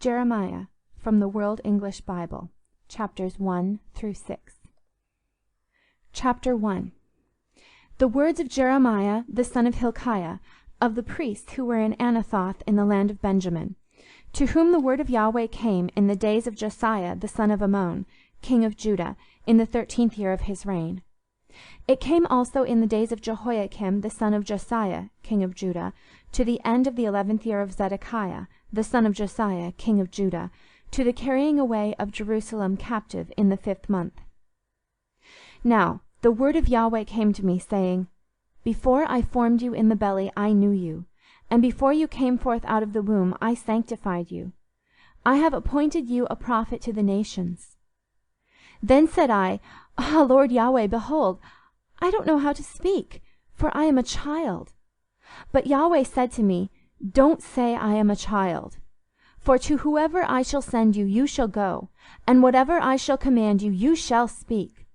Jeremiah, from the World English Bible, chapters 1 through 6. Chapter 1. The words of Jeremiah the son of Hilkiah, of the priests who were in Anathoth in the land of Benjamin, to whom the word of Yahweh came in the days of Josiah the son of Ammon, king of Judah, in the 13th year of his reign. It came also in the days of Jehoiakim the son of Josiah, king of Judah, to the end of the 11th year of Zedekiah, the son of Josiah, king of Judah, to the carrying away of Jerusalem captive in the 5th month. Now the word of Yahweh came to me, saying, Before I formed you in the belly I knew you, and before you came forth out of the womb I sanctified you. I have appointed you a prophet to the nations. Then said I, Ah, Lord Yahweh, behold, I don't know how to speak, for I am a child. But Yahweh said to me, Don't say I am a child. For to whoever I shall send you, you shall go, and whatever I shall command you, you shall speak.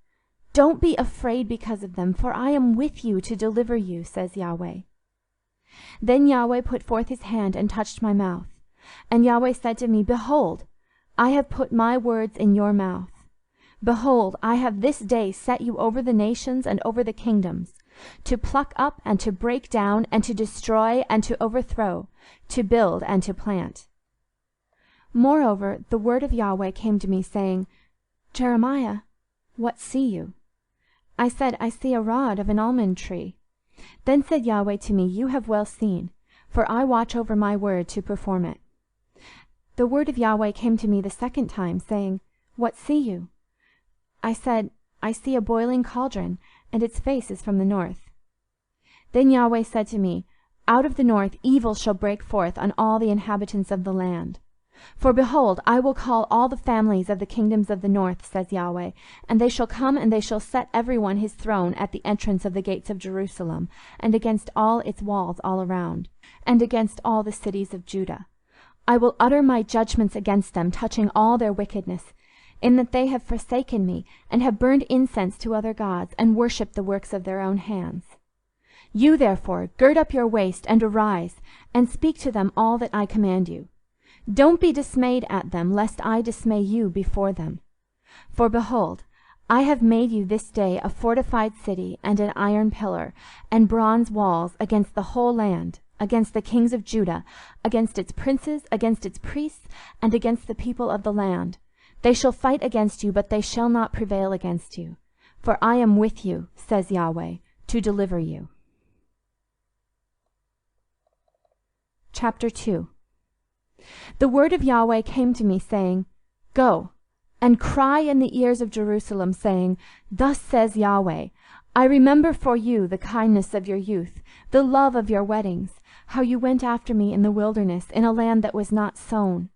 Don't be afraid because of them, for I am with you to deliver you, says Yahweh. Then Yahweh put forth his hand and touched my mouth. And Yahweh said to me, Behold, I have put my words in your mouth. Behold, I have this day set you over the nations and over the kingdoms, to pluck up and to break down and to destroy and to overthrow, to build and to plant. Moreover, the word of Yahweh came to me, saying, Jeremiah, what see you? I said, I see a rod of an almond tree. Then said Yahweh to me, You have well seen, for I watch over my word to perform it. The word of Yahweh came to me the second time, saying, What see you? I said, I see a boiling cauldron, and its face is from the north. Then Yahweh said to me, Out of the north evil shall break forth on all the inhabitants of the land. For behold, I will call all the families of the kingdoms of the north, says Yahweh, and they shall come, and they shall set every one his throne at the entrance of the gates of Jerusalem, and against all its walls all around, and against all the cities of Judah. I will utter my judgments against them, touching all their wickedness, in that they have forsaken me, and have burned incense to other gods, and worshipped the works of their own hands. You therefore gird up your waist, and arise, and speak to them all that I command you. Don't be dismayed at them, lest I dismay you before them. For behold, I have made you this day a fortified city, and an iron pillar, and bronze walls against the whole land, against the kings of Judah, against its princes, against its priests, and against the people of the land. They shall fight against you, but they shall not prevail against you. For I am with you, says Yahweh, to deliver you. Chapter 2. The word of Yahweh came to me, saying, Go, and cry in the ears of Jerusalem, saying, Thus says Yahweh, I remember for you the kindness of your youth, the love of your weddings, how you went after me in the wilderness, in a land that was not sown.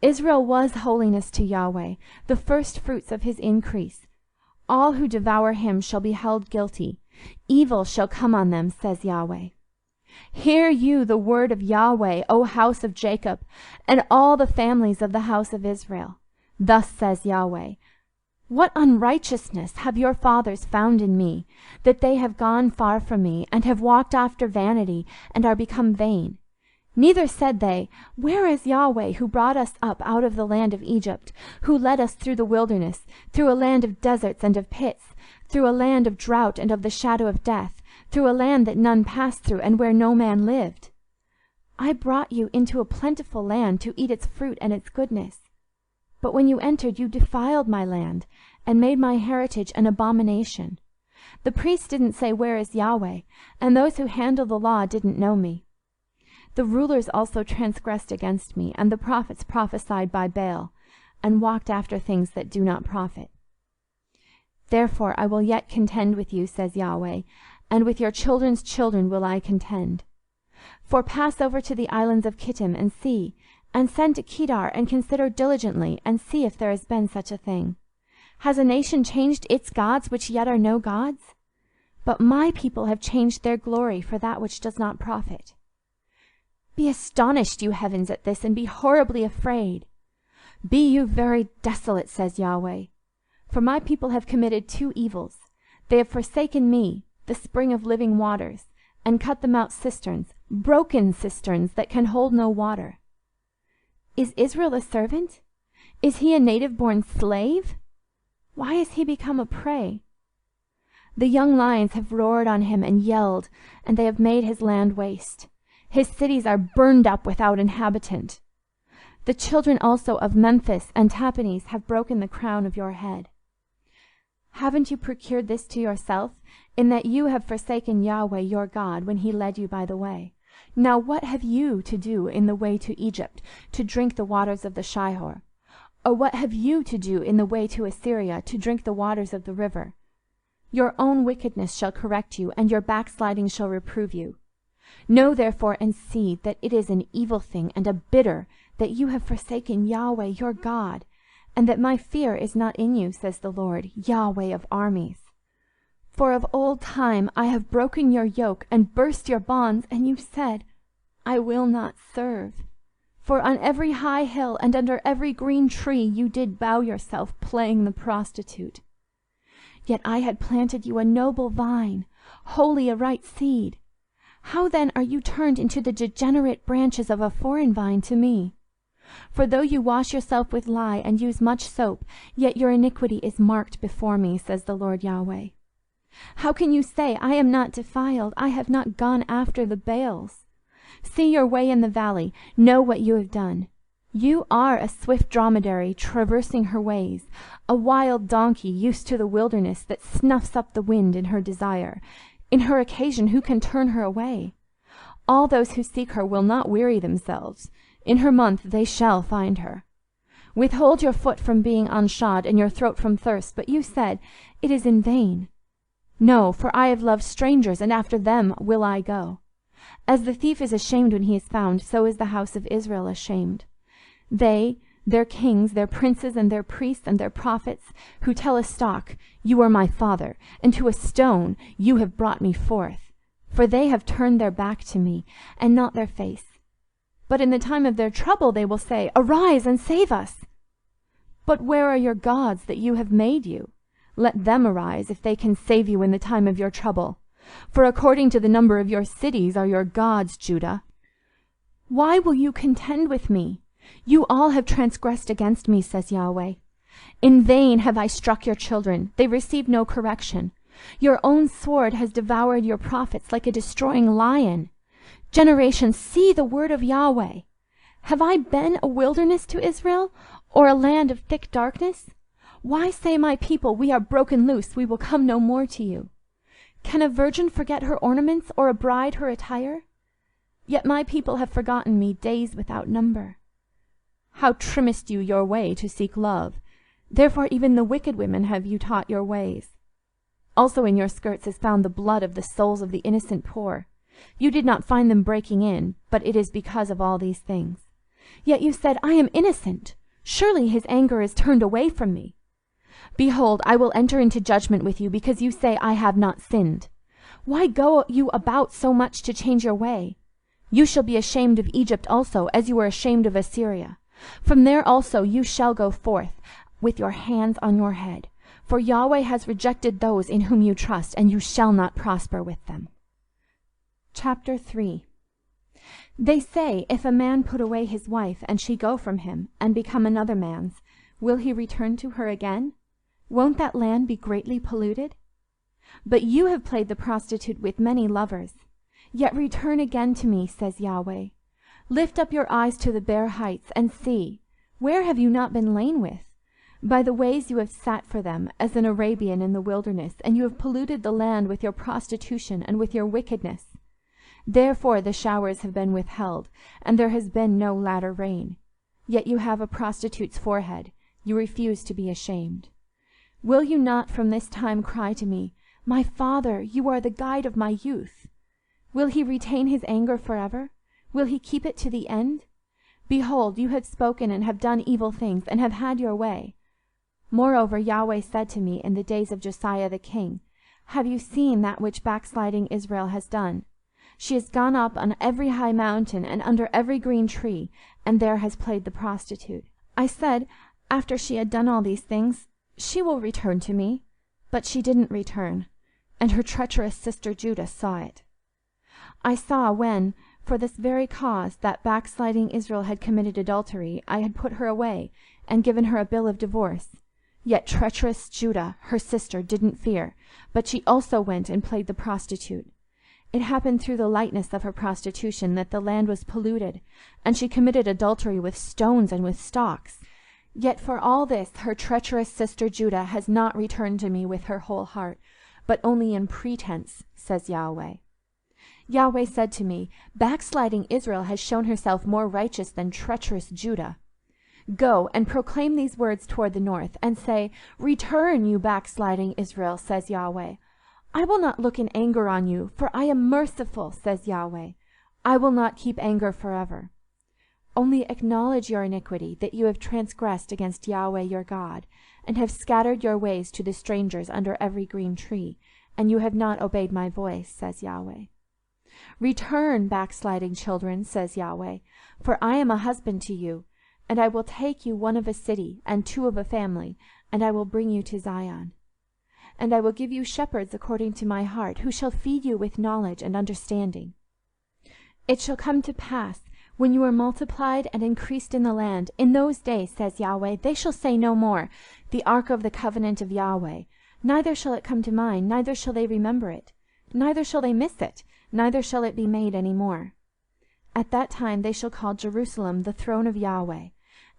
Israel was holiness to Yahweh, the first fruits of his increase. All who devour him shall be held guilty. Evil shall come on them, says Yahweh. Hear you the word of Yahweh, O house of Jacob, and all the families of the house of Israel. Thus says Yahweh, What unrighteousness have your fathers found in me, that they have gone far from me, and have walked after vanity, and are become vain? Neither said they, Where is Yahweh, who brought us up out of the land of Egypt, who led us through the wilderness, through a land of deserts and of pits, through a land of drought and of the shadow of death, through a land that none passed through, and where no man lived? I brought you into a plentiful land to eat its fruit and its goodness. But when you entered, you defiled my land, and made my heritage an abomination. The priests didn't say, Where is Yahweh? And those who handle the law didn't know me. The rulers also transgressed against me, and the prophets prophesied by Baal, and walked after things that do not profit. Therefore I will yet contend with you, says Yahweh, and with your children's children will I contend. For pass over to the islands of Kittim, and see, and send to Kedar, and consider diligently, and see if there has been such a thing. Has a nation changed its gods, which yet are no gods? But my people have changed their glory for that which does not profit. Be astonished, you heavens, at this, and be horribly afraid. Be you very desolate, says Yahweh. For my people have committed two evils. They have forsaken me, the spring of living waters, and cut them out cisterns, broken cisterns that can hold no water. Is Israel a servant? Is he a native-born slave? Why has he become a prey? The young lions have roared on him and yelled, and they have made his land waste. His cities are burned up without inhabitant. The children also of Memphis and Tahpanhes have broken the crown of your head. Haven't you procured this to yourself, in that you have forsaken Yahweh your God when he led you by the way? Now what have you to do in the way to Egypt, to drink the waters of the Shihor? Or what have you to do in the way to Assyria, to drink the waters of the river? Your own wickedness shall correct you, and your backsliding shall reprove you. Know therefore and see that it is an evil thing and a bitter that you have forsaken Yahweh your God, and that my fear is not in you, says the Lord, Yahweh of armies. For of old time I have broken your yoke and burst your bonds, and you said, I will not serve. For on every high hill and under every green tree you did bow yourself, playing the prostitute. Yet I had planted you a noble vine, wholly a right seed. How then are you turned into the degenerate branches of a foreign vine to me? For though you wash yourself with lye and use much soap, yet your iniquity is marked before me, says the Lord Yahweh. How can you say, I am not defiled, I have not gone after the Baals? See your way in the valley, know what you have done. You are a swift dromedary traversing her ways, a wild donkey used to the wilderness that snuffs up the wind in her desire. In her occasion who can turn her away? All those who seek her will not weary themselves. In her month they shall find her. Withhold your foot from being unshod, and your throat from thirst, but you said, it is in vain. No, for I have loved strangers, and after them will I go. As the thief is ashamed when he is found, so is the house of Israel ashamed. They, their kings, their princes, and their priests, and their prophets, who tell a stock, you are my father, and to a stone, you have brought me forth. For they have turned their back to me, and not their face. But in the time of their trouble they will say, arise and save us. But where are your gods that you have made you? Let them arise, if they can save you in the time of your trouble. For according to the number of your cities are your gods, Judah. Why will you contend with me? You all have transgressed against me, says Yahweh. In vain have I struck your children. They receive no correction. Your own sword has devoured your prophets like a destroying lion. Generations, see the word of Yahweh. Have I been a wilderness to Israel, or a land of thick darkness? Why say my people, we are broken loose, we will come no more to you? Can a virgin forget her ornaments, or a bride her attire? Yet my people have forgotten me days without number. How trimmest you your way to seek love? Therefore even the wicked women have you taught your ways. Also in your skirts is found the blood of the souls of the innocent poor. You did not find them breaking in, but it is because of all these things. Yet you said, I am innocent. Surely his anger is turned away from me. Behold, I will enter into judgment with you, because you say, I have not sinned. Why go you about so much to change your way? You shall be ashamed of Egypt also, as you were ashamed of Assyria. From there also you shall go forth, with your hands on your head. For Yahweh has rejected those in whom you trust, and you shall not prosper with them. Chapter 3. They say, if a man put away his wife, and she go from him, and become another man's, will he return to her again? Won't that land be greatly polluted? But you have played the prostitute with many lovers. Yet return again to me, says Yahweh. Lift up your eyes to the bare heights, and see. Where have you not been lain with? By the ways you have sat for them, as an Arabian in the wilderness, and you have polluted the land with your prostitution and with your wickedness. Therefore the showers have been withheld, and there has been no latter rain. Yet you have a prostitute's forehead. You refuse to be ashamed. Will you not from this time cry to me, my Father, you are the guide of my youth? Will he retain his anger forever? Will he keep it to the end? Behold, you have spoken and have done evil things, and have had your way. Moreover, Yahweh said to me in the days of Josiah the king, have you seen that which backsliding Israel has done? She has gone up on every high mountain and under every green tree, and there has played the prostitute. I said, after she had done all these things, she will return to me. But she didn't return, and her treacherous sister Judah saw it. I saw when, For this very cause, that backsliding Israel had committed adultery, I had put her away, and given her a bill of divorce. Yet treacherous Judah, her sister, didn't fear, but she also went and played the prostitute. It happened through the lightness of her prostitution that the land was polluted, and she committed adultery with stones and with stocks. Yet for all this her treacherous sister Judah has not returned to me with her whole heart, but only in pretense, says Yahweh. Yahweh said to me, backsliding Israel has shown herself more righteous than treacherous Judah. Go and proclaim these words toward the north, and say, Return, you backsliding Israel, says Yahweh. I will not look in anger on you, for I am merciful, says Yahweh. I will not keep anger forever. Only acknowledge your iniquity, that you have transgressed against Yahweh your God, and have scattered your ways to the strangers under every green tree, and you have not obeyed my voice, says Yahweh. Return, backsliding children, says Yahweh, for I am a husband to you, and I will take you one of a city, and two of a family, and I will bring you to Zion. And I will give you shepherds according to my heart, who shall feed you with knowledge and understanding. It shall come to pass, when you are multiplied and increased in the land, in those days, says Yahweh, they shall say no more, the ark of the covenant of Yahweh, neither shall it come to mind, neither shall they remember it, neither shall they miss it, neither shall it be made any more. At that time they shall call Jerusalem the throne of Yahweh,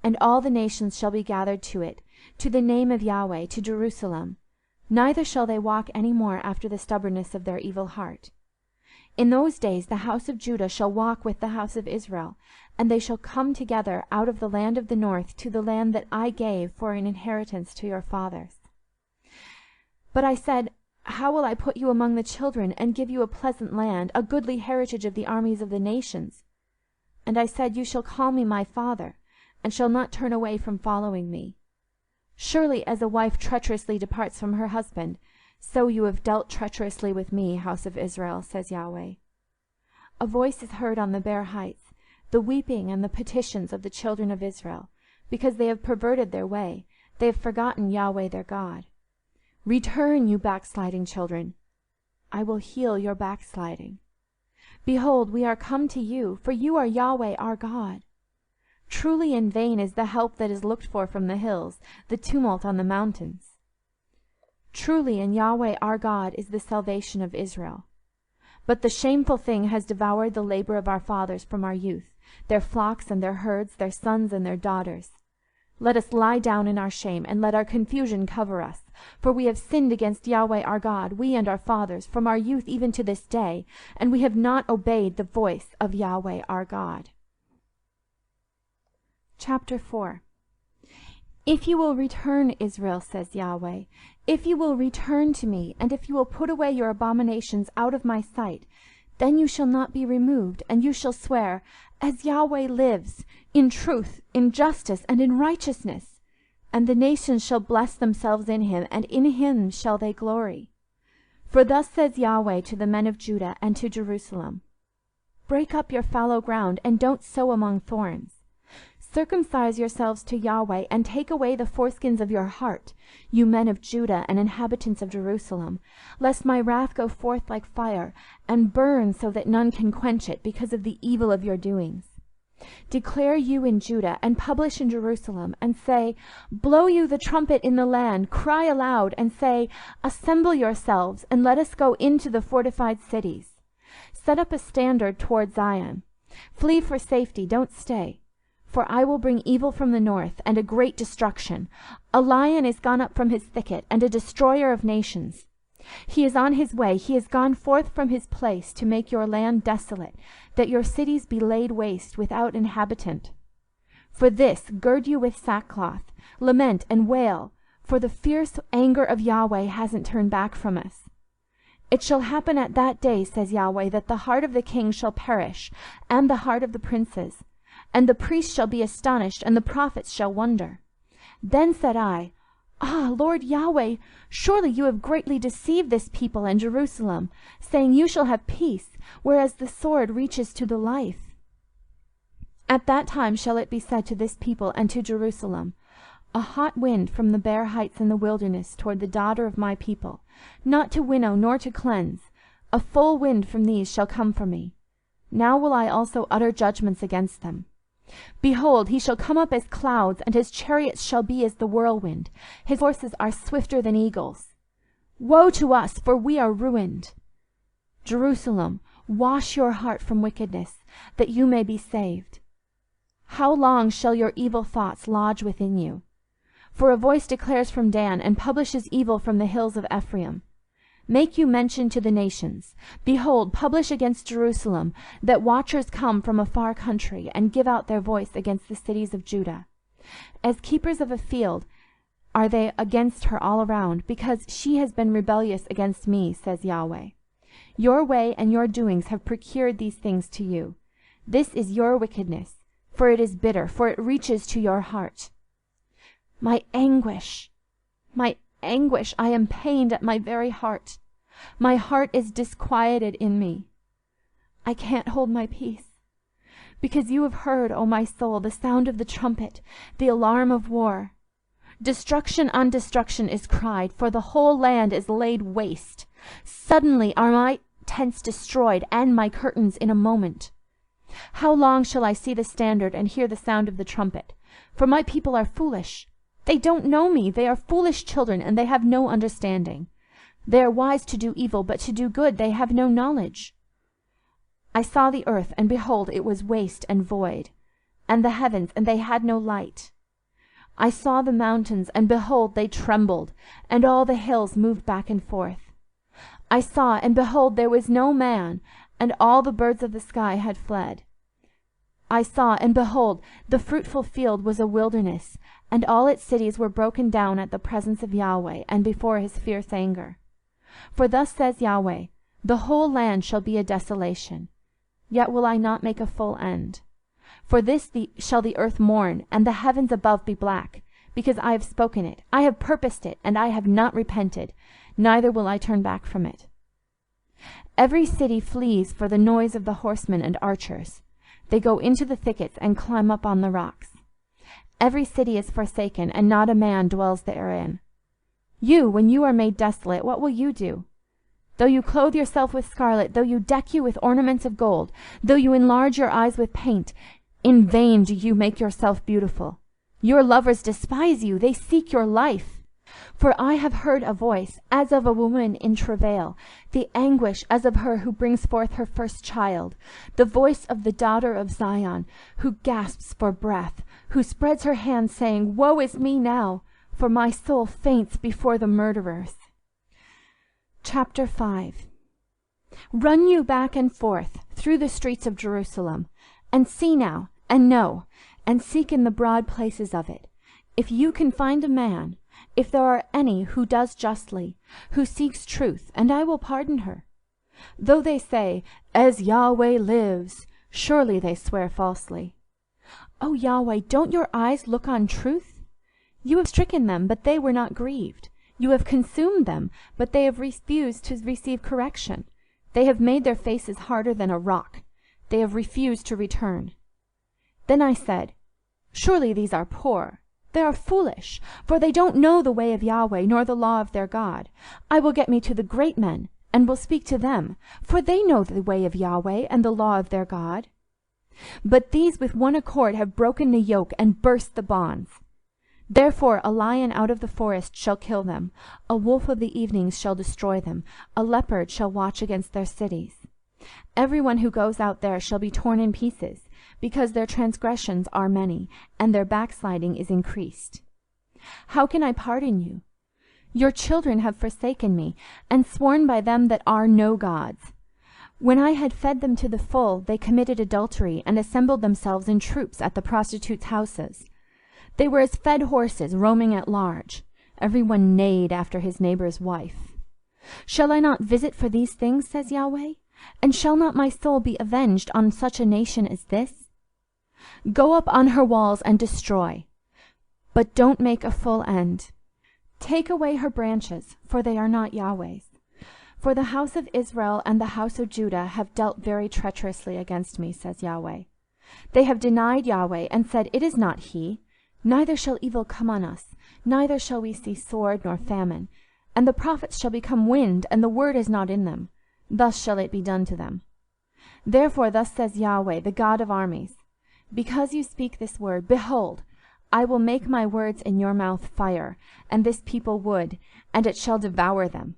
and all the nations shall be gathered to it, to the name of Yahweh, to Jerusalem. Neither shall they walk any more after the stubbornness of their evil heart. In those days the house of Judah shall walk with the house of Israel, and they shall come together out of the land of the north to the land that I gave for an inheritance to your fathers. But I said, How will I put you among the children, and give you a pleasant land, a goodly heritage of the armies of the nations? And I said, You shall call me my father, and shall not turn away from following me. Surely as a wife treacherously departs from her husband, so you have dealt treacherously with me, house of Israel, says Yahweh. A voice is heard on the bare heights, the weeping and the petitions of the children of Israel, because they have perverted their way, they have forgotten Yahweh their God. Return, you backsliding children. I will heal your backsliding. Behold, we are come to you, for you are Yahweh our God. Truly in vain is the help that is looked for from the hills, the tumult on the mountains. Truly in Yahweh our God is the salvation of Israel. But the shameful thing has devoured the labor of our fathers from our youth, their flocks and their herds, their sons and their daughters. Let us lie down in our shame, and let our confusion cover us. For we have sinned against Yahweh our God, we and our fathers, from our youth even to this day, and we have not obeyed the voice of Yahweh our God. Chapter 4. If you will return, Israel, says Yahweh, if you will return to me, and if you will put away your abominations out of my sight, then you shall not be removed, and you shall swear, As Yahweh lives, in truth, in justice, and in righteousness. And the nations shall bless themselves in him, and in him shall they glory. For thus says Yahweh to the men of Judah and to Jerusalem, Break up your fallow ground, and don't sow among thorns. Circumcise yourselves to Yahweh, and take away the foreskins of your heart, you men of Judah and inhabitants of Jerusalem, lest my wrath go forth like fire, and burn so that none can quench it, because of the evil of your doings. Declare you in Judah, and publish in Jerusalem, and say, Blow you the trumpet in the land, cry aloud, and say, Assemble yourselves, and let us go into the fortified cities. Set up a standard toward Zion. Flee for safety, don't stay. For I will bring evil from the north, and a great destruction. A lion is gone up from his thicket, and a destroyer of nations. He is on his way, he is gone forth from his place to make your land desolate, that your cities be laid waste without inhabitant. For this gird you with sackcloth, lament and wail, for the fierce anger of Yahweh hasn't turned back from us. It shall happen at that day, says Yahweh, that the heart of the king shall perish, and the heart of the princes. And the priests shall be astonished, and the prophets shall wonder. Then said I, Ah, Lord Yahweh, surely you have greatly deceived this people and Jerusalem, saying, You shall have peace, whereas the sword reaches to the life. At that time shall it be said to this people and to Jerusalem, A hot wind from the bare heights in the wilderness toward the daughter of my people, not to winnow nor to cleanse, a full wind from these shall come for me. Now will I also utter judgments against them. Behold, he shall come up as clouds, and his chariots shall be as the whirlwind. His horses are swifter than eagles. Woe to us, for we are ruined. Jerusalem, wash your heart from wickedness, that you may be saved. How long shall your evil thoughts lodge within you? For a voice declares from Dan, and publishes evil from the hills of Ephraim. Make you mention to the nations. Behold, publish against Jerusalem, that watchers come from a far country, and give out their voice against the cities of Judah. As keepers of a field are they against her all around, because she has been rebellious against me, says Yahweh. Your way and your doings have procured these things to you. This is your wickedness, for it is bitter, for it reaches to your heart. My anguish, I am pained at my very heart. My heart is disquieted in me. I can't hold my peace. Because you have heard, O my soul, the sound of the trumpet, the alarm of war. Destruction on destruction is cried, for the whole land is laid waste. Suddenly are my tents destroyed, and my curtains in a moment. How long shall I see the standard and hear the sound of the trumpet? For my people are foolish. They don't know me. They are foolish children, and they have no understanding. They are wise to do evil, but to do good they have no knowledge. I saw the earth, and behold, it was waste and void, and the heavens, and they had no light. I saw the mountains, and behold, they trembled, and all the hills moved back and forth. I saw, and behold, there was no man, and all the birds of the sky had fled. I saw, and behold, the fruitful field was a wilderness, and all its cities were broken down at the presence of Yahweh, and before his fierce anger. For thus says Yahweh, the whole land shall be a desolation, yet will I not make a full end. For this shall the earth mourn, and the heavens above be black, because I have spoken it, I have purposed it, and I have not repented, neither will I turn back from it. Every city flees for the noise of the horsemen and archers. They go into the thickets and climb up on the rocks. Every city is forsaken, and not a man dwells therein. You, when you are made desolate, what will you do? Though you clothe yourself with scarlet, though you deck you with ornaments of gold, though you enlarge your eyes with paint, in vain do you make yourself beautiful. Your lovers despise you, they seek your life. For I have heard a voice, as of a woman in travail, the anguish as of her who brings forth her first child, the voice of the daughter of Zion, who gasps for breath, who spreads her hands, saying, Woe is me now, for my soul faints before the murderers. Chapter 5. Run you back and forth through the streets of Jerusalem, and see now, and know, and seek in the broad places of it, if you can find a man, if there are any who does justly, who seeks truth, and I will pardon her. Though they say, As Yahweh lives, surely they swear falsely. O Yahweh, don't your eyes look on truth? You have stricken them, but they were not grieved. You have consumed them, but they have refused to receive correction. They have made their faces harder than a rock. They have refused to return. Then I said, Surely these are poor. They are foolish, for they don't know the way of Yahweh, nor the law of their God. I will get me to the great men, and will speak to them, for they know the way of Yahweh and the law of their God. But these with one accord have broken the yoke and burst the bonds. Therefore a lion out of the forest shall kill them, a wolf of the evenings shall destroy them, a leopard shall watch against their cities. Everyone who goes out there shall be torn in pieces, because their transgressions are many, and their backsliding is increased. How can I pardon you? Your children have forsaken me, and sworn by them that are no gods. When I had fed them to the full, they committed adultery, and assembled themselves in troops at the prostitutes' houses. They were as fed horses roaming at large. Everyone neighed after his neighbor's wife. Shall I not visit for these things, says Yahweh? And shall not my soul be avenged on such a nation as this? Go up on her walls and destroy, but don't make a full end. Take away her branches, for they are not Yahweh's. For the house of Israel and the house of Judah have dealt very treacherously against me, says Yahweh. They have denied Yahweh, and said, It is not he. Neither shall evil come on us, neither shall we see sword nor famine. And the prophets shall become wind, and the word is not in them. Thus shall it be done to them. Therefore thus says Yahweh, the God of armies, because you speak this word, behold, I will make my words in your mouth fire, and this people wood, and it shall devour them.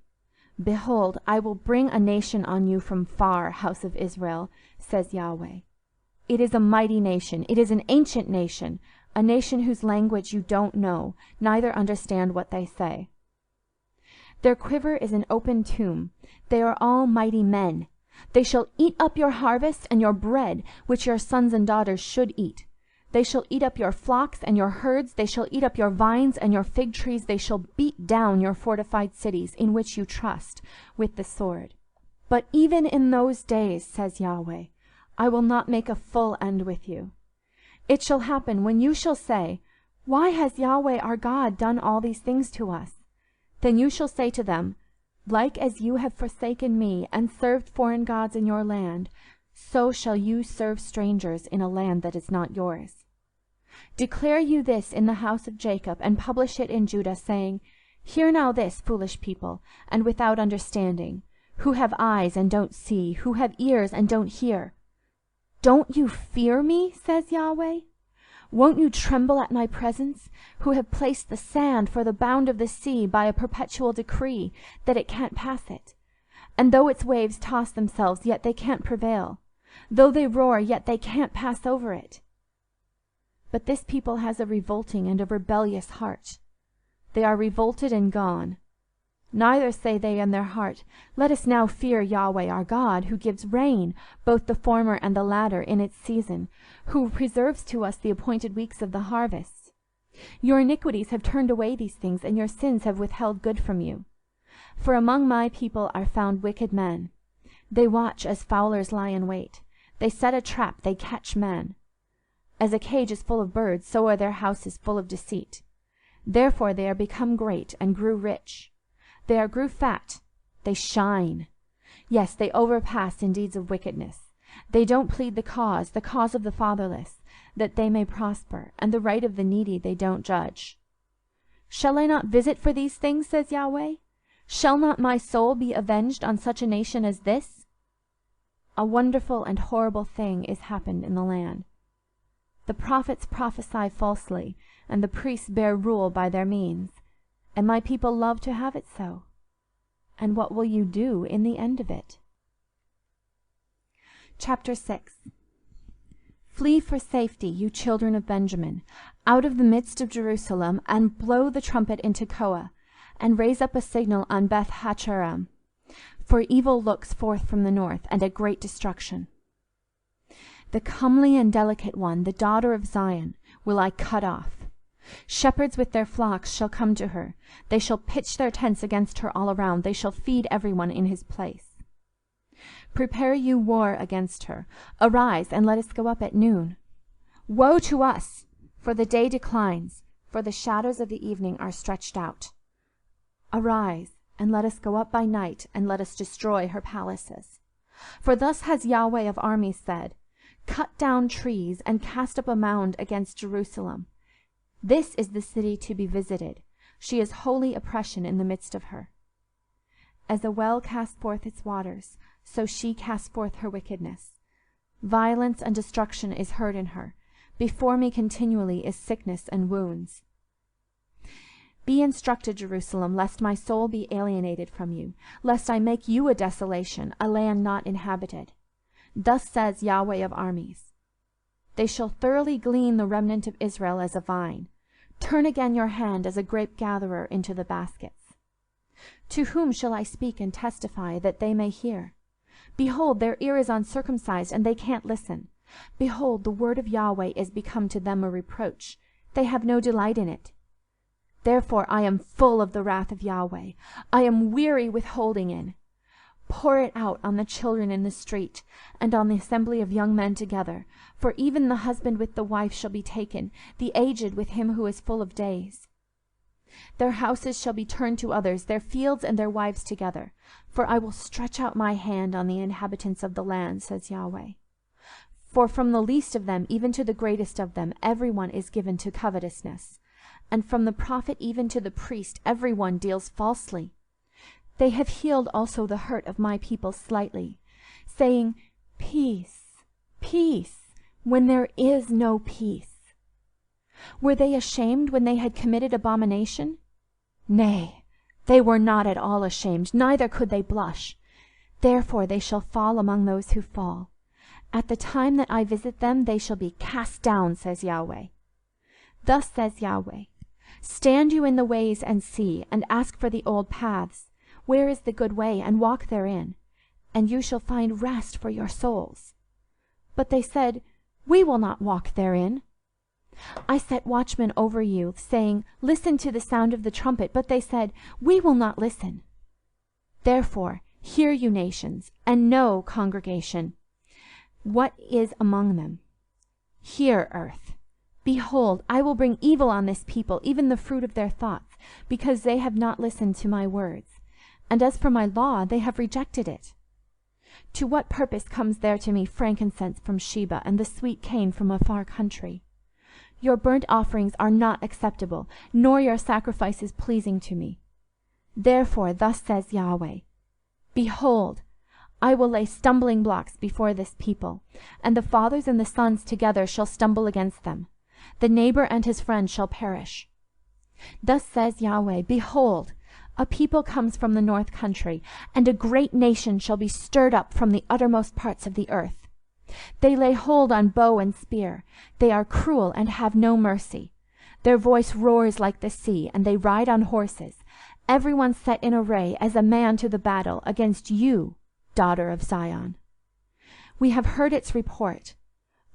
Behold, I will bring a nation on you from far, house of Israel, says Yahweh. It is a mighty nation, it is an ancient nation, a nation whose language you don't know, neither understand what they say. Their quiver is an open tomb, they are all mighty men. They shall eat up your harvest and your bread, which your sons and daughters should eat. They shall eat up your flocks and your herds, they shall eat up your vines and your fig trees, they shall beat down your fortified cities, in which you trust, with the sword. But even in those days, says Yahweh, I will not make a full end with you. It shall happen when you shall say, why has Yahweh our God done all these things to us? Then you shall say to them, like as you have forsaken me and served foreign gods in your land, so shall you serve strangers in a land that is not yours. Declare you this in the house of Jacob, and publish it in Judah, saying, hear now this, foolish people, and without understanding, who have eyes and don't see, who have ears and don't hear. Don't you fear me, says Yahweh? Won't you tremble at my presence, who have placed the sand for the bound of the sea by a perpetual decree, that it can't pass it? And though its waves toss themselves, yet they can't prevail. Though they roar, yet they can't pass over it. But this people has a revolting and a rebellious heart. They are revolted and gone. Neither say they in their heart, let us now fear Yahweh our God, who gives rain, both the former and the latter, in its season, who preserves to us the appointed weeks of the harvest. Your iniquities have turned away these things, and your sins have withheld good from you. For among my people are found wicked men. They watch as fowlers lie in wait. They set a trap, they catch men. As a cage is full of birds, so are their houses full of deceit. Therefore they are become great, and grew rich. They are grew fat, they shine. Yes, they overpass in deeds of wickedness. They don't plead the cause of the fatherless, that they may prosper, and the right of the needy they don't judge. Shall I not visit for these things, says Yahweh? Shall not my soul be avenged on such a nation as this? A wonderful and horrible thing is happened in the land. The prophets prophesy falsely, and the priests bear rule by their means, and my people love to have it so. And what will you do in the end of it? Chapter 6. Flee for safety, you children of Benjamin, out of the midst of Jerusalem, and blow the trumpet into Koa, and raise up a signal on Beth Hacherem, for evil looks forth from the north, and a great destruction. The comely and delicate one, the daughter of Zion, will I cut off. Shepherds with their flocks shall come to her. They shall pitch their tents against her all around. They shall feed everyone in his place. Prepare you war against her. Arise, and let us go up at noon. Woe to us! For the day declines, for the shadows of the evening are stretched out. Arise, and let us go up by night, and let us destroy her palaces. For thus has Yahweh of armies said, cut down trees, and cast up a mound against Jerusalem. This is the city to be visited. She is holy oppression in the midst of her. As a well casts forth its waters, so she casts forth her wickedness. Violence and destruction is heard in her. Before me continually is sickness and wounds. Be instructed, Jerusalem, lest my soul be alienated from you, lest I make you a desolation, a land not inhabited. Thus says Yahweh of armies, they shall thoroughly glean the remnant of Israel as a vine. Turn again your hand as a grape gatherer into the baskets. To whom shall I speak and testify, that they may hear? Behold, their ear is uncircumcised, and they can't listen. Behold, the word of Yahweh is become to them a reproach. They have no delight in it. Therefore I am full of the wrath of Yahweh. I am weary with holding in. Pour it out on the children in the street, and on the assembly of young men together. For even the husband with the wife shall be taken, the aged with him who is full of days. Their houses shall be turned to others, their fields and their wives together. For I will stretch out my hand on the inhabitants of the land, says Yahweh. For from the least of them even to the greatest of them every one is given to covetousness. And from the prophet even to the priest every one deals falsely. They have healed also the hurt of my people slightly, saying, Peace, peace, when there is no peace. Were they ashamed when they had committed abomination? Nay, they were not at all ashamed, neither could they blush. Therefore they shall fall among those who fall. At the time that I visit them, they shall be cast down, says Yahweh. Thus says Yahweh, stand you in the ways and see, and ask for the old paths. Where is the good way, and walk therein, and you shall find rest for your souls. But they said, we will not walk therein. I set watchmen over you, saying, listen to the sound of the trumpet. But they said, we will not listen. Therefore, hear you nations, and know, congregation, what is among them. Hear, earth. Behold, I will bring evil on this people, even the fruit of their thoughts, because they have not listened to my words. And as for my law, they have rejected it. To what purpose comes there to me frankincense from Sheba, and the sweet cane from a far country? Your burnt offerings are not acceptable, nor your sacrifices pleasing to me. Therefore thus says Yahweh, behold, I will lay stumbling blocks before this people, and the fathers and the sons together shall stumble against them. The neighbor and his friend shall perish. Thus says Yahweh, behold, a people comes from the north country, and a great nation shall be stirred up from the uttermost parts of the earth. They lay hold on bow and spear. They are cruel and have no mercy. Their voice roars like the sea, and they ride on horses, every one set in array as a man to the battle against you, daughter of Zion. We have heard its report.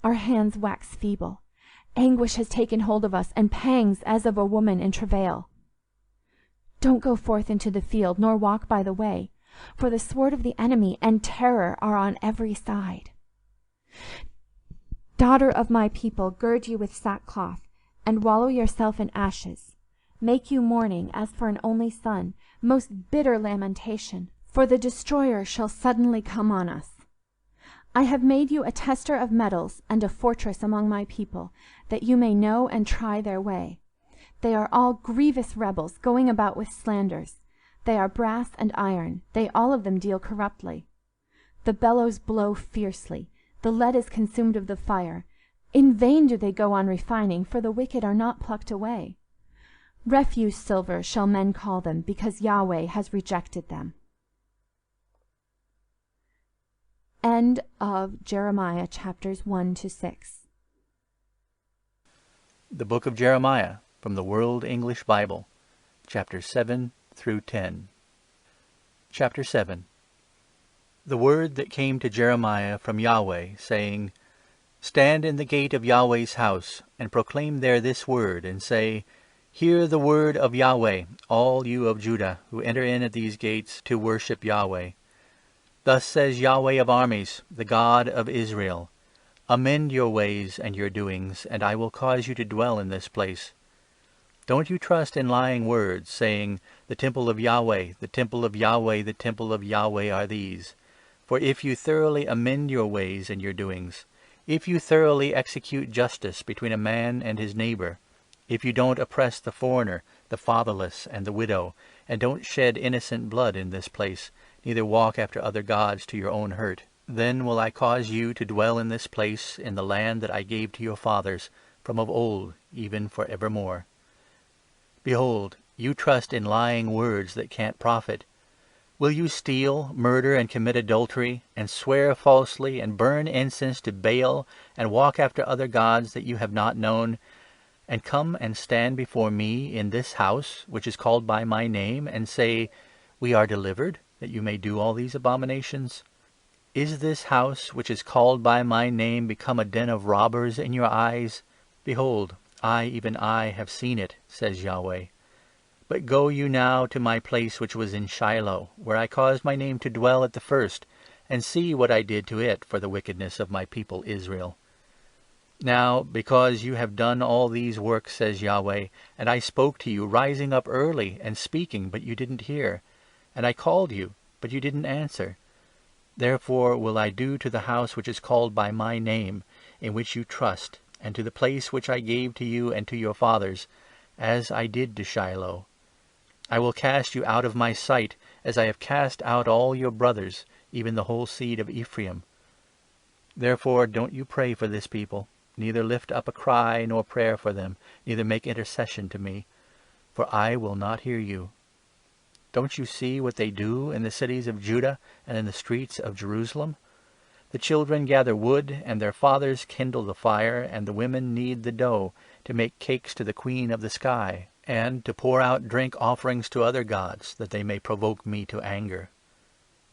Our hands wax feeble. Anguish has taken hold of us, and pangs as of a woman in travail. Don't go forth into the field, nor walk by the way, for the sword of the enemy and terror are on every side. Daughter of my people, gird you with sackcloth, and wallow yourself in ashes. Make you mourning as for an only son, most bitter lamentation, for the destroyer shall suddenly come on us. I have made you a tester of metals and a fortress among my people, that you may know and try their way. They are all grievous rebels, going about with slanders. They are brass and iron, they all of them deal corruptly. The bellows blow fiercely, the lead is consumed of the fire. In vain do they go on refining, for the wicked are not plucked away. Refuse silver shall men call them, because Yahweh has rejected them. End of Jeremiah chapters 1 to 6. The Book of Jeremiah, from the World English Bible, chapters 7 through 10. Chapter 7. The word that came to Jeremiah from Yahweh, saying, Stand in the gate of Yahweh's house, and proclaim there this word, and say, Hear the word of Yahweh, all you of Judah, who enter in at these gates to worship Yahweh. Thus says Yahweh of armies, the God of Israel, Amend your ways and your doings, and I will cause you to dwell in this place. Don't you trust in lying words, saying, The temple of Yahweh, the temple of Yahweh, the temple of Yahweh are these. For if you thoroughly amend your ways and your doings, if you thoroughly execute justice between a man and his neighbor, if you don't oppress the foreigner, the fatherless, and the widow, and don't shed innocent blood in this place, neither walk after other gods to your own hurt, then will I cause you to dwell in this place, in the land that I gave to your fathers, from of old, even for evermore. Behold, you trust in lying words that can't profit. Will you steal, murder, and commit adultery, and swear falsely, and burn incense to Baal, and walk after other gods that you have not known, and come and stand before me in this house, which is called by my name, and say, We are delivered, that you may do all these abominations? Is this house, which is called by my name, become a den of robbers in your eyes? Behold, I, even I, have seen it, says Yahweh. But go you now to my place which was in Shiloh, where I caused my name to dwell at the first, and see what I did to it for the wickedness of my people Israel. Now, because you have done all these works, says Yahweh, and I spoke to you, rising up early and speaking, but you didn't hear, and I called you, but you didn't answer, therefore will I do to the house which is called by my name, in which you trust, and to the place which I gave to you and to your fathers, as I did to Shiloh. I will cast you out of my sight, as I have cast out all your brothers, even the whole seed of Ephraim. Therefore don't you pray for this people, neither lift up a cry nor prayer for them, neither make intercession to me, for I will not hear you. Don't you see what they do in the cities of Judah and in the streets of Jerusalem? The children gather wood, and their fathers kindle the fire, and the women knead the dough, to make cakes to the Queen of the Sky, and to pour out drink offerings to other gods, that they may provoke me to anger.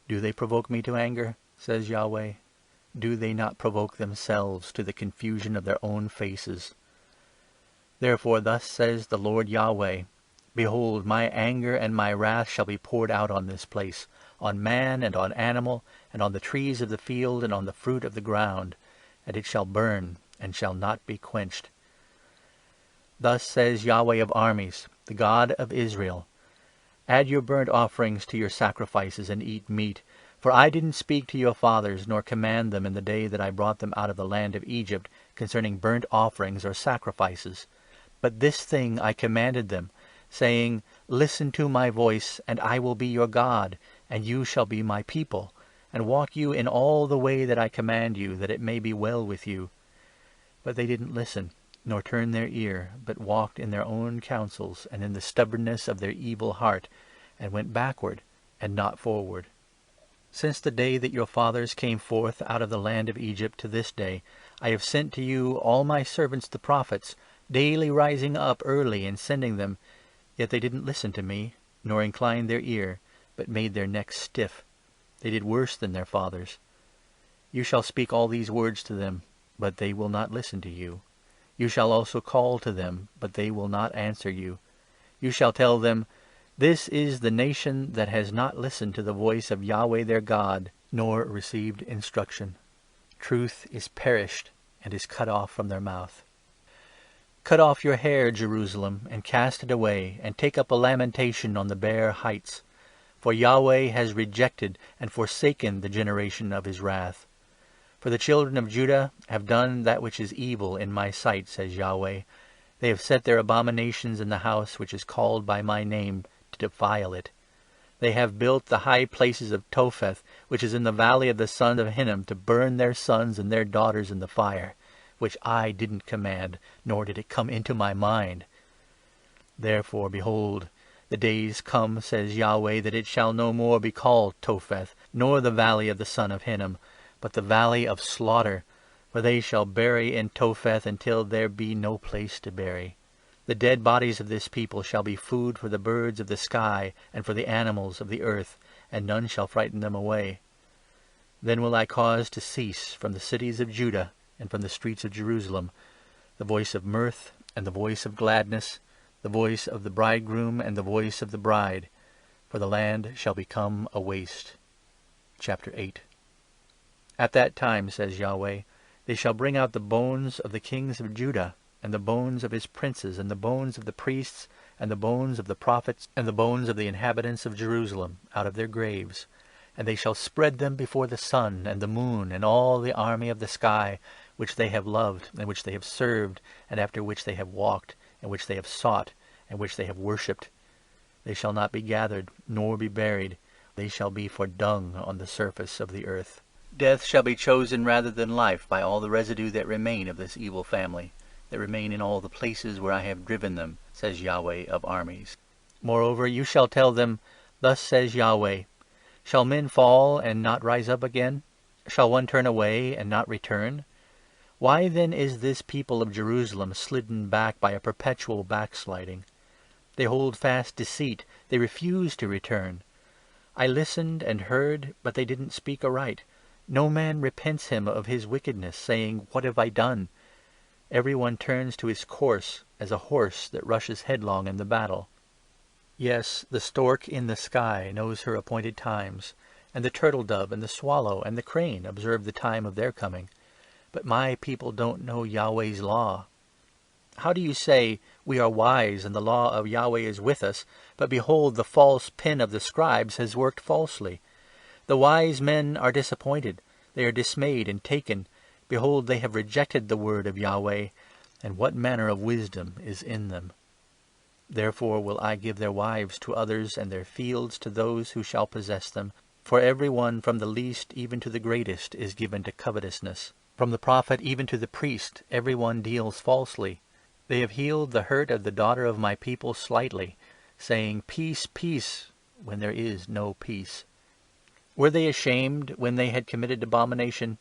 Do they provoke me to anger, says Yahweh? Do they not provoke themselves to the confusion of their own faces? Therefore thus says the Lord Yahweh, Behold, my anger and my wrath shall be poured out on this place, on man and on animal, and on the trees of the field, and on the fruit of the ground, and it shall burn, and shall not be quenched. Thus says Yahweh of armies, the God of Israel, Add your burnt offerings to your sacrifices, and eat meat, for I didn't speak to your fathers, nor command them in the day that I brought them out of the land of Egypt, concerning burnt offerings or sacrifices. But this thing I commanded them, saying, Listen to my voice, and I will be your God, and you shall be my people, and walk you in all the way that I command you, that it may be well with you. But they didn't listen, nor turn their ear, but walked in their own counsels, and in the stubbornness of their evil heart, and went backward, and not forward. Since the day that your fathers came forth out of the land of Egypt to this day, I have sent to you all my servants the prophets, daily rising up early and sending them, yet they didn't listen to me, nor incline their ear, but made their necks stiff. They did worse than their fathers. You shall speak all these words to them, but they will not listen to you. You shall also call to them, but they will not answer you. You shall tell them, This is the nation that has not listened to the voice of Yahweh their God, nor received instruction. Truth is perished, and is cut off from their mouth. Cut off your hair, Jerusalem, and cast it away, and take up a lamentation on the bare heights. For Yahweh has rejected and forsaken the generation of his wrath. For the children of Judah have done that which is evil in my sight, says Yahweh. They have set their abominations in the house which is called by my name, to defile it. They have built the high places of Topheth, which is in the valley of the son of Hinnom, to burn their sons and their daughters in the fire, which I didn't command, nor did it come into my mind. Therefore, behold, the days come, says Yahweh, that it shall no more be called Topheth, nor the valley of the son of Hinnom, but the valley of slaughter, for they shall bury in Topheth until there be no place to bury. The dead bodies of this people shall be food for the birds of the sky and for the animals of the earth, and none shall frighten them away. Then will I cause to cease from the cities of Judah and from the streets of Jerusalem the voice of mirth and the voice of gladness, the voice of the bridegroom and the voice of the bride, for the land shall become a waste. Chapter 8. At that time, says Yahweh, they shall bring out the bones of the kings of Judah, and the bones of his princes, and the bones of the priests, and the bones of the prophets, and the bones of the inhabitants of Jerusalem, out of their graves. And they shall spread them before the sun and the moon, and all the army of the sky, which they have loved, and which they have served, and after which they have walked, and which they have sought, and which they have worshipped. They shall not be gathered, nor be buried. They shall be for dung on the surface of the earth. Death shall be chosen rather than life by all the residue that remain of this evil family, that remain in all the places where I have driven them, says Yahweh of armies. Moreover, you shall tell them, Thus says Yahweh, Shall men fall and not rise up again? Shall one turn away and not return? Why then is this people of Jerusalem slidden back by a perpetual backsliding? They hold fast deceit, they refuse to return. I listened and heard, but they didn't speak aright. No man repents him of his wickedness, saying, What have I done? Every one turns to his course, as a horse that rushes headlong in the battle. Yes, the stork in the sky knows her appointed times, and the turtle-dove and the swallow and the crane observe the time of their coming. But my people don't know Yahweh's law. How do you say, We are wise, and the law of Yahweh is with us, but behold, the false pen of the scribes has worked falsely? The wise men are disappointed, they are dismayed and taken. Behold, they have rejected the word of Yahweh, and what manner of wisdom is in them? Therefore will I give their wives to others, and their fields to those who shall possess them. For every one, from the least even to the greatest, is given to covetousness. From the prophet even to the priest, every one deals falsely. They have healed the hurt of the daughter of my people slightly, saying, 'Peace, peace,' when there is no peace. Were they ashamed when they had committed abomination?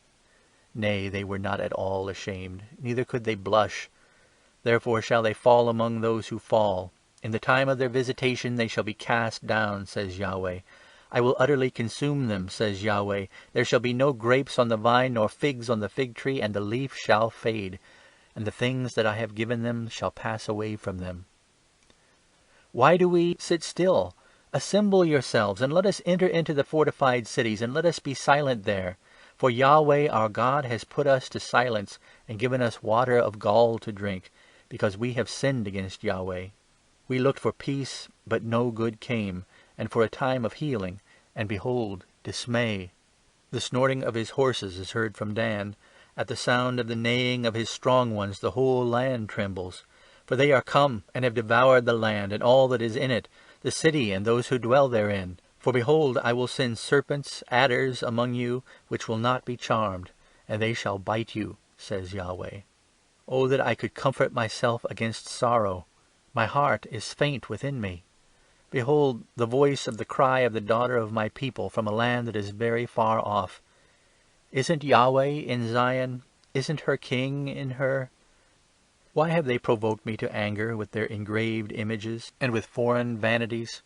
Nay, they were not at all ashamed, neither could they blush. Therefore shall they fall among those who fall. In the time of their visitation they shall be cast down, says Yahweh. I will utterly consume them, says Yahweh. There shall be no grapes on the vine, nor figs on the fig tree, and the leaf shall fade, and the things that I have given them shall pass away from them. Why do we sit still? Assemble yourselves, and let us enter into the fortified cities, and let us be silent there. For Yahweh our God has put us to silence, and given us water of gall to drink, because we have sinned against Yahweh. We looked for peace, but no good came, and for a time of healing, and behold, dismay. The snorting of his horses is heard from Dan. At the sound of the neighing of his strong ones the whole land trembles. For they are come, and have devoured the land, and all that is in it, the city and those who dwell therein. For behold, I will send serpents, adders, among you, which will not be charmed, and they shall bite you, says Yahweh. Oh, that I could comfort myself against sorrow! My heart is faint within me. Behold, the voice of the cry of the daughter of my people from a land that is very far off. Isn't Yahweh in Zion? Isn't her king in her? Why have they provoked me to anger with their engraved images, and with foreign vanities?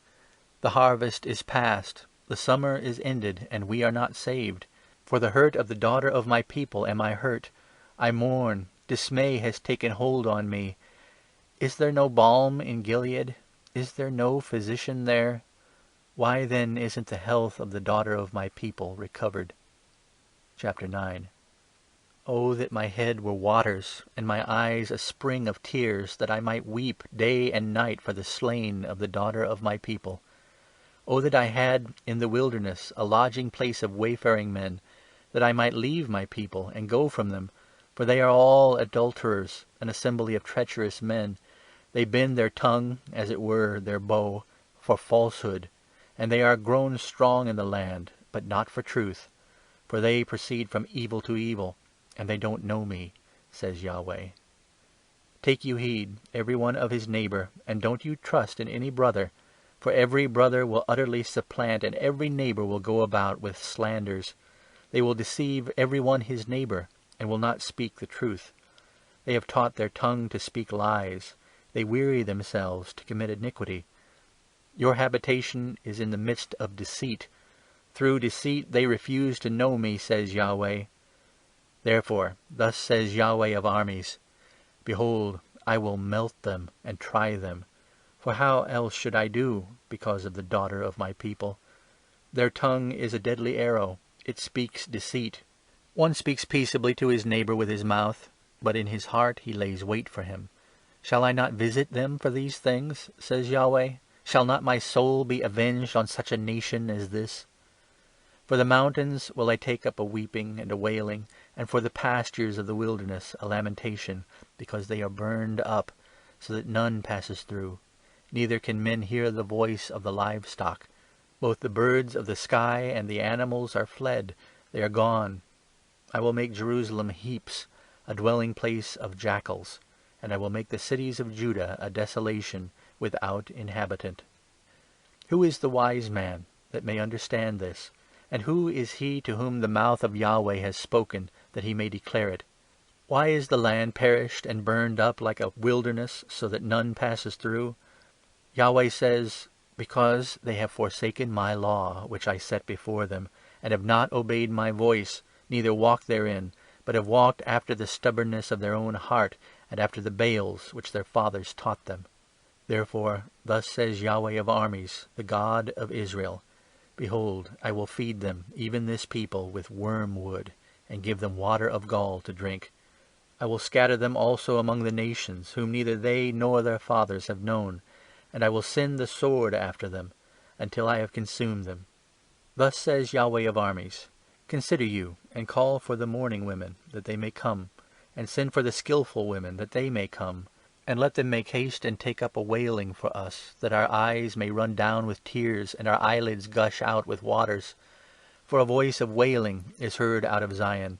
The harvest is past, the summer is ended, and we are not saved. For the hurt of the daughter of my people am I hurt. I mourn, dismay has taken hold on me. Is there no balm in Gilead? Is there no physician there? Why then isn't the health of the daughter of my people recovered? Chapter 9. Oh, that my head were waters, and my eyes a spring of tears, that I might weep day and night for the slain of the daughter of my people. Oh, that I had in the wilderness a lodging place of wayfaring men, that I might leave my people and go from them, for they are all adulterers, an assembly of treacherous men. They bend their tongue, as it were their bow, for falsehood, and they are grown strong in the land, but not for truth. For they proceed from evil to evil, and they don't know me, says Yahweh. Take you heed, every one of his neighbour, and don't you trust in any brother, for every brother will utterly supplant, and every neighbour will go about with slanders. They will deceive every one his neighbour, and will not speak the truth. They have taught their tongue to speak lies. They weary themselves to commit iniquity. Your habitation is in the midst of deceit. Through deceit they refuse to know me, says Yahweh. Therefore, thus says Yahweh of armies, Behold, I will melt them and try them. For how else should I do, because of the daughter of my people? Their tongue is a deadly arrow. It speaks deceit. One speaks peaceably to his neighbour with his mouth, but in his heart he lays wait for him. Shall I not visit them for these things, says Yahweh? Shall not my soul be avenged on such a nation as this? For the mountains will I take up a weeping and a wailing, and for the pastures of the wilderness a lamentation, because they are burned up, so that none passes through. Neither can men hear the voice of the livestock. Both the birds of the sky and the animals are fled, they are gone. I will make Jerusalem heaps, a dwelling place of jackals, and I will make the cities of Judah a desolation, without inhabitant. Who is the wise man that may understand this? And who is he to whom the mouth of Yahweh has spoken, that he may declare it? Why is the land perished and burned up like a wilderness, so that none passes through? Yahweh says, Because they have forsaken my law, which I set before them, and have not obeyed my voice, neither walked therein, but have walked after the stubbornness of their own heart, and after the Baals which their fathers taught them. Therefore, thus says Yahweh of armies, the God of Israel, Behold, I will feed them, even this people, with wormwood, and give them water of gall to drink. I will scatter them also among the nations, whom neither they nor their fathers have known, and I will send the sword after them, until I have consumed them. Thus says Yahweh of armies, Consider you, and call for the mourning women, that they may come, and send for the skillful women, that they may come, and let them make haste and take up a wailing for us, that our eyes may run down with tears, and our eyelids gush out with waters. For a voice of wailing is heard out of Zion.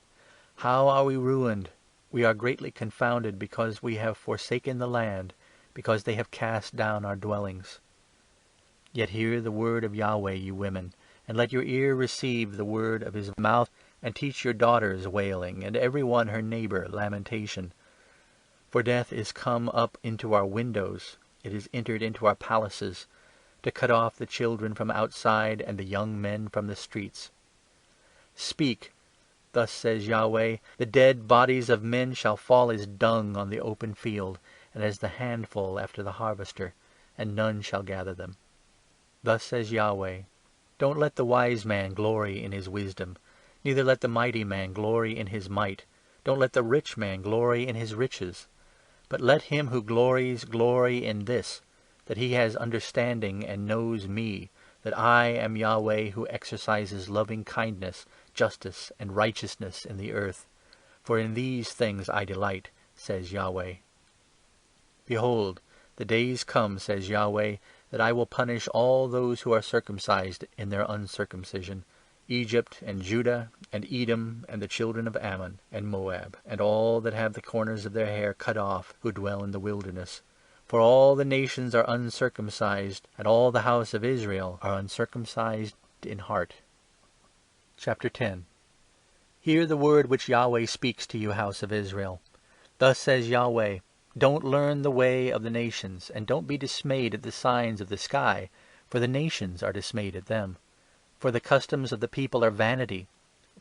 How are we ruined! We are greatly confounded, because we have forsaken the land, because they have cast down our dwellings. Yet hear the word of Yahweh, you women, and let your ear receive the word of his mouth, and teach your daughters wailing, and every one her neighbour lamentation. For death is come up into our windows, it is entered into our palaces, to cut off the children from outside, and the young men from the streets. Speak, thus says Yahweh, the dead bodies of men shall fall as dung on the open field, and as the handful after the harvester, and none shall gather them. Thus says Yahweh, don't let the wise man glory in his wisdom, neither let the mighty man glory in his might, don't let the rich man glory in his riches. But let him who glories glory in this, that he has understanding and knows me, that I am Yahweh, who exercises loving kindness, justice, and righteousness in the earth. For in these things I delight, says Yahweh. Behold, the days come, says Yahweh, that I will punish all those who are circumcised in their uncircumcision, Egypt and Judah and Edom and the children of Ammon and Moab, and all that have the corners of their hair cut off, who dwell in the wilderness. For all the nations are uncircumcised, and all the house of Israel are uncircumcised in heart. Chapter 10. Hear the word which Yahweh speaks to you, house of Israel. Thus says Yahweh, don't learn the way of the nations, and don't be dismayed at the signs of the sky, for the nations are dismayed at them. For the customs of the people are vanity.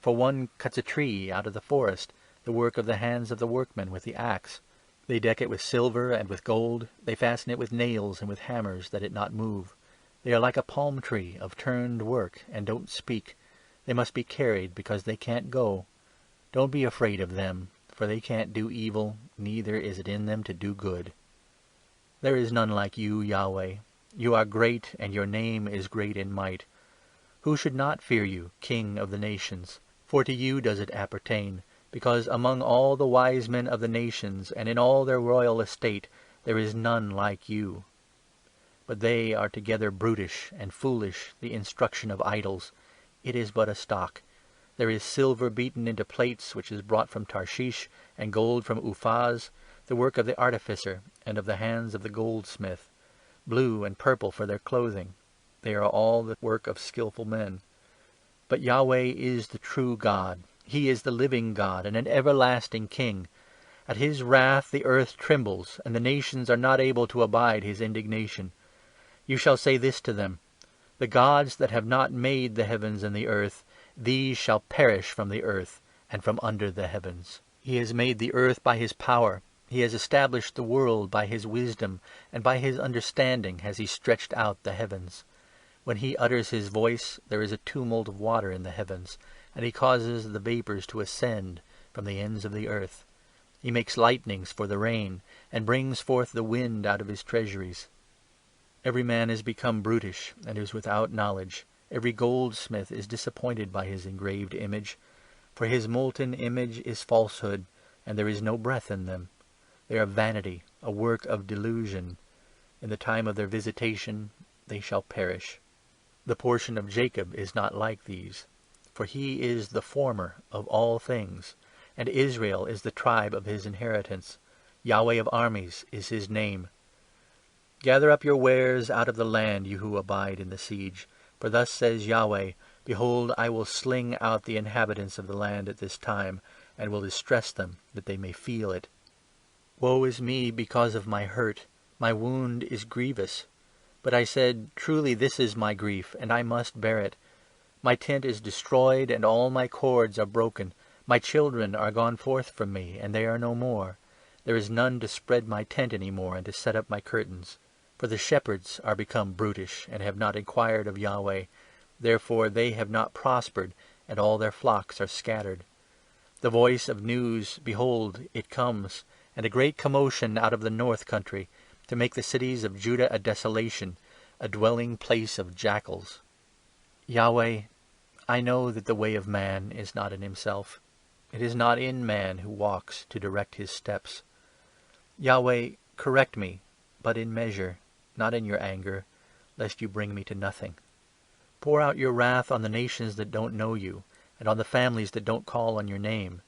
For one cuts a tree out of the forest, the work of the hands of the workmen with the axe. They deck it with silver and with gold, they fasten it with nails and with hammers, that it not move. They are like a palm tree of turned work, and don't speak. They must be carried, because they can't go. Don't be afraid of them, for they can't do evil, neither is it in them to do good. There is none like you, Yahweh. You are great, and your name is great in might. Who should not fear you, King of the nations? For to you does it appertain, because among all the wise men of the nations, and in all their royal estate, there is none like you. But they are together brutish and foolish, the instruction of idols. It is but a stock. There is silver beaten into plates, which is brought from Tarshish, and gold from Uphaz, the work of the artificer, and of the hands of the goldsmith. Blue and purple for their clothing. They are all the work of skillful men. But Yahweh is the true God. He is the living God, and an everlasting King. At his wrath the earth trembles, and the nations are not able to abide his indignation. You shall say this to them, the gods that have not made the heavens and the earth, these shall perish from the earth, and from under the heavens. He has made the earth by his power. He has established the world by his wisdom, and by his understanding has he stretched out the heavens. When he utters his voice, there is a tumult of water in the heavens, and he causes the vapours to ascend from the ends of the earth. He makes lightnings for the rain, and brings forth the wind out of his treasuries. Every man is become brutish, and is without knowledge. Every goldsmith is disappointed by his engraved image. For his molten image is falsehood, and there is no breath in them. They are vanity, a work of delusion. In the time of their visitation they shall perish. The portion of Jacob is not like these, for he is the former of all things, and Israel is the tribe of his inheritance. Yahweh of armies is his name. Gather up your wares out of the land, you who abide in the siege. For thus says Yahweh, behold, I will sling out the inhabitants of the land at this time, and will distress them, that they may feel it. Woe is me because of my hurt, my wound is grievous. But I said, truly this is my grief, and I must bear it. My tent is destroyed, and all my cords are broken. My children are gone forth from me, and they are no more. There is none to spread my tent any more, and to set up my curtains. For the shepherds are become brutish, and have not inquired of Yahweh. Therefore they have not prospered, and all their flocks are scattered. The voice of news, behold, it comes, and a great commotion out of the north country, to make the cities of Judah a desolation, a dwelling place of jackals. Yahweh, I know that the way of man is not in himself. It is not in man who walks to direct his steps. Yahweh, correct me, but in measure, not in your anger, lest you bring me to nothing. Pour out your wrath on the nations that don't know you, and on the families that don't call on your name.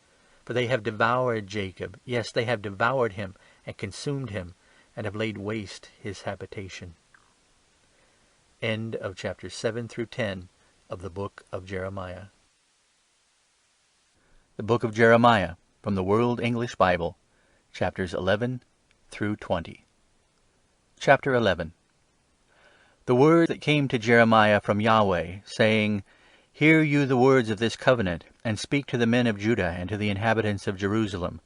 For they have devoured Jacob, yes, they have devoured him, and consumed him, and have laid waste his habitation. End of chapters 7 through 10 of the book of Jeremiah. The book of Jeremiah, from the World English Bible, chapters 11 through 20. Chapter 11. The word that came to Jeremiah from Yahweh, saying, Hear you the words of this covenant, and speak to the men of Judah and to the inhabitants of Jerusalem.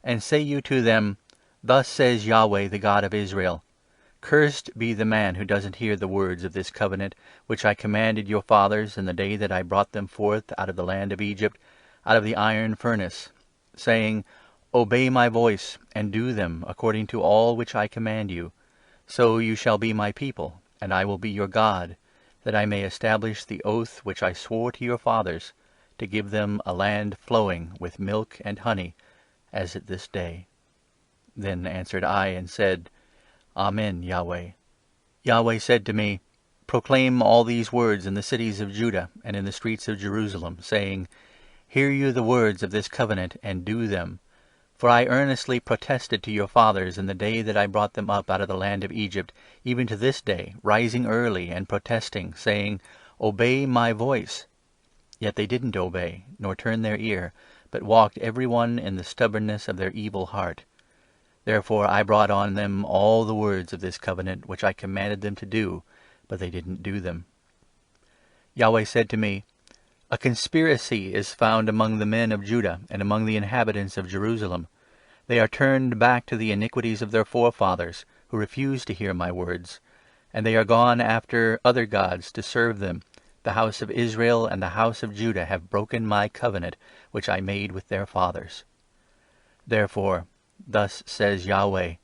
And say you to them, Thus says Yahweh, the God of Israel, Cursed be the man who doesn't hear the words of this covenant, which I commanded your fathers in the day that I brought them forth out of the land of Egypt, out of the iron furnace, saying, Obey my voice, and do them according to all which I command you. So you shall be my people, and I will be your God, that I may establish the oath which I swore to your fathers, to give them a land flowing with milk and honey, as at this day. Then answered I and said, Amen, Yahweh. Yahweh said to me, Proclaim all these words in the cities of Judah and in the streets of Jerusalem, saying, Hear you the words of this covenant, and do them. For I earnestly protested to your fathers in the day that I brought them up out of the land of Egypt, even to this day, rising early and protesting, saying, Obey my voice. Yet they didn't obey, nor turn their ear, but walked every one in the stubbornness of their evil heart. Therefore I brought on them all the words of this covenant which I commanded them to do, but they didn't do them. Yahweh said to me, A conspiracy is found among the men of Judah and among the inhabitants of Jerusalem. They are turned back to the iniquities of their forefathers, who refused to hear my words. And they are gone after other gods to serve them. The house of Israel and the house of Judah have broken my covenant, which I made with their fathers. Therefore, thus says Yahweh,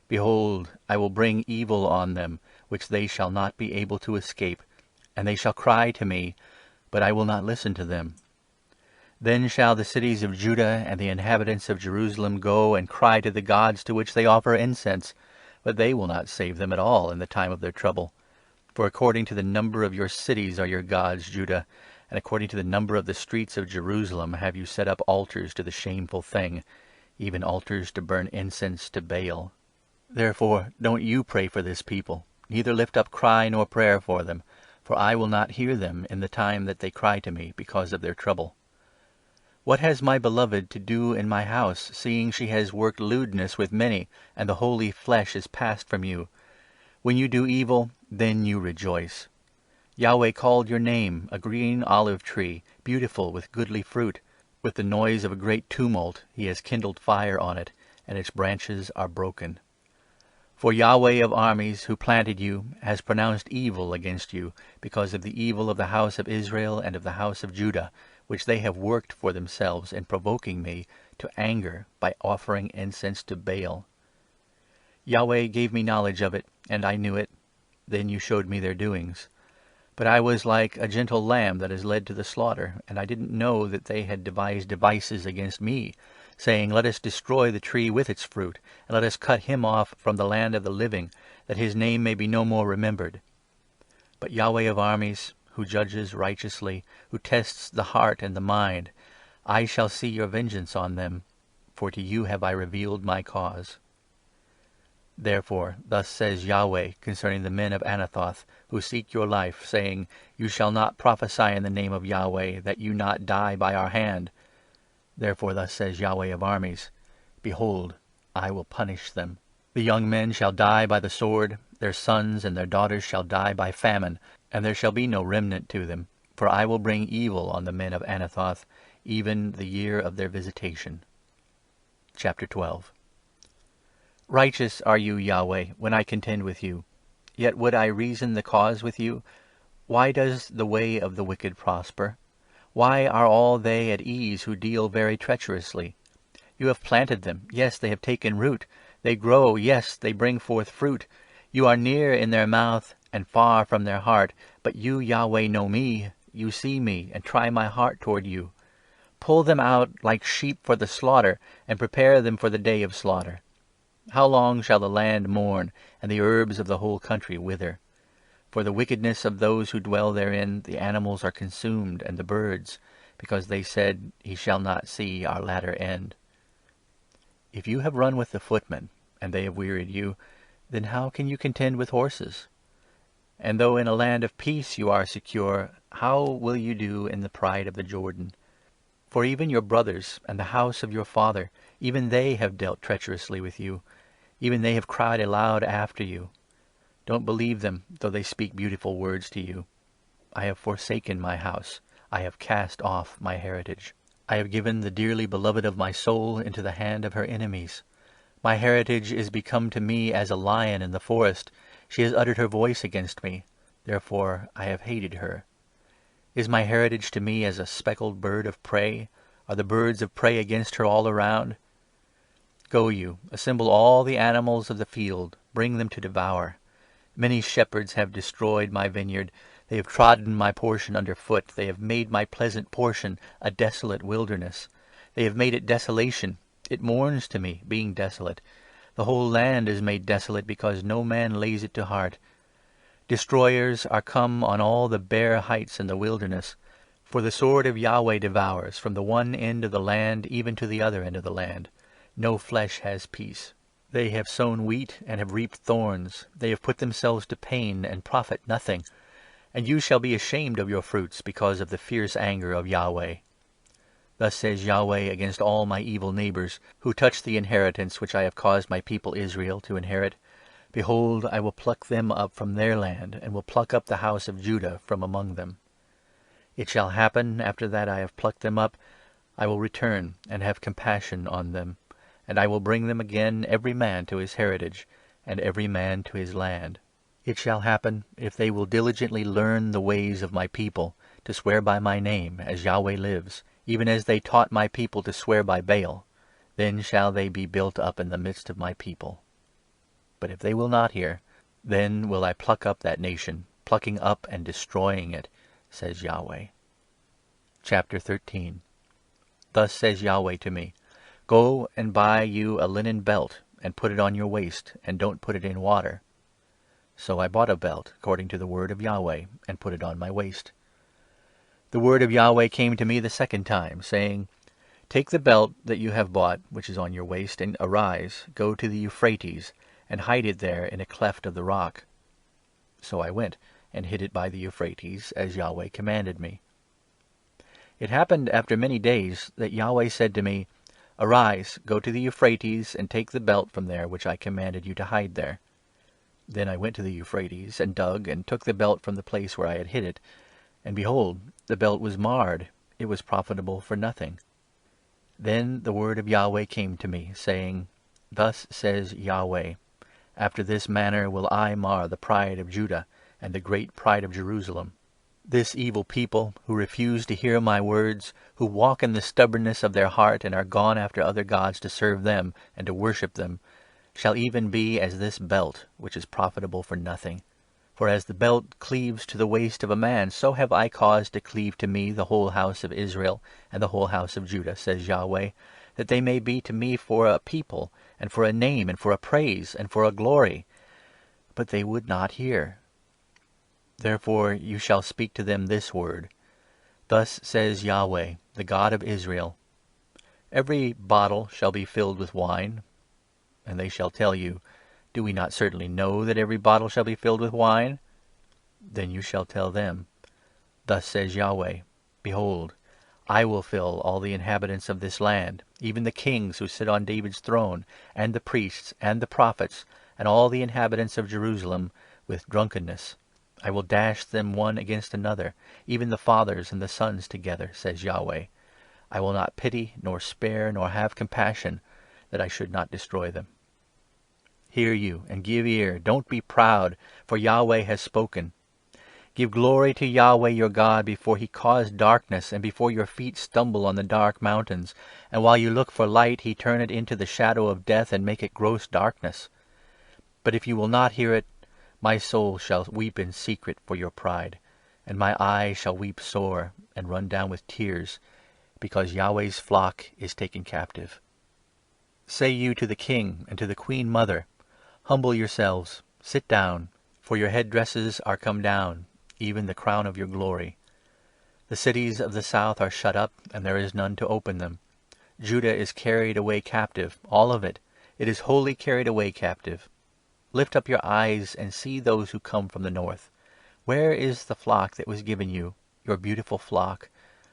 Behold, I will bring evil on them, which they shall not be able to escape, and they shall cry to me, but I will not listen to them. Then shall the cities of Judah and the inhabitants of Jerusalem go and cry to the gods to which they offer incense, but they will not save them at all in the time of their trouble. For according to the number of your cities are your gods, Judah, and according to the number of the streets of Jerusalem have you set up altars to the shameful thing, even altars to burn incense to Baal. Therefore don't you pray for this people, neither lift up cry nor prayer for them, for I will not hear them in the time that they cry to me because of their trouble. What has my beloved to do in my house, seeing she has worked lewdness with many, and the holy flesh is passed from you? When you do evil, then you rejoice. Yahweh called your name a green olive tree, beautiful with goodly fruit. With the noise of a great tumult he has kindled fire on it, and its branches are broken. For Yahweh of armies, who planted you, has pronounced evil against you, because of the evil of the house of Israel and of the house of Judah, which they have worked for themselves in provoking me to anger by offering incense to Baal. Yahweh gave me knowledge of it, and I knew it. Then you showed me their doings. But I was like a gentle lamb that is led to the slaughter, and I didn't know that they had devised devices against me, saying, Let us destroy the tree with its fruit, and let us cut him off from the land of the living, that his name may be no more remembered. But Yahweh of armies, who judges righteously, who tests the heart and the mind, I shall see your vengeance on them, for to you have I revealed my cause. Therefore thus says Yahweh concerning the men of Anathoth, who seek your life, saying, You shall not prophesy in the name of Yahweh, that you not die by our hand. Therefore thus says Yahweh of armies, Behold, I will punish them. The young men shall die by the sword, their sons and their daughters shall die by famine, and there shall be no remnant to them, for I will bring evil on the men of Anathoth, even the year of their visitation. Chapter 12. Righteous are you, Yahweh, when I contend with you. Yet would I reason the cause with you? Why does the way of the wicked prosper? Why are all they at ease who deal very treacherously? You have planted them, yes, they have taken root. They grow, yes, they bring forth fruit. You are near in their mouth and far from their heart. But you, Yahweh, know me. You see me, and try my heart toward you. Pull them out like sheep for the slaughter, and prepare them for the day of slaughter. How long shall the land mourn, and the herbs of the whole country wither? For the wickedness of those who dwell therein, the animals are consumed, and the birds, because they said, 'He shall not see our latter end.' If you have run with the footmen, and they have wearied you, then how can you contend with horses? And though in a land of peace you are secure, how will you do in the pride of the Jordan? For even your brothers and the house of your father, even they have dealt treacherously with you, even they have cried aloud after you. Don't believe them, though they speak beautiful words to you. I have forsaken my house, I have cast off my heritage. I have given the dearly beloved of my soul into the hand of her enemies. My heritage is become to me as a lion in the forest. She has uttered her voice against me, therefore I have hated her. Is my heritage to me as a speckled bird of prey? Are the birds of prey against her all around? Go you, assemble all the animals of the field, bring them to devour. Many shepherds have destroyed my vineyard. They have trodden my portion under foot. They have made my pleasant portion a desolate wilderness. They have made it desolation. It mourns to me, being desolate. The whole land is made desolate, because no man lays it to heart. Destroyers are come on all the bare heights in the wilderness. For the sword of Yahweh devours, from the one end of the land even to the other end of the land. No flesh has peace. They have sown wheat and have reaped thorns. They have put themselves to pain and profit nothing. And you shall be ashamed of your fruits because of the fierce anger of Yahweh. Thus says Yahweh against all my evil neighbours, who touch the inheritance which I have caused my people Israel to inherit. Behold, I will pluck them up from their land, and will pluck up the house of Judah from among them. It shall happen, after that I have plucked them up, I will return and have compassion on them. And I will bring them again, every man to his heritage, and every man to his land. It shall happen, if they will diligently learn the ways of my people, to swear by my name, as Yahweh lives, even as they taught my people to swear by Baal, then shall they be built up in the midst of my people. But if they will not hear, then will I pluck up that nation, plucking up and destroying it, says Yahweh. Chapter 13. Thus says Yahweh to me, Go and buy you a linen belt, and put it on your waist, and don't put it in water. So I bought a belt, according to the word of Yahweh, and put it on my waist. The word of Yahweh came to me the second time, saying, Take the belt that you have bought, which is on your waist, and arise, go to the Euphrates, and hide it there in a cleft of the rock. So I went, and hid it by the Euphrates, as Yahweh commanded me. It happened after many days that Yahweh said to me, Arise, go to the Euphrates, and take the belt from there which I commanded you to hide there. Then I went to the Euphrates, and dug, and took the belt from the place where I had hid it. And behold, the belt was marred, it was profitable for nothing. Then the word of Yahweh came to me, saying, Thus says Yahweh, After this manner will I mar the pride of Judah, and the great pride of Jerusalem. This evil people, who refuse to hear my words, who walk in the stubbornness of their heart, and are gone after other gods to serve them and to worship them, shall even be as this belt, which is profitable for nothing. For as the belt cleaves to the waist of a man, so have I caused to cleave to me the whole house of Israel and the whole house of Judah, says Yahweh, that they may be to me for a people, and for a name, and for a praise, and for a glory. But they would not hear. Therefore you shall speak to them this word. Thus says Yahweh, the God of Israel, Every bottle shall be filled with wine. And they shall tell you, Do we not certainly know that every bottle shall be filled with wine? Then you shall tell them, Thus says Yahweh, Behold, I will fill all the inhabitants of this land, even the kings who sit on David's throne, and the priests, and the prophets, and all the inhabitants of Jerusalem, with drunkenness. I will dash them one against another, even the fathers and the sons together, says Yahweh. I will not pity, nor spare, nor have compassion, that I should not destroy them. Hear you, and give ear, don't be proud, for Yahweh has spoken. Give glory to Yahweh your God before he cause darkness, and before your feet stumble on the dark mountains, and while you look for light he turn it into the shadow of death, and make it gross darkness. But if you will not hear it, my soul shall weep in secret for your pride, and my eyes shall weep sore, and run down with tears, because Yahweh's flock is taken captive. Say you to the king and to the queen mother, Humble yourselves, sit down, For your headdresses are come down, even the crown of your glory. The cities of the south are shut up, and there is none to open them. Judah is carried away captive, all of it. It is wholly carried away captive. Lift up your eyes and see those who come from the north. Where is the flock that was given you, your beautiful flock?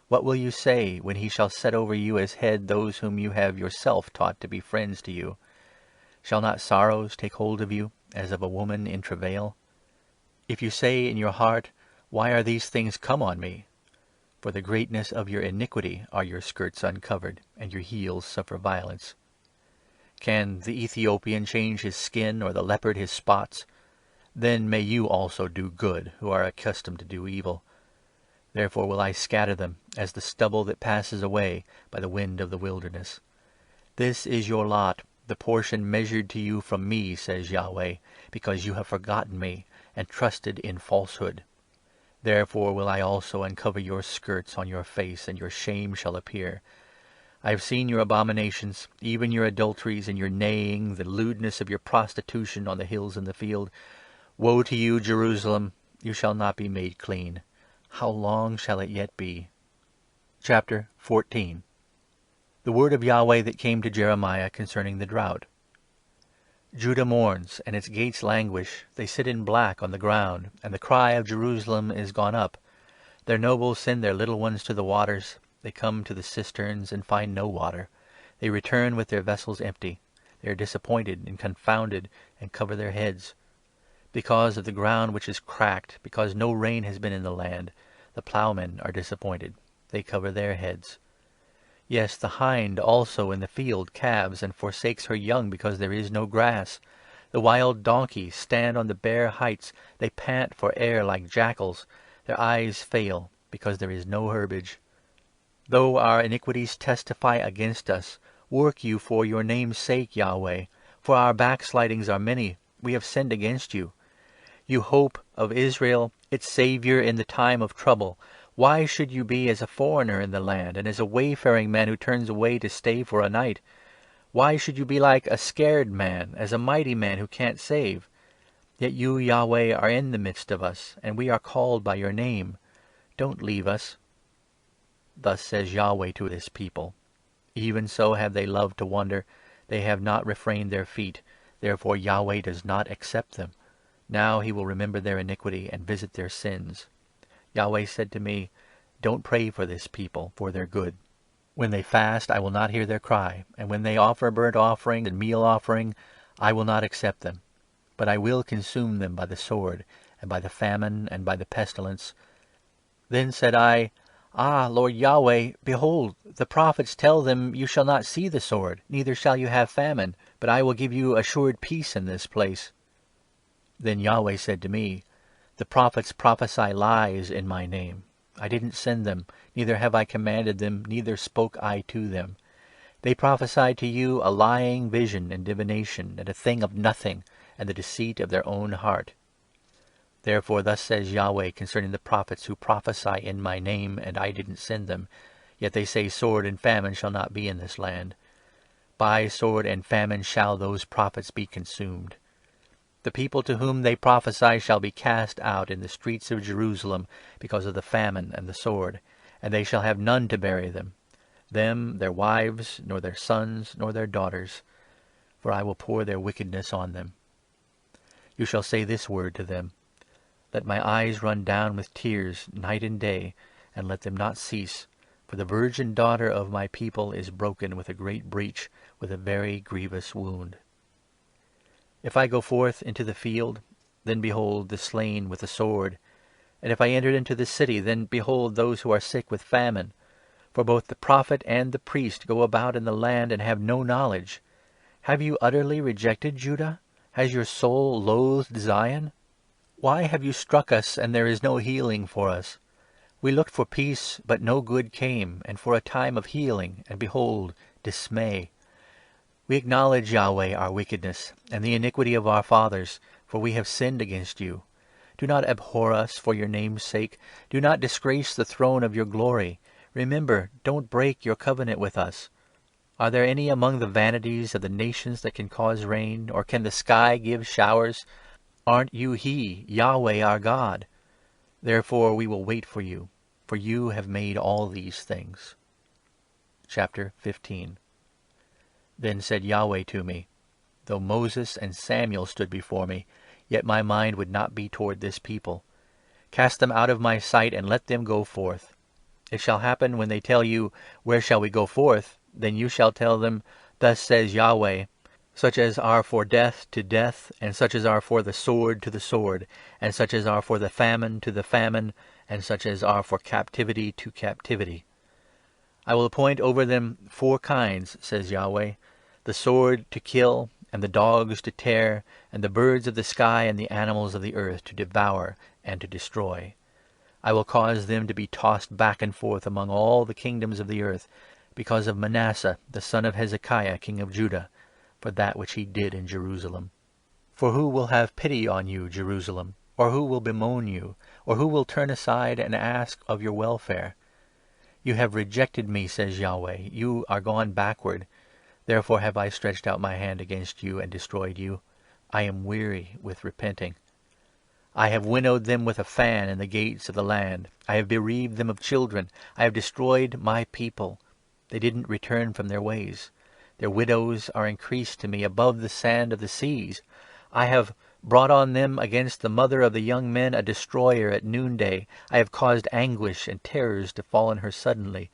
What will you say when he shall set over you as head those whom you have yourself taught to be friends to you? Shall not sorrows take hold of you, as of a woman in travail? If you say in your heart, "Why are these things come on me?" For the greatness of your iniquity are your skirts uncovered, and your heels suffer violence. Can the Ethiopian change his skin, or the leopard his spots? Then may you also do good, who are accustomed to do evil. Therefore will I scatter them, as the stubble that passes away by the wind of the wilderness. This is your lot, the portion measured to you from me, says Yahweh, because you have forgotten me, and trusted in falsehood. Therefore will I also uncover your skirts on your face, and your shame shall appear. I have seen your abominations, even your adulteries and your neighing, the lewdness of your prostitution on the hills and the field. Woe to you, Jerusalem! You shall not be made clean. How long shall it yet be? Chapter 14. The word of Yahweh that came to Jeremiah concerning the drought. Judah mourns, and its gates languish. They sit in black on the ground, and the cry of Jerusalem is gone up. Their nobles send their little ones to the waters. They come to the cisterns and find no water. They return with their vessels empty. They are disappointed and confounded, and cover their heads. Because of the ground which is cracked, because no rain has been in the land, the ploughmen are disappointed. They cover their heads. Yes, the hind also in the field calves and forsakes her young, because there is no grass. The wild donkeys stand on the bare heights. They pant for air like jackals. Their eyes fail, because there is no herbage. Though our iniquities testify against us, work you for your name's sake, Yahweh. For our backslidings are many. We have sinned against you. You hope of Israel, its Saviour in the time of trouble. Why should you be as a foreigner in the land, and as a wayfaring man who turns away to stay for a night? Why should you be like a scared man, as a mighty man who can't save? Yet you, Yahweh, are in the midst of us, and we are called by your name. Don't leave us. Thus says Yahweh to this people, even so have they loved to wander. They have not refrained their feet. Therefore Yahweh does not accept them. Now he will remember their iniquity and visit their sins. Yahweh said to me, Don't pray for this people, for their good. When they fast, I will not hear their cry, and when they offer burnt offering and meal offering, I will not accept them. But I will consume them by the sword, and by the famine, and by the pestilence. Then said I, Ah, Lord Yahweh, behold, the prophets tell them, You shall not see the sword, neither shall you have famine, but I will give you assured peace in this place. Then Yahweh said to me, The prophets prophesy lies in my name. I didn't send them, neither have I commanded them, neither spoke I to them. They prophesy to you a lying vision and divination, and a thing of nothing, and the deceit of their own heart. Therefore thus says Yahweh concerning the prophets who prophesy in my name, and I didn't send them, yet they say sword and famine shall not be in this land. By sword and famine shall those prophets be consumed. The people to whom they prophesy shall be cast out in the streets of Jerusalem because of the famine and the sword, and they shall have none to bury them, their wives, nor their sons, nor their daughters, for I will pour their wickedness on them. You shall say this word to them, Let my eyes run down with tears night and day, and let them not cease, for the virgin daughter of my people is broken with a great breach, with a very grievous wound. If I go forth into the field, then behold the slain with the sword. And if I enter into the city, then behold those who are sick with famine. For both the prophet and the priest go about in the land and have no knowledge. Have you utterly rejected Judah? Has your soul loathed Zion? Why have you struck us, and there is no healing for us? We looked for peace, but no good came, and for a time of healing, and behold, dismay. We acknowledge, Yahweh, our wickedness, and the iniquity of our fathers, for we have sinned against you. Do not abhor us for your name's sake. Do not disgrace the throne of your glory. Remember, don't break your covenant with us. Are there any among the vanities of the nations that can cause rain, or can the sky give showers? Aren't you he, Yahweh our God? Therefore we will wait for you have made all these things. Chapter 15. Then said Yahweh to me, Though Moses and Samuel stood before me, yet my mind would not be toward this people. Cast them out of my sight, and let them go forth. It shall happen, when they tell you, Where shall we go forth? Then you shall tell them, Thus says Yahweh, Such as are for death to death, and such as are for the sword to the sword, and such as are for the famine to the famine, and such as are for captivity to captivity. I will appoint over them 4 kinds, says Yahweh, the sword to kill, and the dogs to tear, and the birds of the sky and the animals of the earth to devour and to destroy. I will cause them to be tossed back and forth among all the kingdoms of the earth, because of Manasseh the son of Hezekiah king of Judah, for that which he did in Jerusalem. For who will have pity on you, Jerusalem? Or who will bemoan you? Or who will turn aside and ask of your welfare? You have rejected me, says Yahweh. You are gone backward. Therefore have I stretched out my hand against you and destroyed you. I am weary with repenting. I have winnowed them with a fan in the gates of the land. I have bereaved them of children. I have destroyed my people. They didn't return from their ways. Their widows are increased to me above the sand of the seas. I have brought on them against the mother of the young men a destroyer at noonday. I have caused anguish and terrors to fall on her suddenly.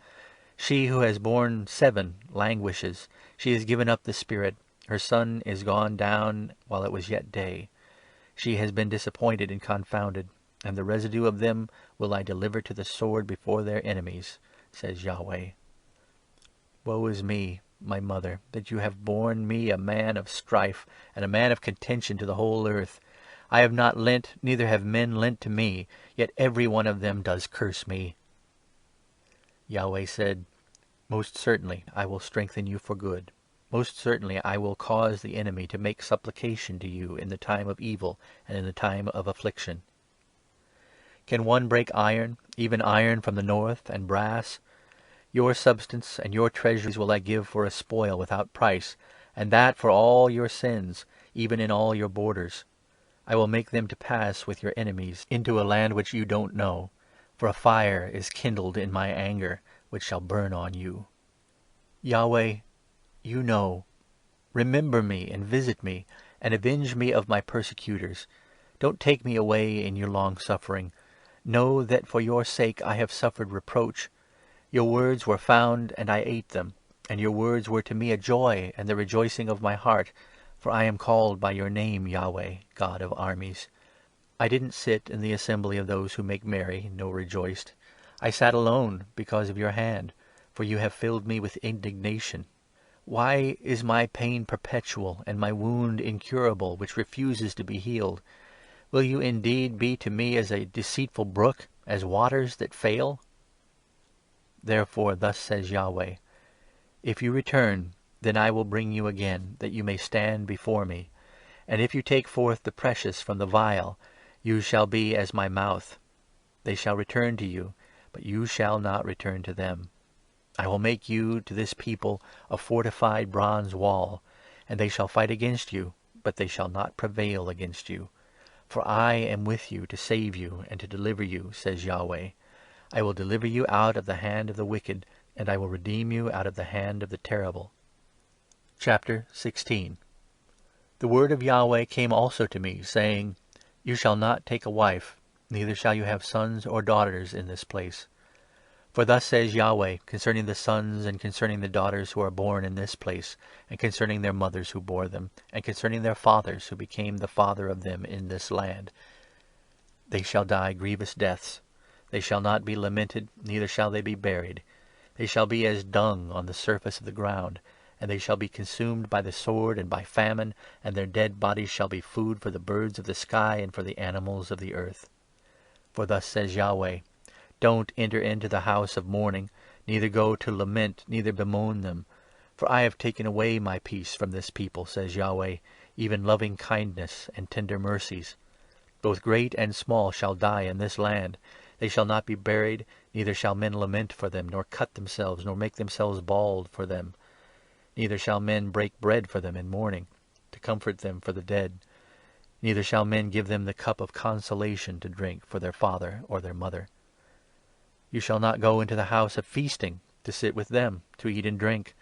She who has borne 7 languishes. She has given up the spirit. Her son is gone down while it was yet day. She has been disappointed and confounded, and the residue of them will I deliver to the sword before their enemies, says Yahweh. Woe is me, my mother, that you have borne me a man of strife, and a man of contention to the whole earth. I have not lent, neither have men lent to me, yet every one of them does curse me. Yahweh said, Most certainly I will strengthen you for good. Most certainly I will cause the enemy to make supplication to you in the time of evil and in the time of affliction. Can one break iron, even iron from the north, and brass? Your substance and your treasures will I give for a spoil without price, and that for all your sins, even in all your borders. I will make them to pass with your enemies into a land which you don't know, for a fire is kindled in my anger, which shall burn on you. Yahweh, you know. Remember me and visit me, and avenge me of my persecutors. Don't take me away in your long-suffering. Know that for your sake I have suffered reproach. Your words were found, and I ate them, and your words were to me a joy and the rejoicing of my heart, for I am called by your name, Yahweh, God of armies. I didn't sit in the assembly of those who make merry, nor rejoiced. I sat alone because of your hand, for you have filled me with indignation. Why is my pain perpetual, and my wound incurable, which refuses to be healed? Will you indeed be to me as a deceitful brook, as waters that fail? Therefore thus says Yahweh, If you return, then I will bring you again, that you may stand before me. And if you take forth the precious from the vial, you shall be as my mouth. They shall return to you, but you shall not return to them. I will make you to this people a fortified bronze wall, and they shall fight against you, but they shall not prevail against you. For I am with you to save you and to deliver you, says Yahweh. I will deliver you out of the hand of the wicked, and I will redeem you out of the hand of the terrible. Chapter 16. The word of Yahweh came also to me, saying, You shall not take a wife, neither shall you have sons or daughters in this place. For thus says Yahweh concerning the sons and concerning the daughters who are born in this place, and concerning their mothers who bore them, and concerning their fathers who became the father of them in this land. They shall die grievous deaths. They shall not be lamented, neither shall they be buried. They shall be as dung on the surface of the ground, and they shall be consumed by the sword and by famine, and their dead bodies shall be food for the birds of the sky and for the animals of the earth. For thus says Yahweh, Don't enter into the house of mourning, neither go to lament, neither bemoan them. For I have taken away my peace from this people, says Yahweh, even loving kindness and tender mercies. Both great and small shall die in this land. They shall not be buried, neither shall men lament for them, nor cut themselves, nor make themselves bald for them. Neither shall men break bread for them in mourning, to comfort them for the dead. neither shall men give them the cup of consolation to drink for their father or their mother. You shall not go into the house of feasting to sit with them, to eat and drink.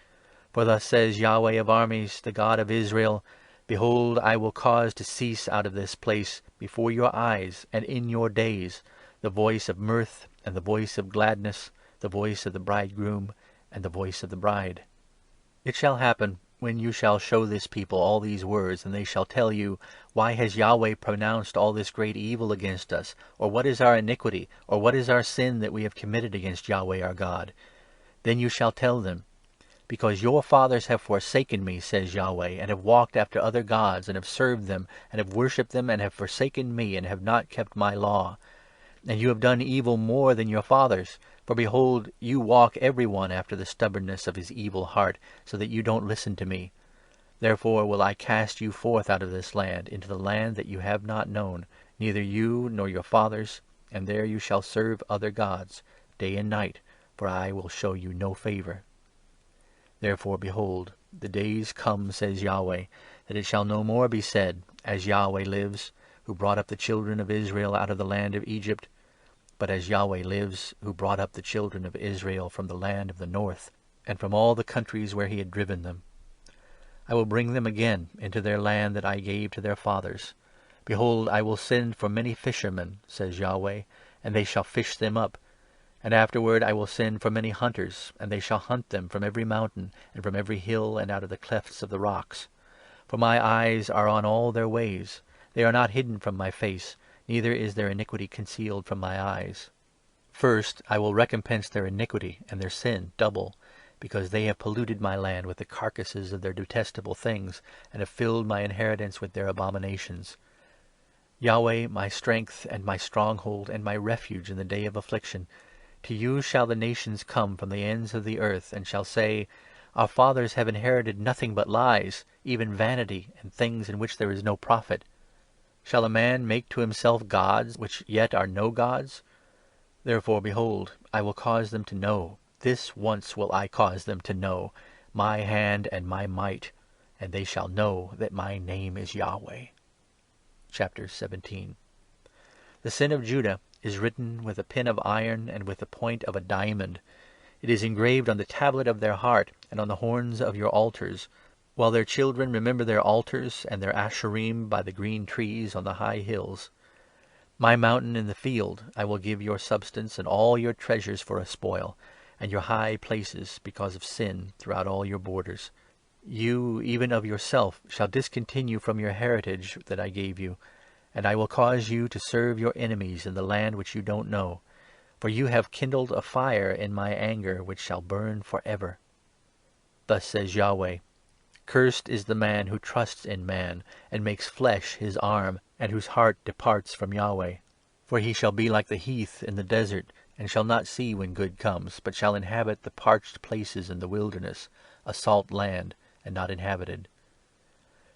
For thus says Yahweh of armies, the God of Israel, Behold, I will cause to cease out of this place, before your eyes and in your days, the voice of mirth and the voice of gladness, the voice of the bridegroom and the voice of the bride. It shall happen, when you shall show this people all these words, and they shall tell you, Why has Yahweh pronounced all this great evil against us? Or what is our iniquity? Or what is our sin that we have committed against Yahweh our God? Then you shall tell them, Because your fathers have forsaken me, says Yahweh, and have walked after other gods, and have served them, and have worshipped them, and have forsaken me, and have not kept my law. And you have done evil more than your fathers. For behold, you walk every one after the stubbornness of his evil heart, so that you don't listen to me. Therefore will I cast you forth out of this land, into the land that you have not known, neither you nor your fathers, and there you shall serve other gods, day and night, for I will show you no favour. Therefore, behold, the days come, says Yahweh, that it shall no more be said, As Yahweh lives, who brought up the children of Israel out of the land of Egypt, but as Yahweh lives, who brought up the children of Israel from the land of the north, and from all the countries where he had driven them. I will bring them again into their land that I gave to their fathers. Behold, I will send for many fishermen, says Yahweh, and they shall fish them up. And afterward I will send for many hunters, and they shall hunt them from every mountain, and from every hill, and out of the clefts of the rocks. For my eyes are on all their ways. They are not hidden from my face, neither is their iniquity concealed from my eyes. First I will recompense their iniquity and their sin double, because they have polluted my land with the carcasses of their detestable things, and have filled my inheritance with their abominations. Yahweh, my strength and my stronghold and my refuge in the day of affliction, to you shall the nations come from the ends of the earth, and shall say, Our fathers have inherited nothing but lies, even vanity, and things in which there is no profit. Shall a man make to himself gods, which yet are no gods? Therefore, behold, I will cause them to know, this once will I cause them to know, my hand and my might, and they shall know that my name is Yahweh. Chapter 17. The sin of Judah is written with a pen of iron and with the point of a diamond. It is engraved on the tablet of their heart and on the horns of your altars, while their children remember their altars and their asherim by the green trees on the high hills. My mountain in the field I will give your substance and all your treasures for a spoil, and your high places because of sin throughout all your borders. You, even of yourself, shall discontinue from your heritage that I gave you, and I will cause you to serve your enemies in the land which you don't know, for you have kindled a fire in my anger which shall burn forever. Thus says Yahweh, Cursed is the man who trusts in man, and makes flesh his arm, and whose heart departs from Yahweh. For he shall be like the heath in the desert, and shall not see when good comes, but shall inhabit the parched places in the wilderness, a salt land, and not inhabited.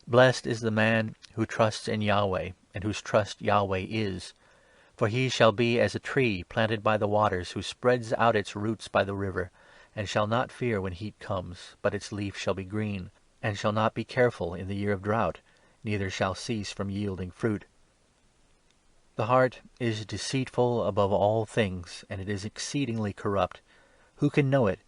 Blessed is the man who trusts in Yahweh, and whose trust Yahweh is. For he shall be as a tree planted by the waters, who spreads out its roots by the river, and shall not fear when heat comes, but its leaf shall be green, and shall not be careful in the year of drought, neither shall cease from yielding fruit. The heart is deceitful above all things, and it is exceedingly corrupt. Who can know it?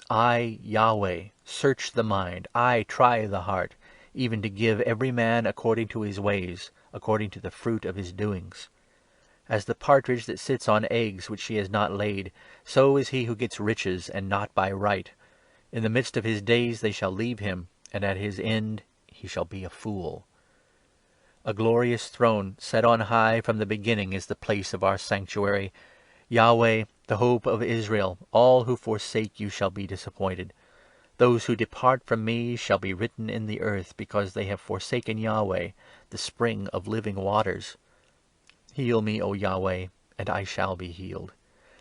I, Yahweh, search the mind, I try the heart, even to give every man according to his ways, according to the fruit of his doings. As the partridge that sits on eggs which she has not laid, so is he who gets riches, and not by right. In the midst of his days they shall leave him, and at his end he shall be a fool. A glorious throne, set on high from the beginning, is the place of our sanctuary. Yahweh, the hope of Israel, all who forsake you shall be disappointed. Those who depart from me shall be written in the earth, because they have forsaken Yahweh, the spring of living waters. Heal me, O Yahweh, and I shall be healed.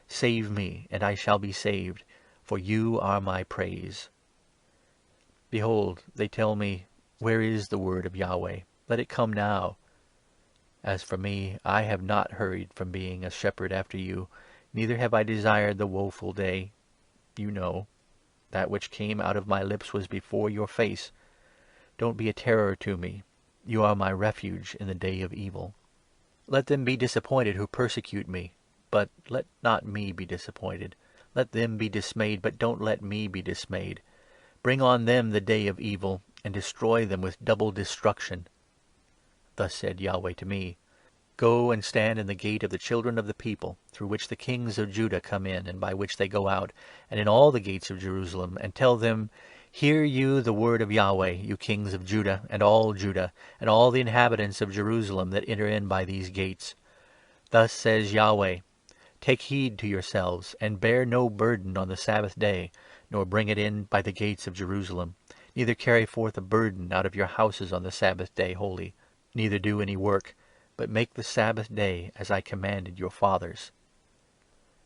Save me, and I shall be saved, for you are my praise. Behold, they tell me, Where is the word of Yahweh? Let it come now. As for me, I have not hurried from being a shepherd after you, neither have I desired the woeful day. You know, that which came out of my lips was before your face. Don't be a terror to me. You are my refuge in the day of evil. Let them be disappointed who persecute me, but let not me be disappointed. Let them be dismayed, but don't let me be dismayed. Bring on them the day of evil, and destroy them with double destruction. Thus said Yahweh to me, Go and stand in the gate of the children of the people, through which the kings of Judah come in, and by which they go out, and in all the gates of Jerusalem, and tell them, Hear you the word of Yahweh, you kings of Judah, and all the inhabitants of Jerusalem that enter in by these gates. Thus says Yahweh, Take heed to yourselves, and bear no burden on the Sabbath day, nor bring it in by the gates of Jerusalem. Neither carry forth a burden out of your houses on the Sabbath day holy. Neither do any work, but make the Sabbath day as I commanded your fathers.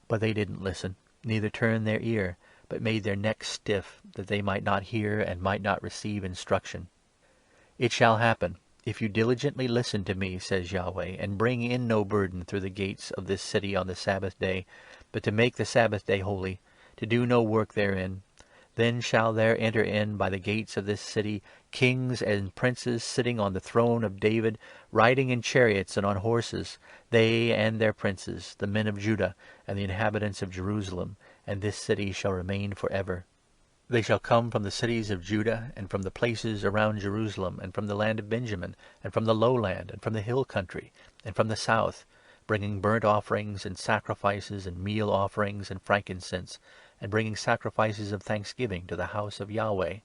But they didn't listen, neither turned their ear, but made their necks stiff, that they might not hear and might not receive instruction. It shall happen, if you diligently listen to me, says Yahweh, and bring in no burden through the gates of this city on the Sabbath day, but to make the Sabbath day holy, to do no work therein, then shall there enter in by the gates of this city kings and princes sitting on the throne of David, riding in chariots and on horses, they and their princes, the men of Judah and the inhabitants of Jerusalem, and this city shall remain forever. They shall come from the cities of Judah, and from the places around Jerusalem, and from the land of Benjamin, and from the lowland, and from the hill country, and from the south, bringing burnt offerings and sacrifices and meal offerings and frankincense, and bringing sacrifices of thanksgiving to the house of Yahweh.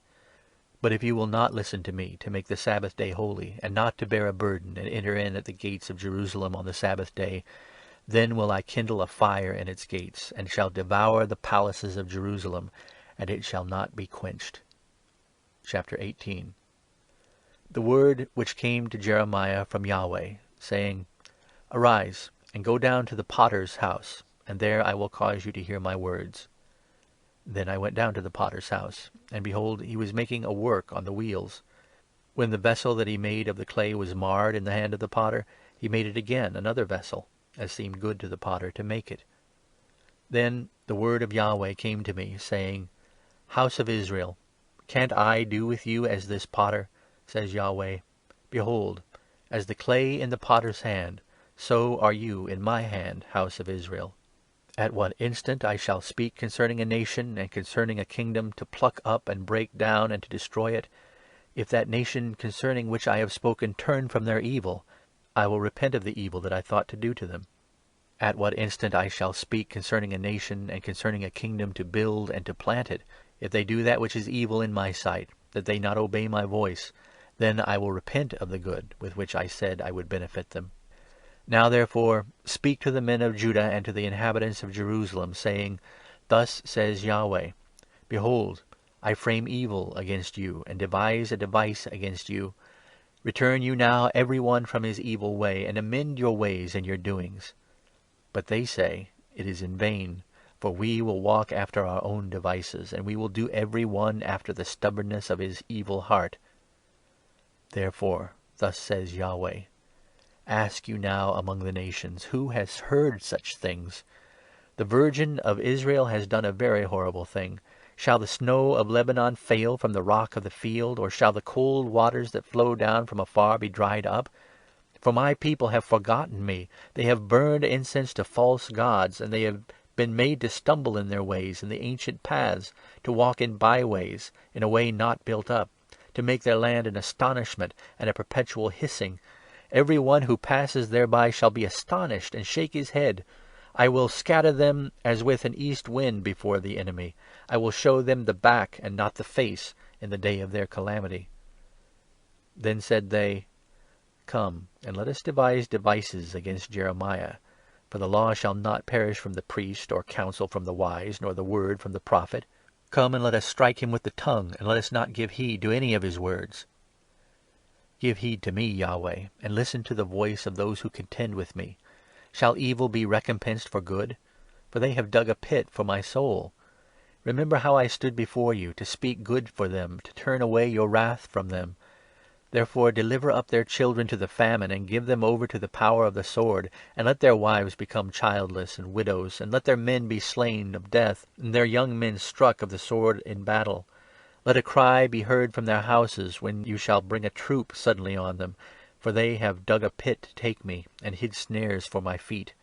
But if you will not listen to me to make the Sabbath day holy, and not to bear a burden and enter in at the gates of Jerusalem on the Sabbath day, then will I kindle a fire in its gates, and shall devour the palaces of Jerusalem, and it shall not be quenched. Chapter 18. The word which came to Jeremiah from Yahweh, saying, Arise, and go down to the potter's house, and there I will cause you to hear my words. Then I went down to the potter's house, and behold, he was making a work on the wheels. When the vessel that he made of the clay was marred in the hand of the potter, he made it again another vessel, as seemed good to the potter to make it. Then the word of Yahweh came to me, saying, House of Israel, can't I do with you as this potter, says Yahweh? Behold, as the clay in the potter's hand, so are you in my hand, house of Israel. At what instant I shall speak concerning a nation and concerning a kingdom, to pluck up and break down and to destroy it, if that nation concerning which I have spoken turn from their evil, I will repent of the evil that I thought to do to them. At what instant I shall speak concerning a nation and concerning a kingdom, to build and to plant it, if they do that which is evil in my sight, that they not obey my voice, then I will repent of the good with which I said I would benefit them. Now therefore speak to the men of Judah and to the inhabitants of Jerusalem, saying, Thus says Yahweh, Behold, I frame evil against you, and devise a device against you. Return you now every one from his evil way, and amend your ways and your doings. But they say, It is in vain, for we will walk after our own devices, and we will do every one after the stubbornness of his evil heart. Therefore, thus says Yahweh, Ask you now among the nations, who has heard such things? The Virgin of Israel has done a very horrible thing. Shall the snow of Lebanon fail from the rock of the field, or shall the cold waters that flow down from afar be dried up? For my people have forgotten me. They have burned incense to false gods, and they have been made to stumble in their ways, in the ancient paths, to walk in byways, in a way not built up, to make their land an astonishment and a perpetual hissing. Every one who passes thereby shall be astonished and shake his head. I will scatter them as with an east wind before the enemy. I will show them the back and not the face in the day of their calamity. Then said they, Come, and let us devise devices against Jeremiah. For the law shall not perish from the priest, or counsel from the wise, nor the word from the prophet. Come, and let us strike him with the tongue, and let us not give heed to any of his words. Give heed to me, Yahweh, and listen to the voice of those who contend with me. Shall evil be recompensed for good? For they have dug a pit for my soul. Remember how I stood before you, to speak good for them, to turn away your wrath from them. Therefore deliver up their children to the famine, and give them over to the power of the sword, and let their wives become childless and widows, and let their men be slain of death, and their young men struck of the sword in battle. Let a cry be heard from their houses when you shall bring a troop suddenly on them, for they have dug a pit to take me, and hid snares for my feet.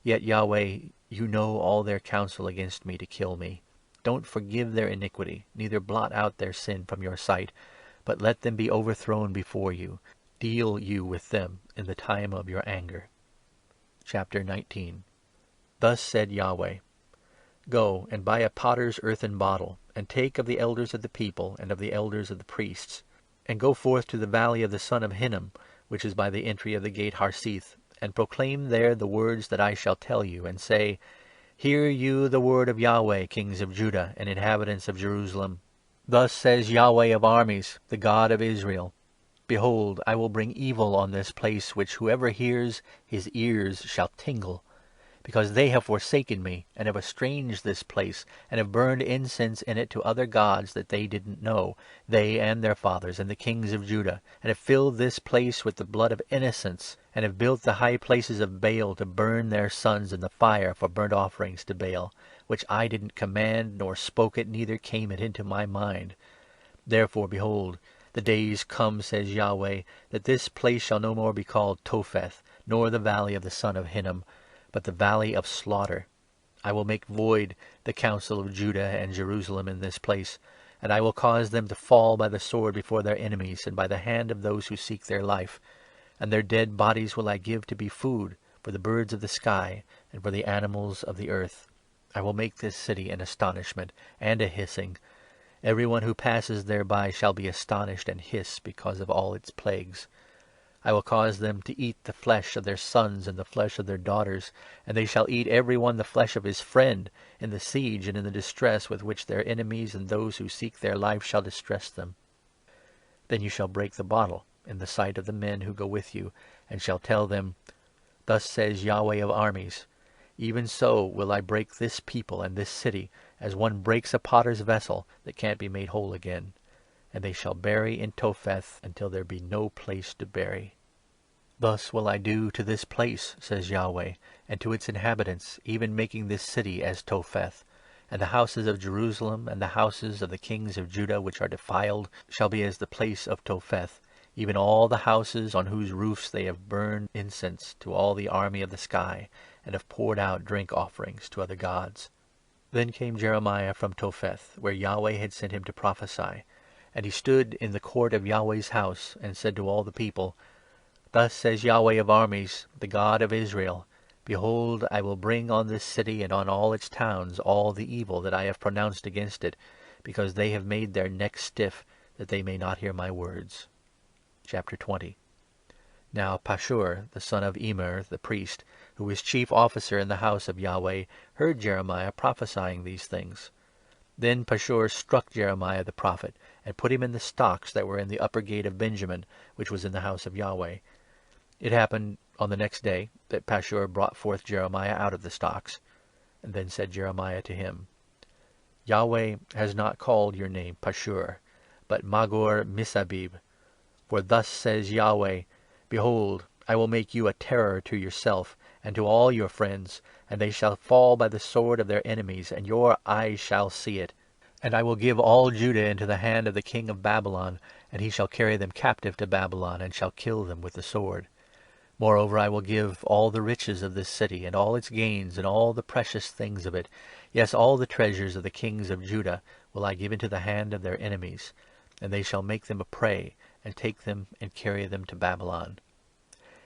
Yet, Yahweh, you know all their counsel against me to kill me. Don't forgive their iniquity, neither blot out their sin from your sight, but let them be overthrown before you. Deal you with them in the time of your anger. Chapter 19. Thus said Yahweh, Go and buy a potter's earthen bottle, and take of the elders of the people and of the elders of the priests, and go forth to the valley of the son of Hinnom, which is by the entry of the gate Harseth, and proclaim there the words that I shall tell you, and say, Hear you the word of Yahweh, kings of Judah and inhabitants of Jerusalem. Thus says Yahweh of armies, the God of Israel, Behold, I will bring evil on this place, which whoever hears, his ears shall tingle. Because they have forsaken me, and have estranged this place, and have burned incense in it to other gods that they didn't know, they and their fathers and the kings of Judah, and have filled this place with the blood of innocents, and have built the high places of Baal to burn their sons in the fire for burnt offerings to Baal, which I didn't command, nor spoke it, neither came it into my mind. Therefore, behold, the days come, says Yahweh, that this place shall no more be called Topheth, nor the valley of the son of Hinnom, but the valley of slaughter. I will make void the counsel of Judah and Jerusalem in this place, and I will cause them to fall by the sword before their enemies, and by the hand of those who seek their life. And their dead bodies will I give to be food for the birds of the sky and for the animals of the earth. I will make this city an astonishment and a hissing. Everyone who passes thereby shall be astonished and hiss because of all its plagues. I will cause them to eat the flesh of their sons and the flesh of their daughters, and they shall eat every one the flesh of his friend, in the siege and in the distress with which their enemies and those who seek their life shall distress them. Then you shall break the bottle in the sight of the men who go with you, and shall tell them, Thus says Yahweh of armies, Even so will I break this people and this city, as one breaks a potter's vessel that can't be made whole again. And they shall bury in Topheth until there be no place to bury. Thus will I do to this place, says Yahweh, and to its inhabitants, even making this city as Topheth. And the houses of Jerusalem and the houses of the kings of Judah which are defiled shall be as the place of Topheth, even all the houses on whose roofs they have burned incense to all the army of the sky, and have poured out drink offerings to other gods. Then came Jeremiah from Topheth, where Yahweh had sent him to prophesy. And he stood in the court of Yahweh's house, and said to all the people, Thus says Yahweh of armies, the God of Israel, Behold, I will bring on this city and on all its towns all the evil that I have pronounced against it, because they have made their necks stiff, that they may not hear my words. Chapter 20. Now Pashur, the son of Immer, the priest, who was chief officer in the house of Yahweh, heard Jeremiah prophesying these things. Then Pashur struck Jeremiah the prophet, and put him in the stocks that were in the upper gate of Benjamin, which was in the house of Yahweh. It happened on the next day that Pashur brought forth Jeremiah out of the stocks. And then said Jeremiah to him, Yahweh has not called your name Pashur, but Magor-Missabib. For thus says Yahweh, Behold, I will make you a terror to yourself and to all your friends, and they shall fall by the sword of their enemies, and your eyes shall see it. And I will give all Judah into the hand of the king of Babylon, and he shall carry them captive to Babylon, and shall kill them with the sword. Moreover, I will give all the riches of this city, and all its gains, and all the precious things of it, yes, all the treasures of the kings of Judah will I give into the hand of their enemies, and they shall make them a prey, and take them and carry them to Babylon.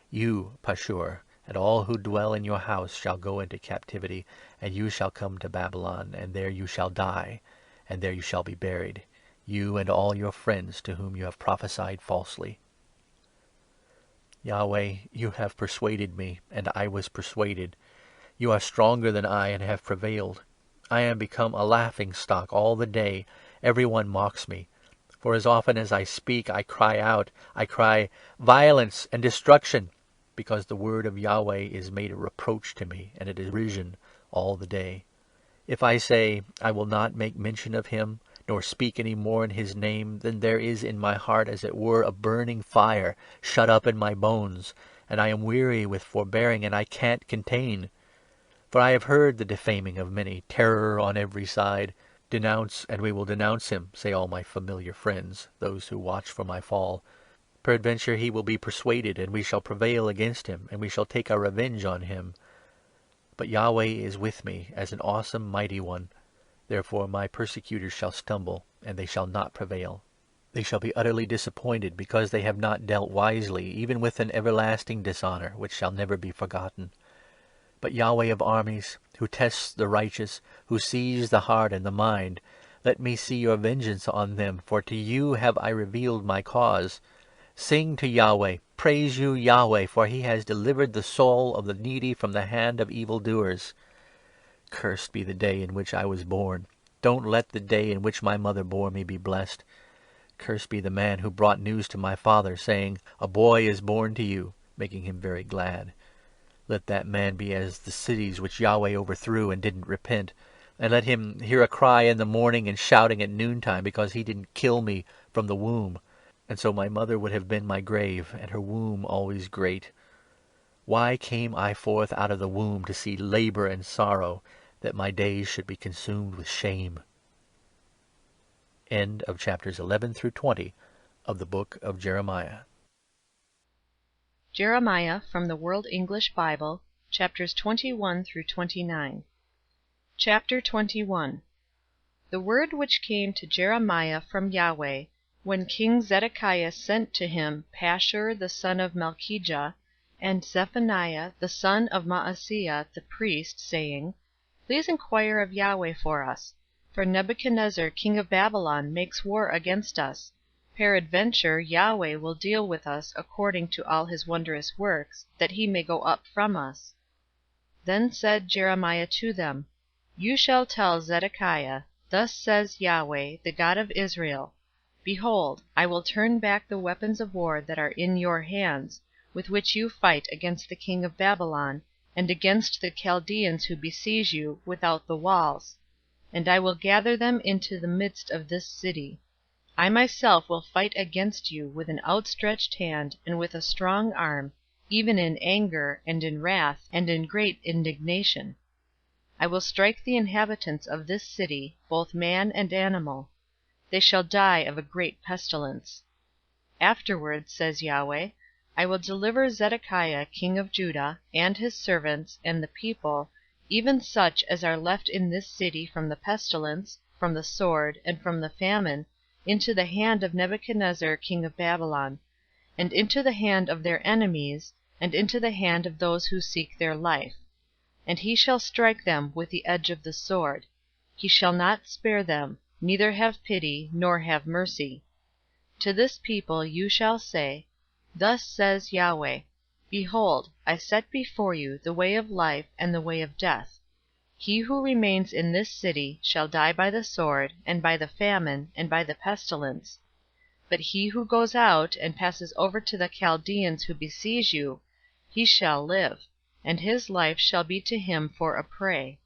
You, Pashur, and all who dwell in your house shall go into captivity, and you shall come to Babylon, and there you shall die, and there you shall be buried, you and all your friends to whom you have prophesied falsely. Yahweh, you have persuaded me, and I was persuaded. You are stronger than I, and have prevailed. I am become a laughing-stock all the day. Every one mocks me. For as often as I speak, I cry out. I cry, Violence and destruction, because the word of Yahweh is made a reproach to me, and a derision all the day. If I say, I will not make mention of him, nor speak any more in his name, then there is in my heart as it were a burning fire shut up in my bones, and I am weary with forbearing, and I can't contain. For I have heard the defaming of many, terror on every side. Denounce, and we will denounce him, say all my familiar friends, those who watch for my fall. Peradventure he will be persuaded, and we shall prevail against him, and we shall take our revenge on him. But Yahweh is with me as an awesome mighty one. Therefore my persecutors shall stumble, and they shall not prevail. They shall be utterly disappointed, because they have not dealt wisely, even with an everlasting dishonour, which shall never be forgotten. But Yahweh of armies, who tests the righteous, who sees the heart and the mind, let me see your vengeance on them, for to you have I revealed my cause. Sing to Yahweh, praise you, Yahweh, for he has delivered the soul of the needy from the hand of evildoers. Cursed be the day in which I was born. Don't let the day in which my mother bore me be blessed. Cursed be the man who brought news to my father, saying, a boy is born to you, making him very glad. Let that man be as the cities which Yahweh overthrew and didn't repent. And let him hear a cry in the morning and shouting at noontime, because he didn't kill me from the womb. And so my mother would have been my grave, and her womb always great. Why came I forth out of the womb to see labour and sorrow, that my days should be consumed with shame? End of chapters 11 through 20 of the book of Jeremiah. Jeremiah from the World English Bible, chapters 21 through 29. Chapter 21. The word which came to Jeremiah from Yahweh, when King Zedekiah sent to him Pashur the son of Malchijah, and Zephaniah the son of Maaseiah the priest, saying, Please inquire of Yahweh for us, for Nebuchadnezzar king of Babylon makes war against us. Peradventure Yahweh will deal with us according to all his wondrous works, that he may go up from us. Then said Jeremiah to them, You shall tell Zedekiah, Thus says Yahweh, the God of Israel, Behold, I will turn back the weapons of war that are in your hands, with which you fight against the king of Babylon, and against the Chaldeans who besiege you without the walls, and I will gather them into the midst of this city. I myself will fight against you with an outstretched hand and with a strong arm, even in anger, and in wrath, and in great indignation. I will strike the inhabitants of this city, both man and animal. They shall die of a great pestilence. Afterward, says Yahweh, I will deliver Zedekiah king of Judah, and his servants, and the people, even such as are left in this city from the pestilence, from the sword, and from the famine, into the hand of Nebuchadnezzar king of Babylon, and into the hand of their enemies, and into the hand of those who seek their life. And he shall strike them with the edge of the sword. He shall not spare them, neither have pity, nor have mercy. To this people you shall say, Thus says Yahweh, Behold, I set before you the way of life and the way of death. He who remains in this city shall die by the sword, and by the famine, and by the pestilence. But he who goes out, and passes over to the Chaldeans who besiege you, he shall live, and his life shall be to him for a prey.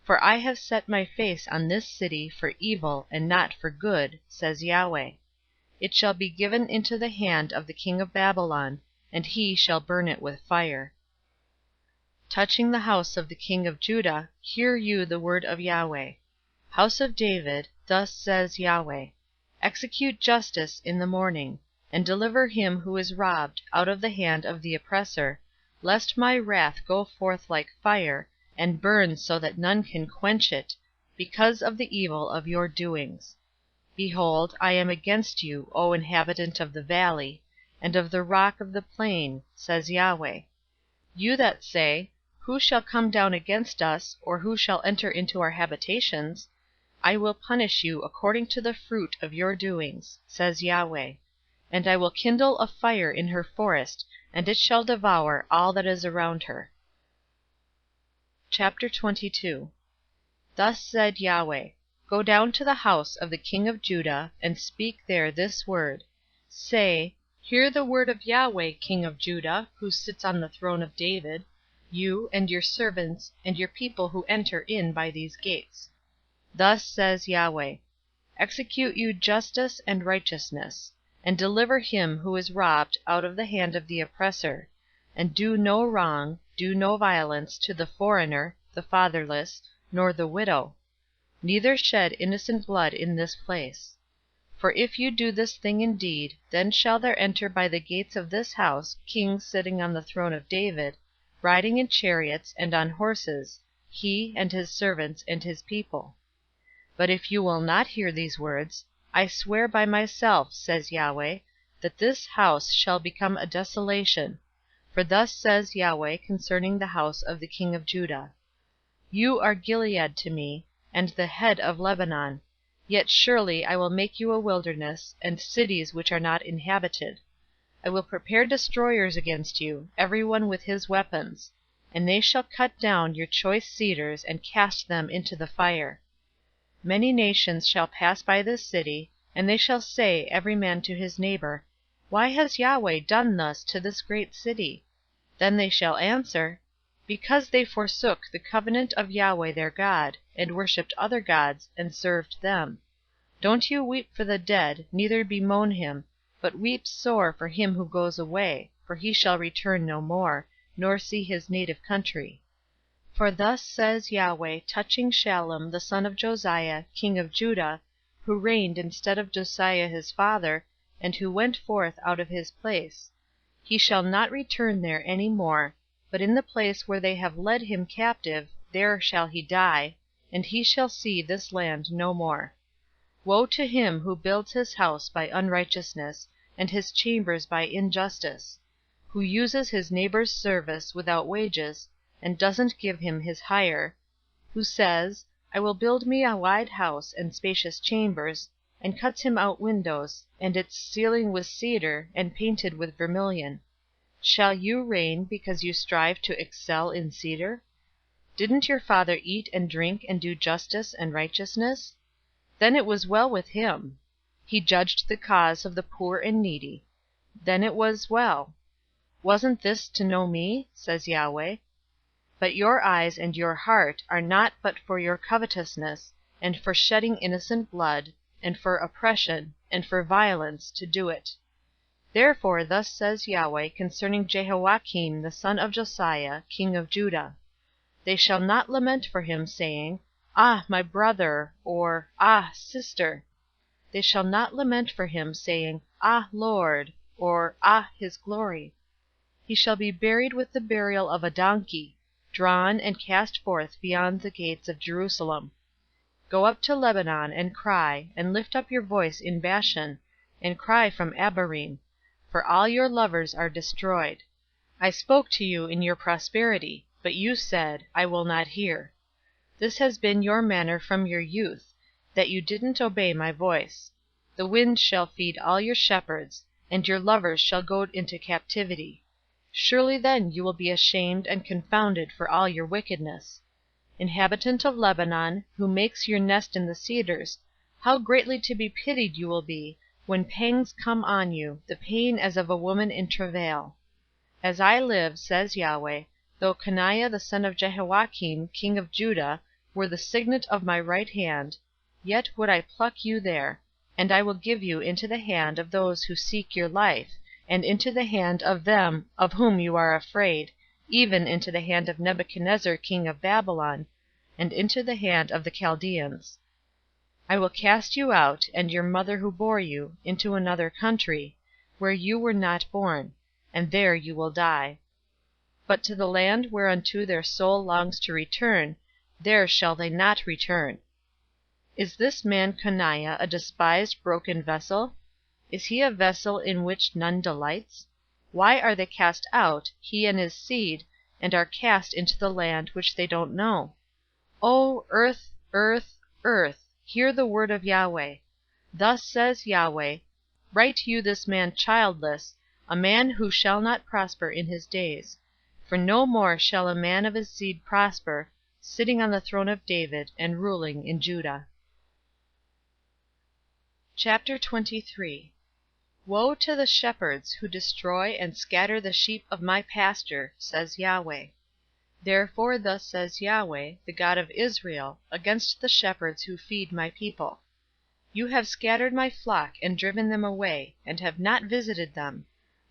For I have set my face on this city for evil and not for good, says Yahweh. It shall be given into the hand of the king of Babylon, and he shall burn it with fire. Touching the house of the king of Judah, hear you the word of Yahweh. House of David, thus says Yahweh, Execute justice in the morning, and deliver him who is robbed out of the hand of the oppressor, lest my wrath go forth like fire, and burn so that none can quench it, because of the evil of your doings. Behold, I am against you, O inhabitant of the valley, and of the rock of the plain, says Yahweh. You that say, Who shall come down against us, or who shall enter into our habitations? I will punish you according to the fruit of your doings, says Yahweh. And I will kindle a fire in her forest, and it shall devour all that is around her. Chapter 22. Thus said Yahweh, Go down to the house of the king of Judah, and speak there this word. Say, Hear the word of Yahweh, king of Judah, who sits on the throne of David, you and your servants, and your people who enter in by these gates. Thus says Yahweh, Execute you justice and righteousness, and deliver him who is robbed out of the hand of the oppressor, and do no wrong, do no violence to the foreigner, the fatherless, nor the widow. neither shed innocent blood in this place. For if you do this thing indeed, then shall there enter by the gates of this house kings sitting on the throne of David, riding in chariots and on horses, he and his servants and his people. But if you will not hear these words, I swear by myself, says Yahweh, that this house shall become a desolation. For thus says Yahweh concerning the house of the king of Judah: You are Gilead to me, and the head of Lebanon. Yet surely I will make you a wilderness, and cities which are not inhabited. I will prepare destroyers against you, every one with his weapons, and they shall cut down your choice cedars and cast them into the fire. Many nations shall pass by this city, and they shall say every man to his neighbor, Why has Yahweh done thus to this great city? Then they shall answer, Because they forsook the covenant of Yahweh their God, and worshipped other gods, and served them. Don't you weep for the dead, neither bemoan him, but weep sore for him who goes away, for he shall return no more, nor see his native country. For thus says Yahweh touching Shallum the son of Josiah, king of Judah, who reigned instead of Josiah his father, and who went forth out of his place: He shall not return there any more, but in the place where they have led him captive, there shall he die, and he shall see this land no more. Woe to him who builds his house by unrighteousness, and his chambers by injustice; who uses his neighbor's service without wages, and doesn't give him his hire; who says, I will build me a wide house and spacious chambers, and cuts him out windows, and its ceiling with cedar, and painted with vermilion. Shall you reign because you strive to excel in cedar? Didn't your father eat and drink and do justice and righteousness? Then it was well with him. He judged the cause of the poor and needy. Then it was well. Wasn't this to know me? Says Yahweh. But your eyes and your heart are not but for your covetousness, and for shedding innocent blood, and for oppression, and for violence to do it. Therefore thus says Yahweh concerning Jehoiakim the son of Josiah, king of Judah: They shall not lament for him, saying, Ah, my brother, or Ah, sister. They shall not lament for him, saying, Ah, Lord, or Ah, his glory. He shall be buried with the burial of a donkey, drawn and cast forth beyond the gates of Jerusalem. Go up to Lebanon and cry, and lift up your voice in Bashan, and cry from Abarim, for all your lovers are destroyed. I spoke to you in your prosperity, but you said, I will not hear. This has been your manner from your youth, that you didn't obey my voice. The wind shall feed all your shepherds, and your lovers shall go into captivity. Surely then you will be ashamed and confounded for all your wickedness. Inhabitant of Lebanon, who makes your nest in the cedars, how greatly to be pitied you will be, when pangs come on you, the pain as of a woman in travail. As I live, says Yahweh, though Coniah the son of Jehoiakim, king of Judah, were the signet of my right hand, yet would I pluck you there, and I will give you into the hand of those who seek your life, and into the hand of them of whom you are afraid, even into the hand of Nebuchadnezzar king of Babylon, and into the hand of the Chaldeans. I will cast you out, and your mother who bore you, into another country, where you were not born, and there you will die. But to the land whereunto their soul longs to return, there shall they not return. Is this man Coniah a despised broken vessel? Is he a vessel in which none delights? Why are they cast out, he and his seed, and are cast into the land which they don't know? O earth, earth, earth, hear the word of Yahweh. Thus says Yahweh, Write you this man childless, a man who shall not prosper in his days. For no more shall a man of his seed prosper, sitting on the throne of David, and ruling in Judah. Chapter 23. Woe to the shepherds who destroy and scatter the sheep of my pasture, says Yahweh. Therefore thus says Yahweh, the God of Israel, against the shepherds who feed my people: You have scattered my flock and driven them away, and have not visited them.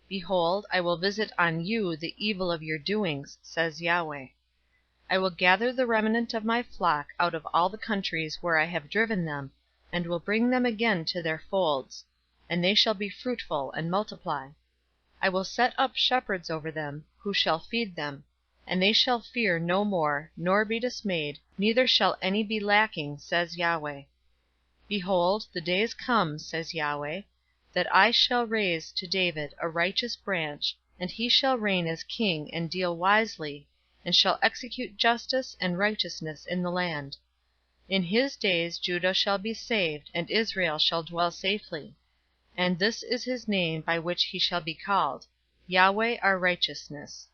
Behold, I will visit on you the evil of your doings, says Yahweh. I will gather the remnant of my flock out of all the countries where I have driven them, and will bring them again to their folds, and they shall be fruitful and multiply. I will set up shepherds over them, who shall feed them, and they shall fear no more, nor be dismayed, neither shall any be lacking, says Yahweh. Behold, the days come, says Yahweh, that I shall raise to David a righteous branch, and he shall reign as king and deal wisely, and shall execute justice and righteousness in the land. In his days Judah shall be saved, and Israel shall dwell safely. And this is his name by which he shall be called, Yahweh our righteousness.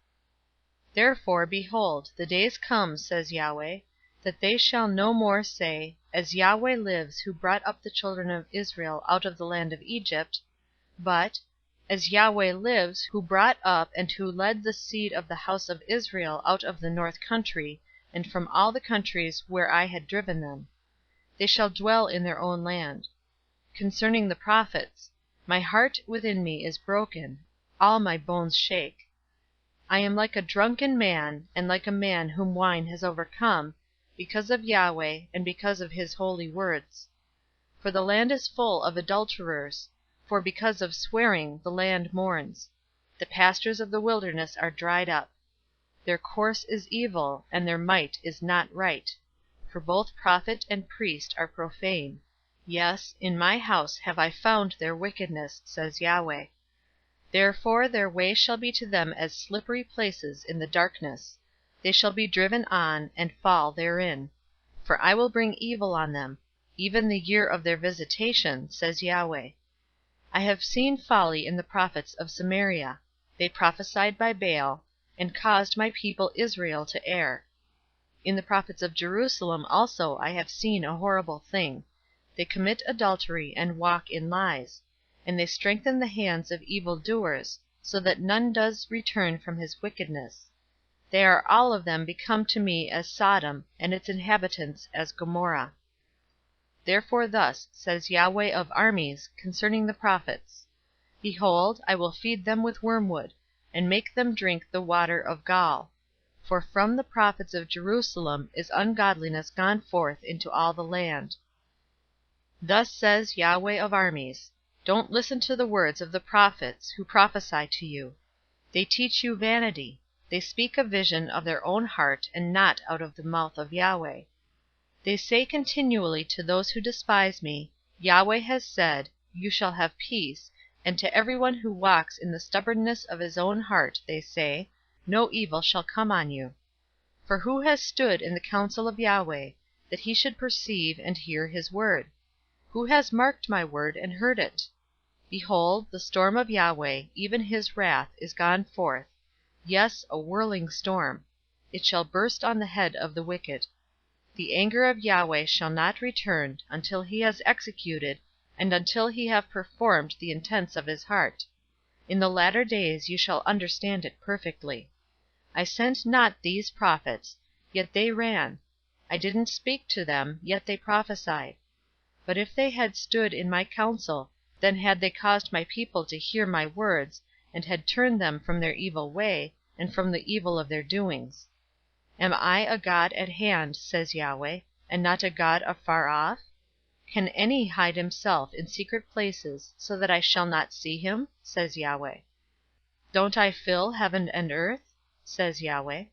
Therefore, behold, the days come, says Yahweh, that they shall no more say, As Yahweh lives, who brought up the children of Israel out of the land of Egypt, but, As Yahweh lives, who brought up and who led the seed of the house of Israel out of the north country, and from all the countries where I had driven them. They shall dwell in their own land. Concerning the prophets, my heart within me is broken, all my bones shake. I am like a drunken man, and like a man whom wine has overcome, because of Yahweh, and because of his holy words. For the land is full of adulterers, for because of swearing the land mourns. The pastures of the wilderness are dried up. Their course is evil, and their might is not right. For both prophet and priest are profane. Yes, in my house have I found their wickedness, says Yahweh. Therefore their way shall be to them as slippery places in the darkness. They shall be driven on, and fall therein. For I will bring evil on them, even the year of their visitation, says Yahweh. I have seen folly in the prophets of Samaria. They prophesied by Baal, and caused my people Israel to err. In the prophets of Jerusalem also I have seen a horrible thing. They commit adultery and walk in lies, and they strengthen the hands of evil doers, so that none does return from his wickedness. They are all of them become to me as Sodom, and its inhabitants as Gomorrah. Therefore thus says Yahweh of armies concerning the prophets, Behold, I will feed them with wormwood, and make them drink the water of gall. For from the prophets of Jerusalem is ungodliness gone forth into all the land. Thus says Yahweh of armies, Don't listen to the words of the prophets who prophesy to you. They teach you vanity. They speak a vision of their own heart, and not out of the mouth of Yahweh. They say continually to those who despise me, Yahweh has said, You shall have peace, and to everyone who walks in the stubbornness of his own heart they say, No evil shall come on you. For who has stood in the counsel of Yahweh, that he should perceive and hear his word? Who has marked my word and heard it? Behold, the storm of Yahweh, even his wrath, is gone forth, yes, a whirling storm. It shall burst on the head of the wicked. The anger of Yahweh shall not return until he has executed, and until he have performed the intents of his heart. In the latter days you shall understand it perfectly. I sent not these prophets, yet they ran. I didn't speak to them, yet they prophesied. But if they had stood in my counsel, then had they caused my people to hear my words, and had turned them from their evil way, and from the evil of their doings. Am I a God at hand, says Yahweh, and not a God afar off? Can any hide himself in secret places, so that I shall not see him, says Yahweh? Don't I fill heaven and earth, says Yahweh?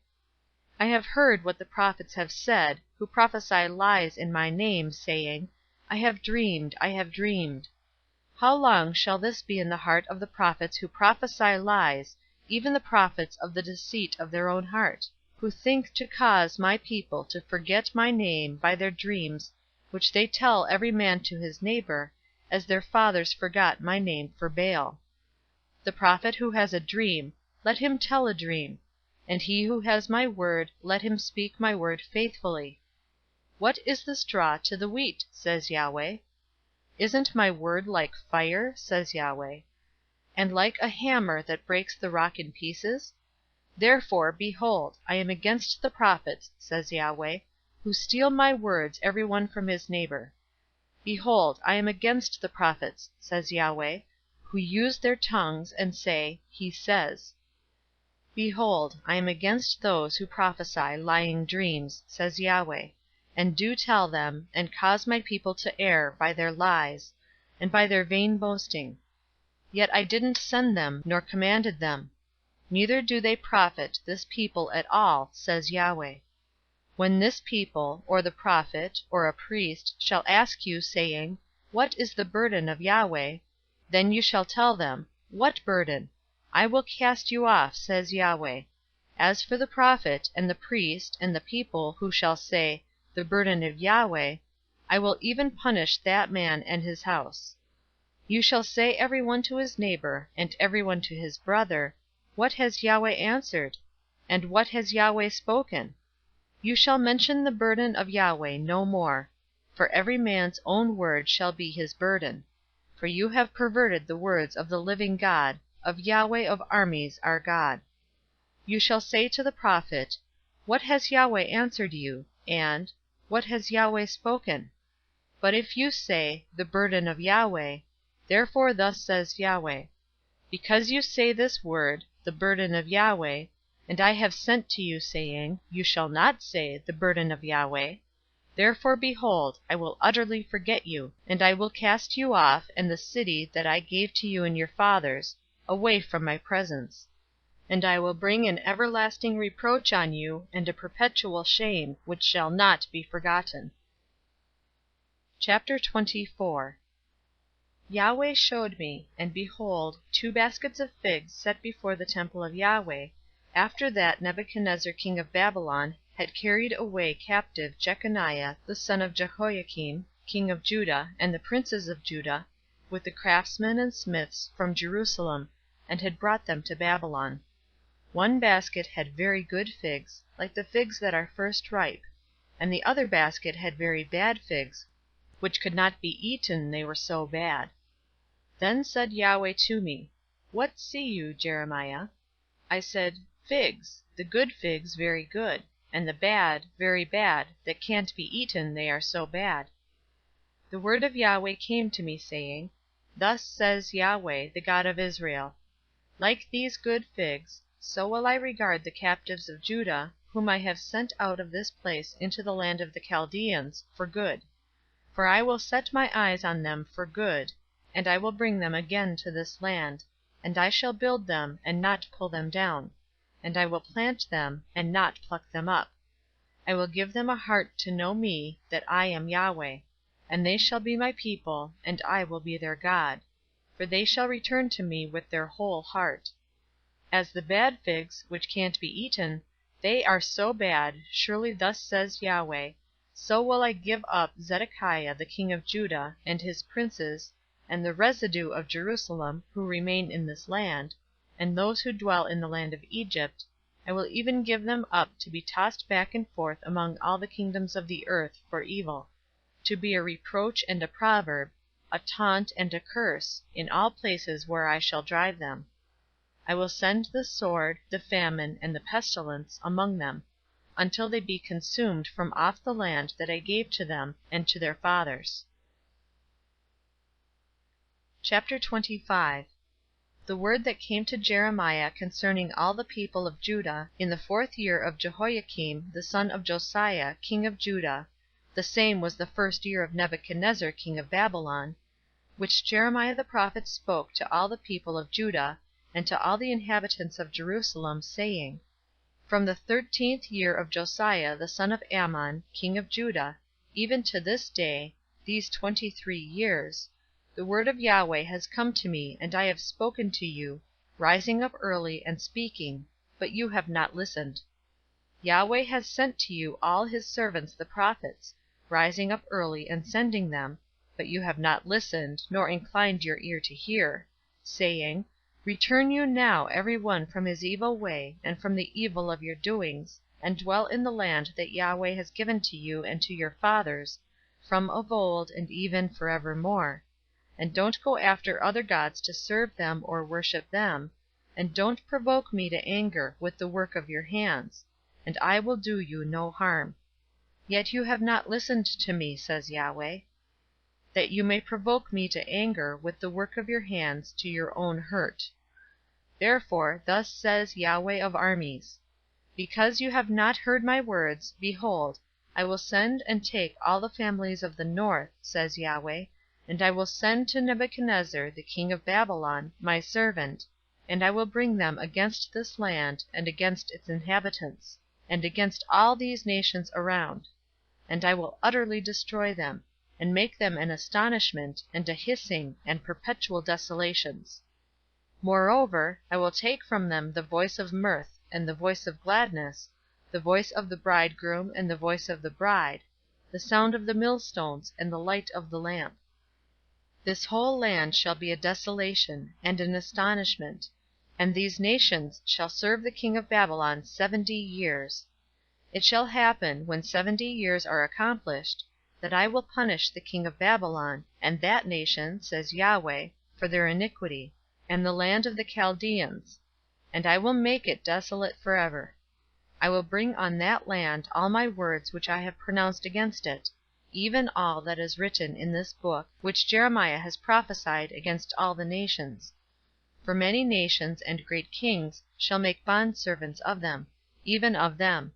I have heard what the prophets have said, who prophesy lies in my name, saying, I have dreamed, I have dreamed. How long shall this be in the heart of the prophets who prophesy lies, even the prophets of the deceit of their own heart, who think to cause my people to forget my name by their dreams, which they tell every man to his neighbor, as their fathers forgot my name for Baal? The prophet who has a dream, let him tell a dream, and he who has my word, let him speak my word faithfully. What is the straw to the wheat, says Yahweh? Isn't my word like fire, says Yahweh, and like a hammer that breaks the rock in pieces? Therefore, behold, I am against the prophets, says Yahweh, who steal my words every one from his neighbor. Behold, I am against the prophets, says Yahweh, who use their tongues, and say, He says. Behold, I am against those who prophesy lying dreams, says Yahweh, and do tell them, and cause my people to err by their lies, and by their vain boasting. Yet I didn't send them, nor commanded them. Neither do they profit this people at all, says Yahweh. When this people, or the prophet, or a priest, shall ask you, saying, What is the burden of Yahweh? Then you shall tell them, What burden? I will cast you off, says Yahweh. As for the prophet, and the priest, and the people, who shall say, The burden of Yahweh, I will even punish that man and his house. You shall say every one to his neighbor, and every one to his brother, What has Yahweh answered? And what has Yahweh spoken? You shall mention the burden of Yahweh no more, for every man's own word shall be his burden. For you have perverted the words of the living God, of Yahweh of armies our God. You shall say to the prophet, What has Yahweh answered you? And, What has Yahweh spoken? But if you say, The burden of Yahweh, therefore thus says Yahweh, Because you say this word, the burden of Yahweh, and I have sent to you, saying, You shall not say, The burden of Yahweh, therefore, behold, I will utterly forget you, and I will cast you off, and the city that I gave to you and your fathers, away from my presence. And I will bring an everlasting reproach on you, and a perpetual shame, which shall not be forgotten. Chapter 24. Yahweh showed me, and behold, 2 baskets of figs set before the temple of Yahweh, after that Nebuchadnezzar king of Babylon had carried away captive Jeconiah the son of Jehoiakim, king of Judah, and the princes of Judah, with the craftsmen and smiths from Jerusalem, and had brought them to Babylon. 1 basket had very good figs, like the figs that are first ripe, and the other basket had very bad figs, which could not be eaten, they were so bad. Then said Yahweh to me, What see you, Jeremiah? I said, Figs, the good figs very good, and the bad very bad, that can't be eaten, they are so bad. The word of Yahweh came to me, saying, Thus says Yahweh, the God of Israel, Like these good figs, so will I regard the captives of Judah, whom I have sent out of this place into the land of the Chaldeans, for good. For I will set my eyes on them for good, and I will bring them again to this land, and I shall build them, and not pull them down, and I will plant them, and not pluck them up. I will give them a heart to know me, that I am Yahweh, and they shall be my people, and I will be their God, for they shall return to me with their whole heart. As the bad figs, which can't be eaten, they are so bad, surely thus says Yahweh, so will I give up Zedekiah the king of Judah, and his princes, and the residue of Jerusalem, who remain in this land, and those who dwell in the land of Egypt. I will even give them up to be tossed back and forth among all the kingdoms of the earth for evil, to be a reproach and a proverb, a taunt and a curse, in all places where I shall drive them. I will send the sword, the famine, and the pestilence among them, until they be consumed from off the land that I gave to them and to their fathers. Chapter 25. The word that came to Jeremiah concerning all the people of Judah in the 4th year of Jehoiakim the son of Josiah king of Judah, the same was the 1st year of Nebuchadnezzar king of Babylon, which Jeremiah the prophet spoke to all the people of Judah, and to all the inhabitants of Jerusalem, saying, From the 13th year of Josiah the son of Ammon, king of Judah, even to this day, these 23 years, the word of Yahweh has come to me, and I have spoken to you, rising up early and speaking, but you have not listened. Yahweh has sent to you all his servants the prophets, rising up early and sending them, but you have not listened, nor inclined your ear to hear, saying, Return you now every one from his evil way, and from the evil of your doings, and dwell in the land that Yahweh has given to you and to your fathers, from of old and even forevermore. And don't go after other gods to serve them or worship them, and don't provoke me to anger with the work of your hands, and I will do you no harm. Yet you have not listened to me, says Yahweh, that you may provoke me to anger with the work of your hands to your own hurt. Therefore thus says Yahweh of armies, Because you have not heard my words, behold, I will send and take all the families of the north, says Yahweh, and I will send to Nebuchadnezzar the king of Babylon, my servant, and I will bring them against this land, and against its inhabitants, and against all these nations around. And I will utterly destroy them, and make them an astonishment, and a hissing, and perpetual desolations. Moreover, I will take from them the voice of mirth, and the voice of gladness, the voice of the bridegroom, and the voice of the bride, the sound of the millstones, and the light of the lamp. This whole land shall be a desolation, and an astonishment, and these nations shall serve the king of Babylon 70 years. It shall happen, when 70 years are accomplished, that I will punish the king of Babylon, and that nation, says Yahweh, for their iniquity, and the land of the Chaldeans, and I will make it desolate forever. I will bring on that land all my words which I have pronounced against it, even all that is written in this book, which Jeremiah has prophesied against all the nations. For many nations and great kings shall make bondservants of them, even of them.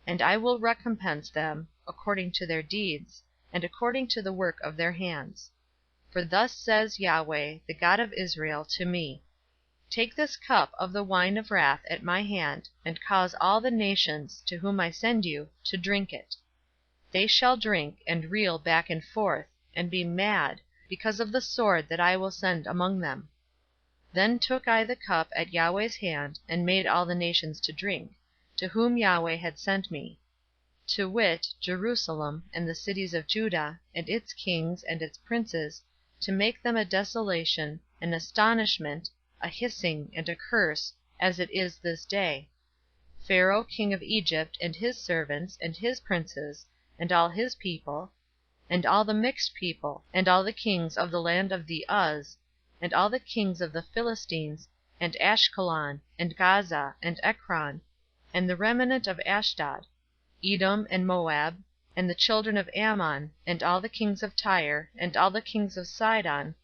And I will recompense them according to their deeds, and according to the work of their hands. For thus says Yahweh, the God of Israel, to me, Take this cup of the wine of wrath at my hand, and cause all the nations, to whom I send you, to drink it. They shall drink, and reel back and forth, and be mad, because of the sword that I will send among them. Then took I the cup at Yahweh's hand, and made all the nations to drink, to whom Yahweh had sent me, to wit, Jerusalem, and the cities of Judah, and its kings, and its princes, to make them a desolation, an astonishment, a hissing, and a curse, as it is this day. Pharaoh king of Egypt, and his servants, and his princes, and all his people, and all the mixed people, and all the kings of the land of the Uz, and all the kings of the Philistines, and Ashkelon, and Gaza, and Ekron, and the remnant of Ashdod, Edom and Moab, and the children of Ammon, and all the kings of Tyre, and all the kings of Sidon,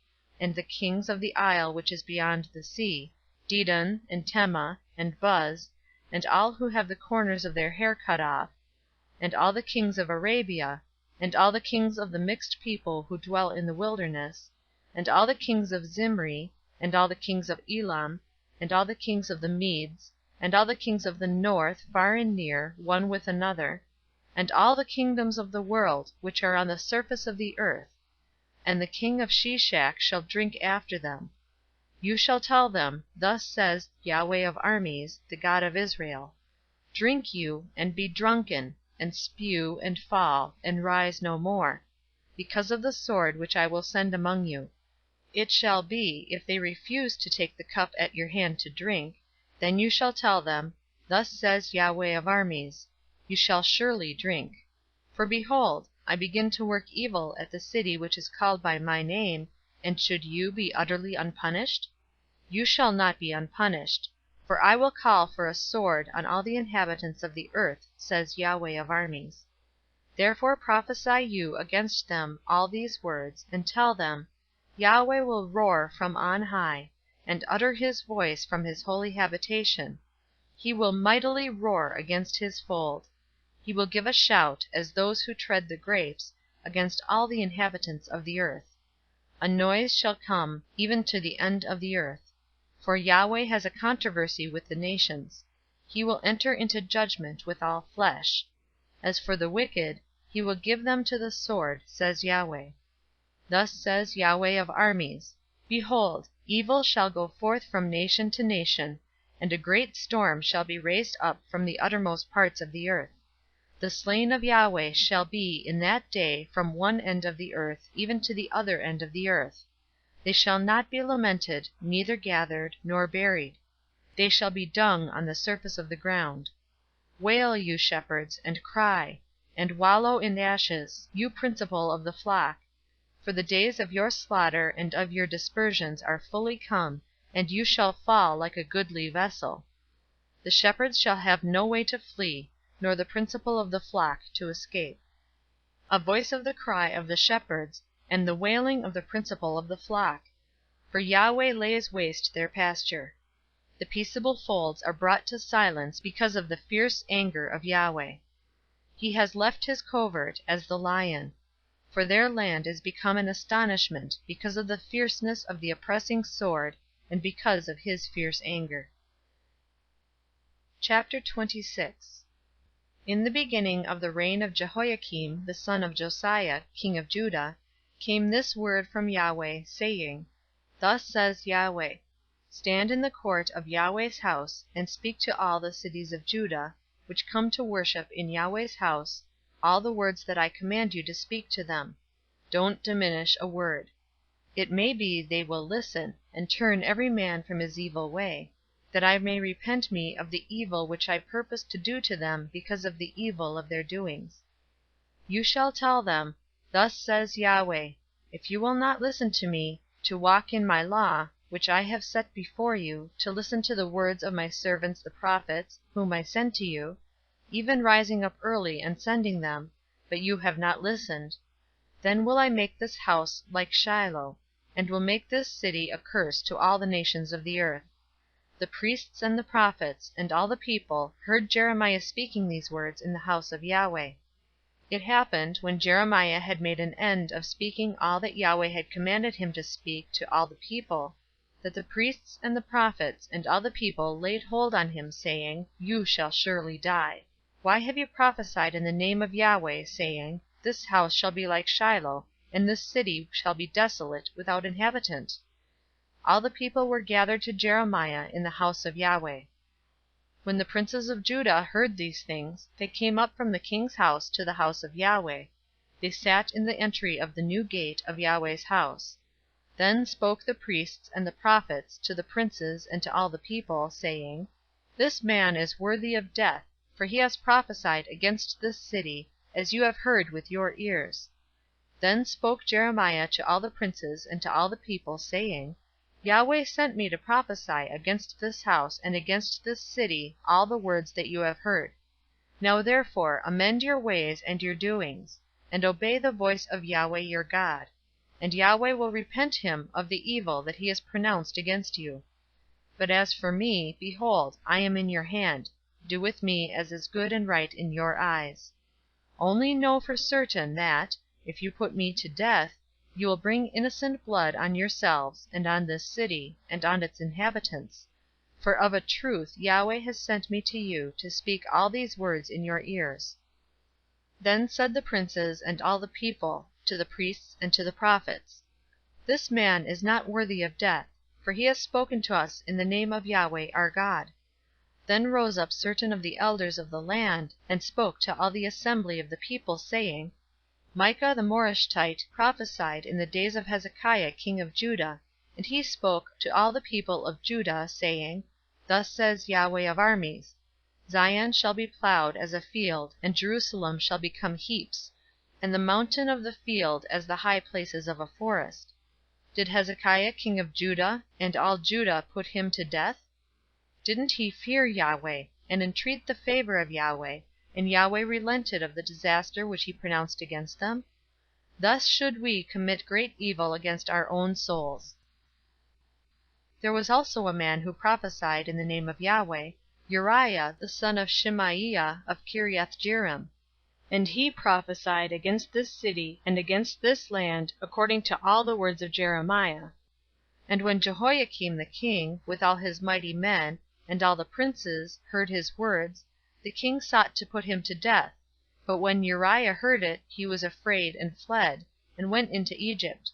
and the kings of the isle which is beyond the sea, Dedan, and Tema, and Buz, and all who have the corners of their hair cut off, and all the kings of Arabia, and all the kings of the mixed people who dwell in the wilderness, and all the kings of Zimri, and all the kings of Elam, and all the kings of the Medes, and all the kings of the north, far and near, one with another, and all the kingdoms of the world, which are on the surface of the earth, and the king of Sheshach shall drink after them. You shall tell them, Thus says Yahweh of armies, the God of Israel, Drink you, and be drunken, and spew, and fall, and rise no more, because of the sword which I will send among you. It shall be, if they refuse to take the cup at your hand to drink, then you shall tell them, Thus says Yahweh of armies, You shall surely drink. For behold, I begin to work evil at the city which is called by my name, and should you be utterly unpunished? You shall not be unpunished, for I will call for a sword on all the inhabitants of the earth, says Yahweh of armies. Therefore prophesy you against them all these words, and tell them, Yahweh will roar from on high, and utter his voice from his holy habitation. He will mightily roar against his fold. He will give a shout, as those who tread the grapes, against all the inhabitants of the earth. A noise shall come even to the end of the earth. For Yahweh has a controversy with the nations. He will enter into judgment with all flesh. As for the wicked, he will give them to the sword, says Yahweh. Thus says Yahweh of armies, Behold, evil shall go forth from nation to nation, and a great storm shall be raised up from the uttermost parts of the earth. The slain of Yahweh shall be in that day from one end of the earth even to the other end of the earth. They shall not be lamented, neither gathered, nor buried. They shall be dung on the surface of the ground. Wail, you shepherds, and cry, and wallow in ashes, you principal of the flock. For the days of your slaughter and of your dispersions are fully come, and you shall fall like a goodly vessel. The shepherds shall have no way to flee, nor the principal of the flock to escape. A voice of the cry of the shepherds, and the wailing of the principal of the flock. For Yahweh lays waste their pasture. The peaceable folds are brought to silence because of the fierce anger of Yahweh. He has left his covert as the lion. For their land is become an astonishment because of the fierceness of the oppressing sword, and because of his fierce anger. Chapter 26. In the beginning of the reign of Jehoiakim the son of Josiah, king of Judah, came this word from Yahweh, saying, Thus says Yahweh, Stand in the court of Yahweh's house, and speak to all the cities of Judah, which come to worship in Yahweh's house, all the words that I command you to speak to them. Don't diminish a word. It may be they will listen, and turn every man from his evil way, that I may repent me of the evil which I purpose to do to them because of the evil of their doings. You shall tell them, Thus says Yahweh, if you will not listen to me, to walk in my law, which I have set before you, to listen to the words of my servants the prophets, whom I send to you, even rising up early and sending them, but you have not listened, then will I make this house like Shiloh, and will make this city a curse to all the nations of the earth. The priests and the prophets, and all the people, heard Jeremiah speaking these words in the house of Yahweh. It happened, when Jeremiah had made an end of speaking all that Yahweh had commanded him to speak to all the people, that the priests and the prophets and all the people laid hold on him, saying, You shall surely die. Why have you prophesied in the name of Yahweh, saying, This house shall be like Shiloh, and this city shall be desolate, without inhabitant? All the people were gathered to Jeremiah in the house of Yahweh. When the princes of Judah heard these things, they came up from the king's house to the house of Yahweh. They sat in the entry of the new gate of Yahweh's house. Then spoke the priests and the prophets to the princes and to all the people, saying, This man is worthy of death, for he has prophesied against this city, as you have heard with your ears. Then spoke Jeremiah to all the princes and to all the people, saying, Yahweh sent me to prophesy against this house and against this city all the words that you have heard. Now therefore amend your ways and your doings, and obey the voice of Yahweh your God, and Yahweh will repent him of the evil that he has pronounced against you. But as for me, behold, I am in your hand. Do with me as is good and right in your eyes. Only know for certain that, if you put me to death, you will bring innocent blood on yourselves, and on this city, and on its inhabitants. For of a truth Yahweh has sent me to you to speak all these words in your ears. Then said the princes and all the people, to the priests and to the prophets, This man is not worthy of death, for he has spoken to us in the name of Yahweh our God. Then rose up certain of the elders of the land, and spoke to all the assembly of the people, saying, Micah the Morashtite prophesied in the days of Hezekiah king of Judah, and he spoke to all the people of Judah, saying, Thus says Yahweh of armies, Zion shall be plowed as a field, and Jerusalem shall become heaps, and the mountain of the field as the high places of a forest. Did Hezekiah king of Judah and all Judah put him to death? Didn't he fear Yahweh, and entreat the favor of Yahweh, and Yahweh relented of the disaster which he pronounced against them? Thus should we commit great evil against our own souls. There was also a man who prophesied in the name of Yahweh, Uriah the son of Shemaiah of Kiriath-Jearim. And he prophesied against this city and against this land according to all the words of Jeremiah. And when Jehoiakim the king, with all his mighty men, and all the princes, heard his words, the king sought to put him to death. But when Uriah heard it, he was afraid, and fled, and went into Egypt.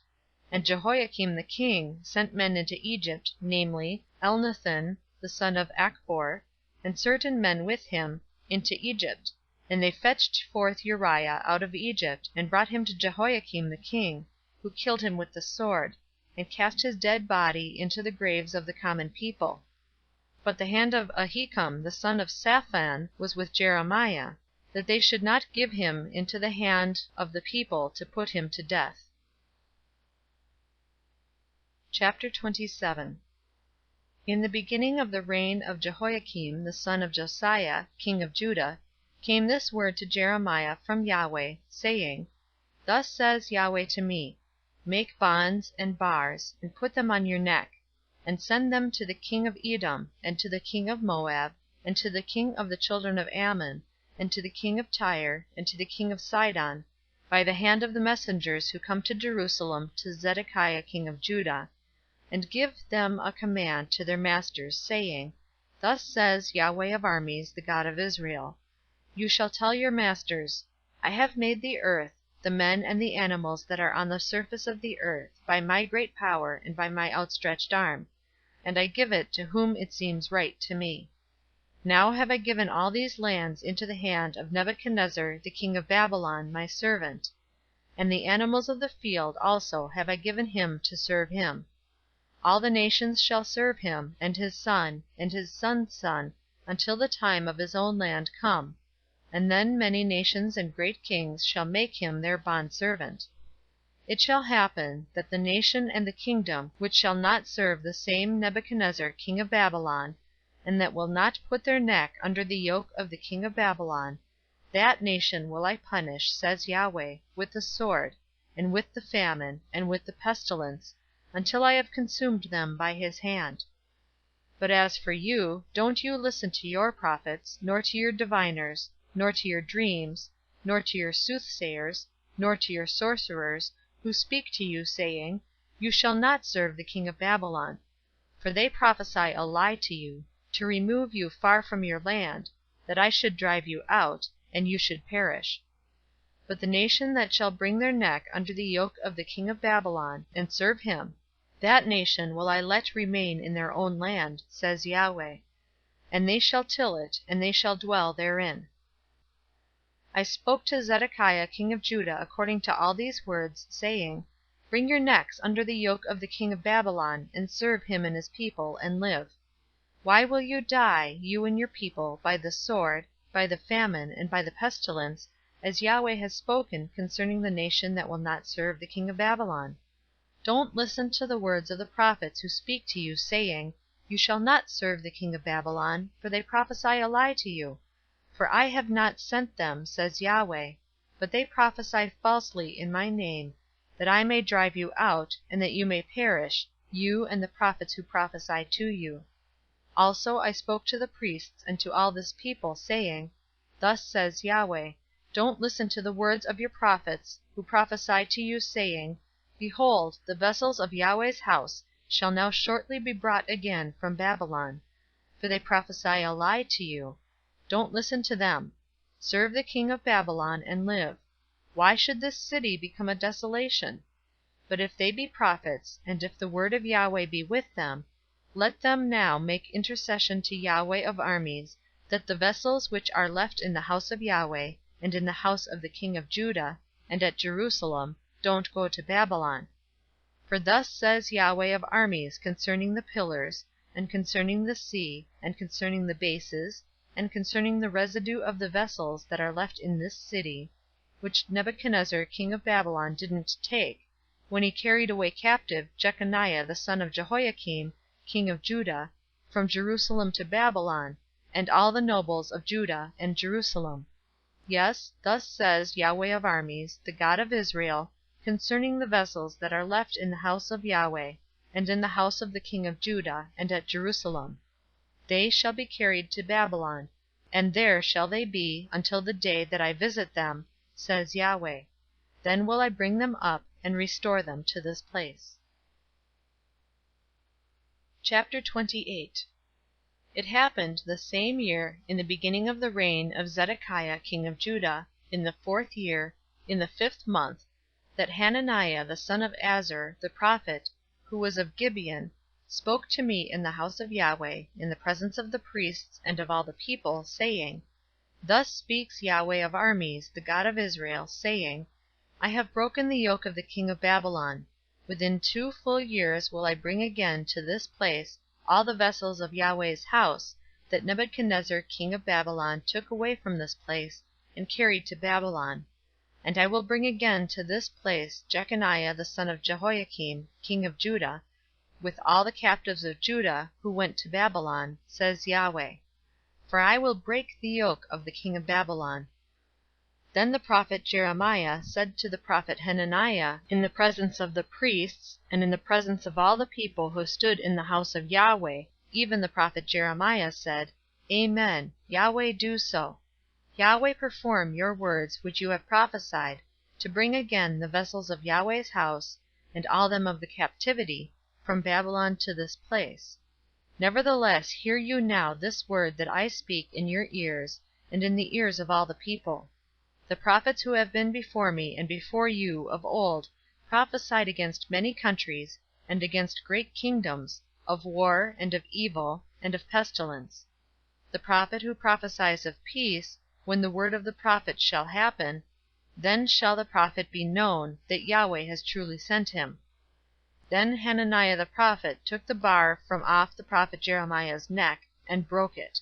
And Jehoiakim the king sent men into Egypt, namely, Elnathan the son of Achbor, and certain men with him, into Egypt. And they fetched forth Uriah out of Egypt, and brought him to Jehoiakim the king, who killed him with the sword, and cast his dead body into the graves of the common people. But the hand of Ahikam the son of Shaphan was with Jeremiah, that they should not give him into the hand of the people to put him to death. Chapter 27. In the beginning of the reign of Jehoiakim the son of Josiah, king of Judah, came this word to Jeremiah from Yahweh, saying, Thus says Yahweh to me, Make bonds and bars, and put them on your neck, and send them to the king of Edom, and to the king of Moab, and to the king of the children of Ammon, and to the king of Tyre, and to the king of Sidon, by the hand of the messengers who come to Jerusalem to Zedekiah king of Judah, and give them a command to their masters, saying, Thus says Yahweh of armies, the God of Israel, You shall tell your masters, I have made the earth, the men and the animals that are on the surface of the earth, by my great power and by my outstretched arm, and I give it to whom it seems right to me. Now have I given all these lands into the hand of Nebuchadnezzar the king of Babylon, my servant. And the animals of the field also have I given him to serve him. All the nations shall serve him, and his son's son, until the time of his own land come, and then many nations and great kings shall make him their bondservant. It shall happen, that the nation and the kingdom which shall not serve the same Nebuchadnezzar king of Babylon, and that will not put their neck under the yoke of the king of Babylon, that nation will I punish, says Yahweh, with the sword, and with the famine, and with the pestilence, until I have consumed them by his hand. But as for you, don't you listen to your prophets, nor to your diviners, nor to your dreams, nor to your soothsayers, nor to your sorcerers, who speak to you, saying, You shall not serve the king of Babylon. For they prophesy a lie to you, to remove you far from your land, that I should drive you out, and you should perish. But the nation that shall bring their neck under the yoke of the king of Babylon, and serve him, that nation will I let remain in their own land, says Yahweh. And they shall till it, and they shall dwell therein. I spoke to Zedekiah king of Judah according to all these words, saying, Bring your necks under the yoke of the king of Babylon, and serve him and his people, and live. Why will you die, you and your people, by the sword, by the famine, and by the pestilence, as Yahweh has spoken concerning the nation that will not serve the king of Babylon? Don't listen to the words of the prophets who speak to you, saying, You shall not serve the king of Babylon, for they prophesy a lie to you. For I have not sent them, says Yahweh, but they prophesy falsely in my name, that I may drive you out, and that you may perish, you and the prophets who prophesy to you. Also I spoke to the priests and to all this people, saying, Thus says Yahweh, Don't listen to the words of your prophets, who prophesy to you, saying, Behold, the vessels of Yahweh's house shall now shortly be brought again from Babylon. For they prophesy a lie to you. Don't listen to them. Serve the king of Babylon, and live. Why should this city become a desolation? But if they be prophets, and if the word of Yahweh be with them, let them now make intercession to Yahweh of armies, that the vessels which are left in the house of Yahweh, and in the house of the king of Judah, and at Jerusalem, don't go to Babylon. For thus says Yahweh of armies concerning the pillars, and concerning the sea, and concerning the bases, and concerning the residue of the vessels that are left in this city, which Nebuchadnezzar king of Babylon didn't take, when he carried away captive Jeconiah the son of Jehoiakim, king of Judah, from Jerusalem to Babylon, and all the nobles of Judah and Jerusalem. Yes, thus says Yahweh of armies, the God of Israel, concerning the vessels that are left in the house of Yahweh, and in the house of the king of Judah, and at Jerusalem. They shall be carried to Babylon, and there shall they be until the day that I visit them, says Yahweh. Then will I bring them up, and restore them to this place. Chapter 28. It happened the same year, in the beginning of the reign of Zedekiah king of Judah, in the 4th year, in the 5th month, that Hananiah the son of Azur, the prophet, who was of Gibeon, spoke to me in the house of Yahweh, in the presence of the priests and of all the people, saying, Thus speaks Yahweh of armies, the God of Israel, saying, I have broken the yoke of the king of Babylon. Within 2 full years will I bring again to this place all the vessels of Yahweh's house, that Nebuchadnezzar king of Babylon took away from this place, and carried to Babylon. And I will bring again to this place Jeconiah the son of Jehoiakim, king of Judah, with all the captives of Judah who went to Babylon, says Yahweh. For I will break the yoke of the king of Babylon. Then the prophet Jeremiah said to the prophet Hananiah, in the presence of the priests, and in the presence of all the people who stood in the house of Yahweh, even the prophet Jeremiah said, Amen, Yahweh do so. Yahweh perform your words which you have prophesied, to bring again the vessels of Yahweh's house, and all them of the captivity, from Babylon to this place. Nevertheless hear you now this word that I speak in your ears, and in the ears of all the people. The prophets who have been before me and before you of old prophesied against many countries, and against great kingdoms, of war, and of evil, and of pestilence. The prophet who prophesies of peace, when the word of the prophet shall happen, then shall the prophet be known that Yahweh has truly sent him. Then Hananiah the prophet took the bar from off the prophet Jeremiah's neck, and broke it.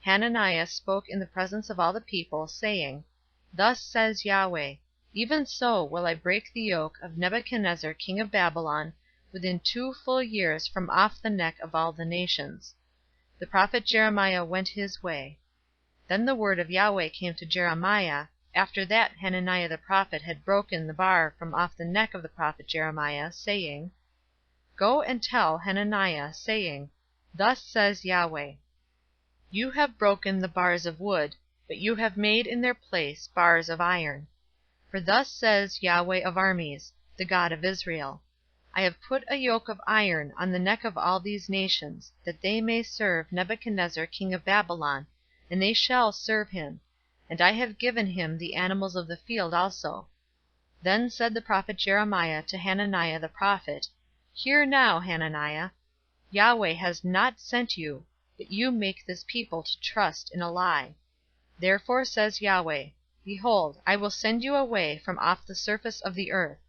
Hananiah spoke in the presence of all the people, saying, Thus says Yahweh, Even so will I break the yoke of Nebuchadnezzar king of Babylon within 2 full years from off the neck of all the nations. The prophet Jeremiah went his way. Then the word of Yahweh came to Jeremiah, after that Hananiah the prophet had broken the bar from off the neck of the prophet Jeremiah, saying, Go and tell Hananiah, saying, Thus says Yahweh, You have broken the bars of wood, but you have made in their place bars of iron. For thus says Yahweh of armies, the God of Israel, I have put a yoke of iron on the neck of all these nations, that they may serve Nebuchadnezzar king of Babylon, and they shall serve him, and I have given him the animals of the field also. Then said the prophet Jeremiah to Hananiah the prophet, Hear now, Hananiah, Yahweh has not sent you, but you make this people to trust in a lie. Therefore says Yahweh, Behold, I will send you away from off the surface of the earth.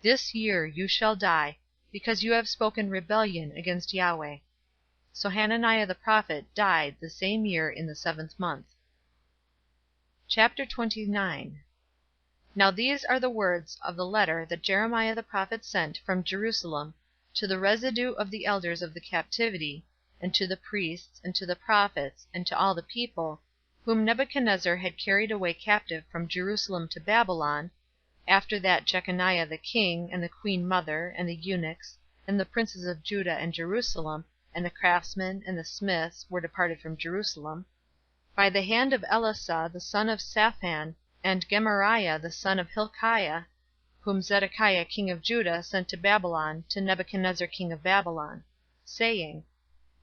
This year you shall die, because you have spoken rebellion against Yahweh. So Hananiah the prophet died the same year in the 7th month. Chapter 29. Now these are the words of the letter that Jeremiah the prophet sent from Jerusalem to the residue of the elders of the captivity, and to the priests, and to the prophets, and to all the people, whom Nebuchadnezzar had carried away captive from Jerusalem to Babylon, after that Jeconiah the king, and the queen mother, and the eunuchs, and the princes of Judah and Jerusalem, and the craftsmen, and the smiths, were departed from Jerusalem, by the hand of Elisha the son of Shaphan, and Gemariah the son of Hilkiah, whom Zedekiah king of Judah sent to Babylon to Nebuchadnezzar king of Babylon, saying,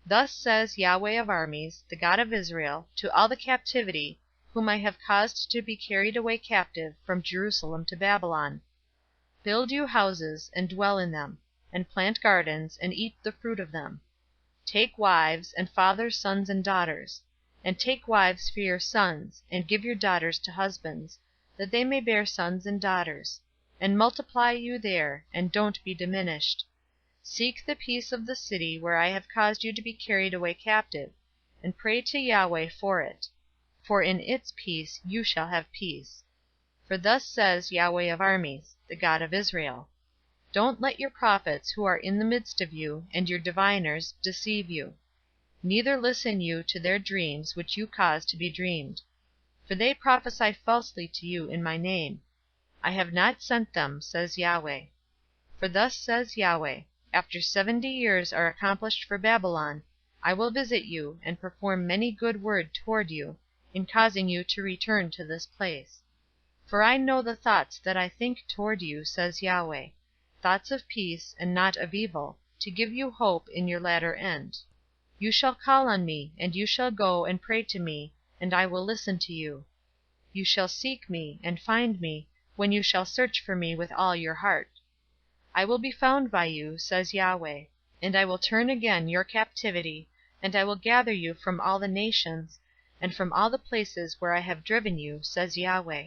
Thus says Yahweh of armies, the God of Israel, to all the captivity, whom I have caused to be carried away captive from Jerusalem to Babylon. Build you houses, and dwell in them, and plant gardens, and eat the fruit of them. Take wives, and father sons and daughters. And take wives for your sons, and give your daughters to husbands, that they may bear sons and daughters. And multiply you there, and don't be diminished. Seek the peace of the city where I have caused you to be carried away captive, and pray to Yahweh for it. For in its peace you shall have peace. For thus says Yahweh of armies, the God of Israel, Don't let your prophets who are in the midst of you, and your diviners, deceive you. Neither listen you to their dreams which you cause to be dreamed. For they prophesy falsely to you in my name. I have not sent them, says Yahweh. For thus says Yahweh, After 70 years are accomplished for Babylon, I will visit you, and perform many good word toward you, in causing you to return to this place. For I know the thoughts that I think toward you, says Yahweh, thoughts of peace, and not of evil, to give you hope in your latter end. You shall call on me, and you shall go and pray to me, and I will listen to you. You shall seek me, and find me, when you shall search for me with all your heart. I will be found by you, says Yahweh, and I will turn again your captivity, and I will gather you from all the nations, and from all the places where I have driven you, says Yahweh,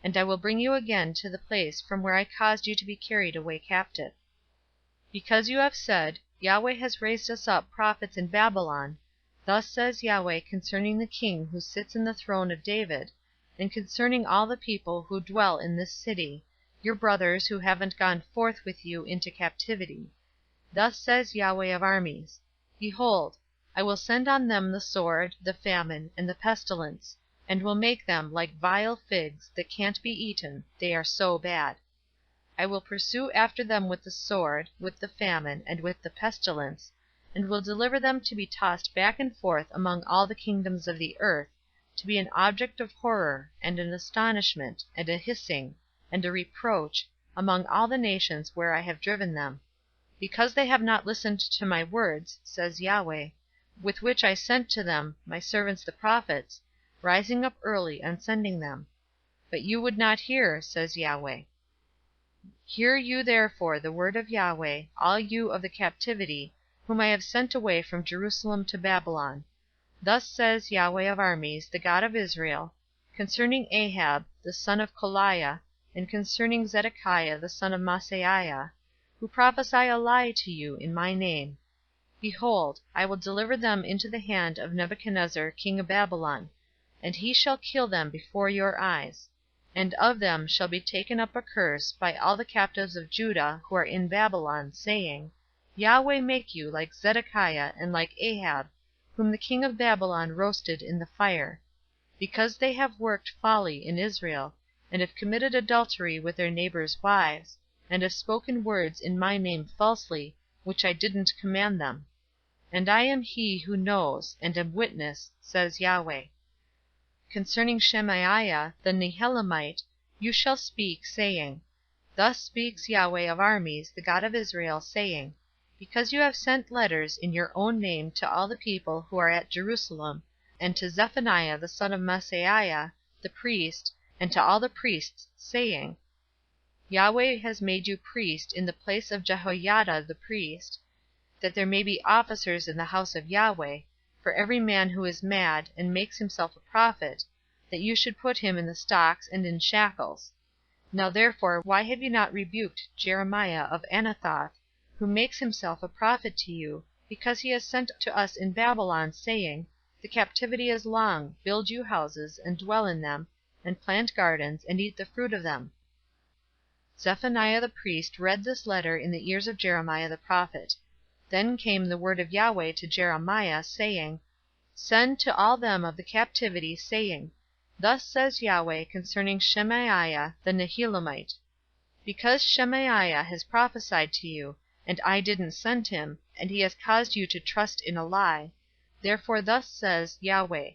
and I will bring you again to the place from where I caused you to be carried away captive. Because you have said, Yahweh has raised us up prophets in Babylon, thus says Yahweh concerning the king who sits in the throne of David, and concerning all the people who dwell in this city, your brothers who haven't gone forth with you into captivity. Thus says Yahweh of armies, Behold, I will send on them the sword, the famine, and the pestilence, and will make them like vile figs that can't be eaten, they are so bad. I will pursue after them with the sword, with the famine, and with the pestilence, and will deliver them to be tossed back and forth among all the kingdoms of the earth, to be an object of horror, and an astonishment, and a hissing, and a reproach, among all the nations where I have driven them, because they have not listened to my words, says Yahweh, with which I sent to them my servants the prophets, rising up early and sending them. But you would not hear, says Yahweh. Hear you therefore the word of Yahweh, all you of the captivity, whom I have sent away from Jerusalem to Babylon. Thus says Yahweh of armies, the God of Israel, concerning Ahab, the son of Koliah, and concerning Zedekiah, the son of Maaseiah, who prophesy a lie to you in my name. Behold, I will deliver them into the hand of Nebuchadnezzar king of Babylon, and he shall kill them before your eyes. And of them shall be taken up a curse by all the captives of Judah who are in Babylon, saying, Yahweh make you like Zedekiah and like Ahab, whom the king of Babylon roasted in the fire, because they have worked folly in Israel, and have committed adultery with their neighbors' wives, and have spoken words in my name falsely, which I didn't command them. And I am he who knows, and am witness, says Yahweh. Concerning Shemaiah the Nehelamite, you shall speak, saying, Thus speaks Yahweh of armies, the God of Israel, saying, Because you have sent letters in your own name to all the people who are at Jerusalem, and to Zephaniah the son of Maaseiah, the priest, and to all the priests, saying, Yahweh has made you priest in the place of Jehoiada the priest, that there may be officers in the house of Yahweh, for every man who is mad, and makes himself a prophet, that you should put him in the stocks and in shackles. Now therefore why have you not rebuked Jeremiah of Anathoth, who makes himself a prophet to you, because he has sent to us in Babylon, saying, The captivity is long, build you houses, and dwell in them, and plant gardens, and eat the fruit of them. Zephaniah the priest read this letter in the ears of Jeremiah the prophet. Then came the word of Yahweh to Jeremiah, saying, Send to all them of the captivity, saying, Thus says Yahweh concerning Shemaiah the Nehelamite, Because Shemaiah has prophesied to you, and I didn't send him, and he has caused you to trust in a lie, therefore thus says Yahweh,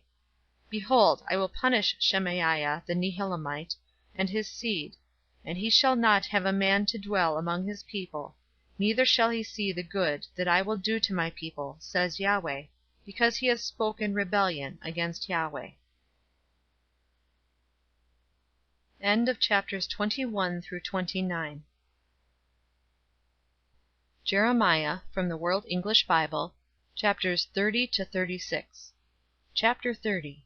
Behold, I will punish Shemaiah the Nehelamite, and his seed, and he shall not have a man to dwell among his people, neither shall he see the good that I will do to my people, says Yahweh, because he has spoken rebellion against Yahweh. End of chapters 21 through 29. Jeremiah, from the World English Bible, chapters 30 to 36. Chapter 30.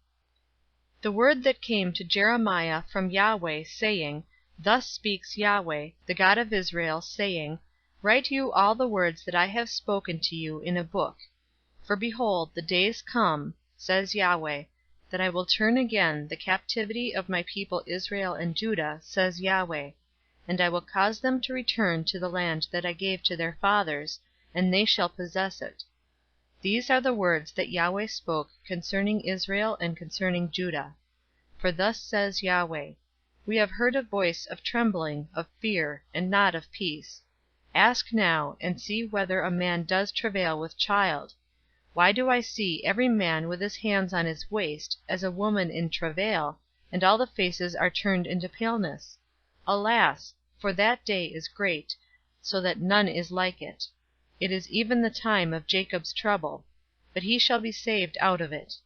The word that came to Jeremiah from Yahweh, saying, Thus speaks Yahweh, the God of Israel, saying, Write you all the words that I have spoken to you in a book. For behold, the days come, says Yahweh, that I will turn again the captivity of my people Israel and Judah, says Yahweh, and I will cause them to return to the land that I gave to their fathers, and they shall possess it. These are the words that Yahweh spoke concerning Israel and concerning Judah. For thus says Yahweh, We have heard a voice of trembling, of fear, and not of peace. Ask now, and see whether a man does travail with child. Why do I see every man with his hands on his waist, as a woman in travail, and all the faces are turned into paleness? Alas! For that day is great, so that none is like it. It is even the time of Jacob's trouble, but he shall be saved out of it.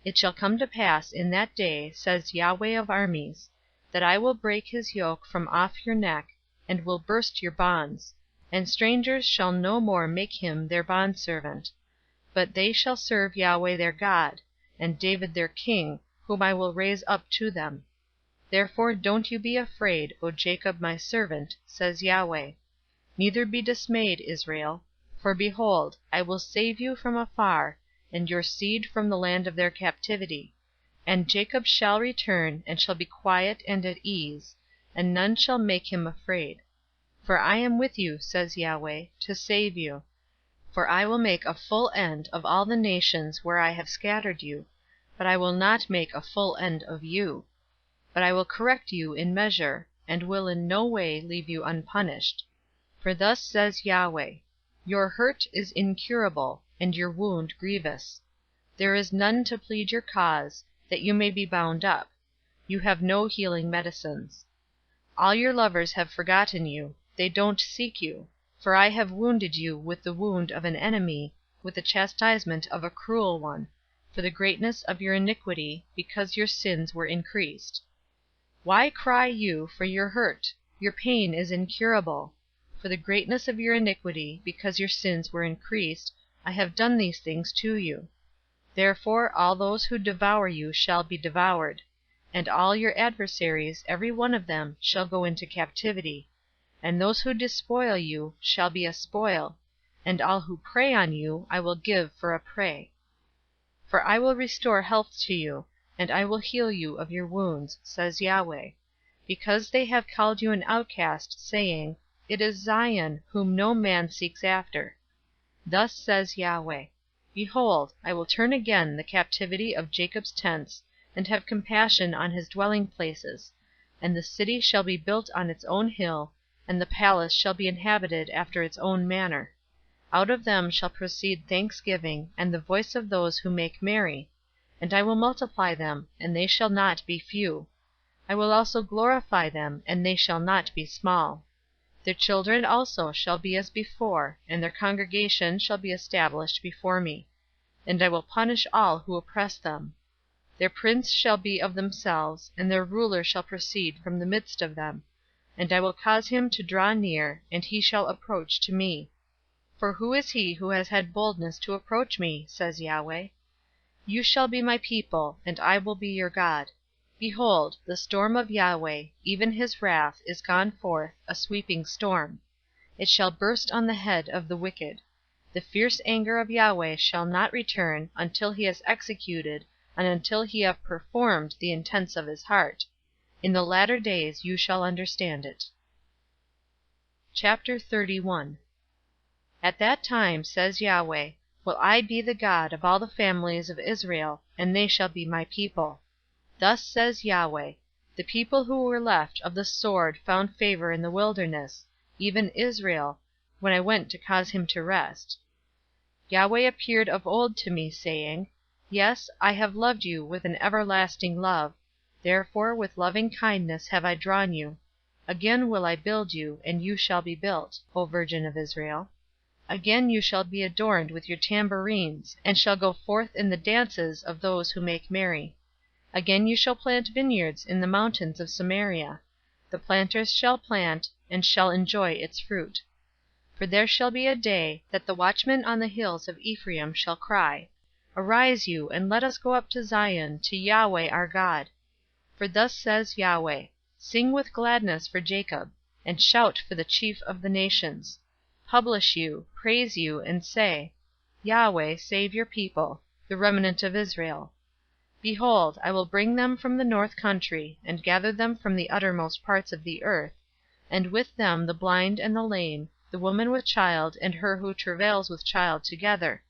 It shall come to pass in that day, says Yahweh of armies, that I will break his yoke from off your neck, and will burst your bonds, and strangers shall no more make him their bondservant. But they shall serve Yahweh their God, and David their king, whom I will raise up to them. Therefore don't you be afraid, O Jacob my servant, says Yahweh. Neither be dismayed, Israel, for behold, I will save you from afar, and your seed from the land of their captivity. And Jacob shall return, and shall be quiet and at ease, and none shall make him afraid. For I am with you, says Yahweh, to save you. For I will make a full end of all the nations where I have scattered you. but I will not make a full end of you. But I will correct you in measure, and will in no way leave you unpunished. For thus says Yahweh, your hurt is incurable, and your wound grievous. There is none to plead your cause, that you may be bound up. You have no healing medicines. All your lovers have forgotten you, they don't seek you. For I have wounded you with the wound of an enemy, with the chastisement of a cruel one, for the greatness of your iniquity, because your sins were increased. Why cry you for your hurt? Your pain is incurable. For the greatness of your iniquity, because your sins were increased, I have done these things to you. Therefore all those who devour you shall be devoured, and all your adversaries, every one of them, shall go into captivity, and those who despoil you shall be a spoil, and all who prey on you I will give for a prey. For I will restore health to you, and I will heal you of your wounds, says Yahweh, because they have called you an outcast, saying, It is Zion, whom no man seeks after. Thus says Yahweh, Behold, I will turn again the captivity of Jacob's tents, and have compassion on his dwelling places, and the city shall be built on its own hill, and the palace shall be inhabited after its own manner. Out of them shall proceed thanksgiving, and the voice of those who make merry. And I will multiply them, and they shall not be few. I will also glorify them, and they shall not be small. Their children also shall be as before, and their congregation shall be established before me. And I will punish all who oppress them. Their prince shall be of themselves, and their ruler shall proceed from the midst of them. And I will cause him to draw near, and he shall approach to me. For who is he who has had boldness to approach me, says Yahweh? You shall be my people, and I will be your God. Behold, the storm of Yahweh, even his wrath, is gone forth, a sweeping storm. It shall burst on the head of the wicked. The fierce anger of Yahweh shall not return until he has executed, and until he have performed the intents of his heart. In the latter days you shall understand it. Chapter 31. At that time, says Yahweh, will I be the God of all the families of Israel, and they shall be my people. Thus says Yahweh, the people who were left of the sword found favor in the wilderness, even Israel, when I went to cause him to rest. Yahweh appeared of old to me, saying, Yes, I have loved you with an everlasting love, therefore with loving kindness have I drawn you. Again will I build you, and you shall be built, O Virgin of Israel. Again you shall be adorned with your tambourines, and shall go forth in the dances of those who make merry. Again you shall plant vineyards in the mountains of Samaria. The planters shall plant, and shall enjoy its fruit. For there shall be a day that the watchmen on the hills of Ephraim shall cry, Arise you, and let us go up to Zion, to Yahweh our God. For thus says Yahweh, Sing with gladness for Jacob, and shout for the chief of the nations. Publish you, praise you, and say, Yahweh, save your people, the remnant of Israel. Behold, I will bring them from the north country, and gather them from the uttermost parts of the earth, and with them the blind and the lame, the woman with child, and her who travails with child together.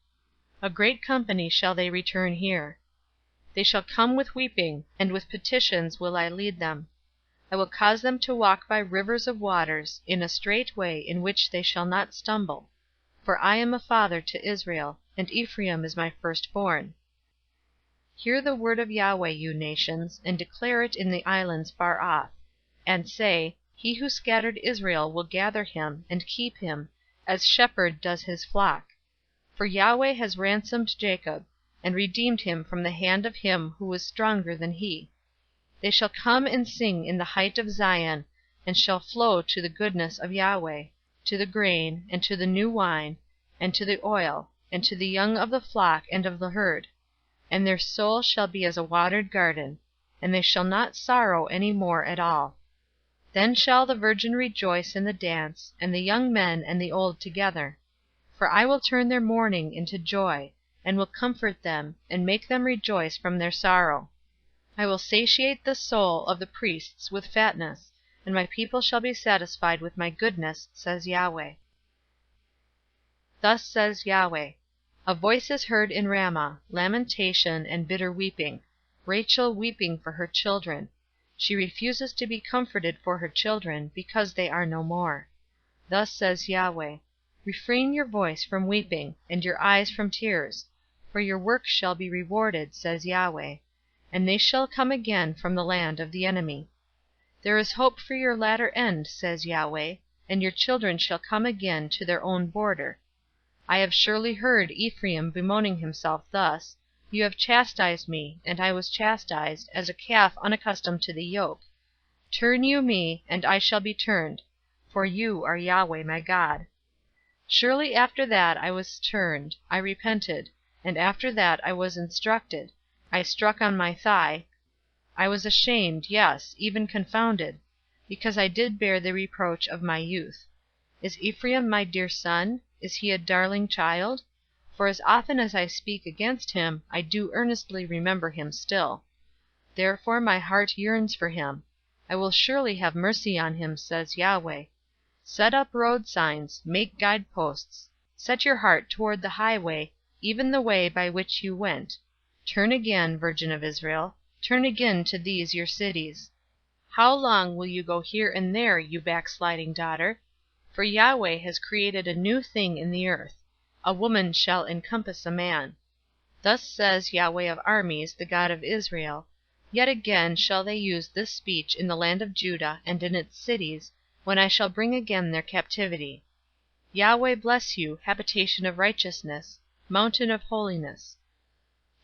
A great company shall they return here. They shall come with weeping, and with petitions will I lead them. I will cause them to walk by rivers of waters, in a straight way in which they shall not stumble. For I am a father to Israel, and Ephraim is my firstborn. Hear the word of Yahweh, you nations, and declare it in the islands far off. And say, He who scattered Israel will gather him, and keep him, as shepherd does his flock. For Yahweh has ransomed Jacob, and redeemed him from the hand of him who was stronger than he. They shall come and sing in the height of Zion, and shall flow to the goodness of Yahweh, to the grain, and to the new wine, and to the oil, and to the young of the flock and of the herd. And their soul shall be as a watered garden, and they shall not sorrow any more at all. Then shall the virgin rejoice in the dance, and the young men and the old together. For I will turn their mourning into joy, and will comfort them, and make them rejoice from their sorrow. I will satiate the soul of the priests with fatness, and my people shall be satisfied with my goodness, says Yahweh. Thus says Yahweh, A voice is heard in Ramah, lamentation and bitter weeping, Rachel weeping for her children. She refuses to be comforted for her children, because they are no more. Thus says Yahweh, Refrain your voice from weeping, and your eyes from tears, for your work shall be rewarded, says Yahweh, and they shall come again from the land of the enemy. There is hope for your latter end, says Yahweh, and your children shall come again to their own border. I have surely heard Ephraim bemoaning himself thus, You have chastised me, and I was chastised, as a calf unaccustomed to the yoke. Turn you me, and I shall be turned, for you are Yahweh my God. Surely after that I was turned, I repented, and after that I was instructed, I struck on my thigh, I was ashamed, yes, even confounded, because I did bear the reproach of my youth. Is Ephraim my dear son? Is he a darling child? For as often as I speak against him, I do earnestly remember him still. Therefore my heart yearns for him. I will surely have mercy on him, says Yahweh. Set up road signs, make guideposts. Set your heart toward the highway, even the way by which you went. Turn again, Virgin of Israel, turn again to these your cities. How long will you go here and there, you backsliding daughter? For Yahweh has created a new thing in the earth. A woman shall encompass a man. Thus says Yahweh of armies, the God of Israel, Yet again shall they use this speech in the land of Judah and in its cities, when I shall bring again their captivity. Yahweh bless you, habitation of righteousness, mountain of holiness.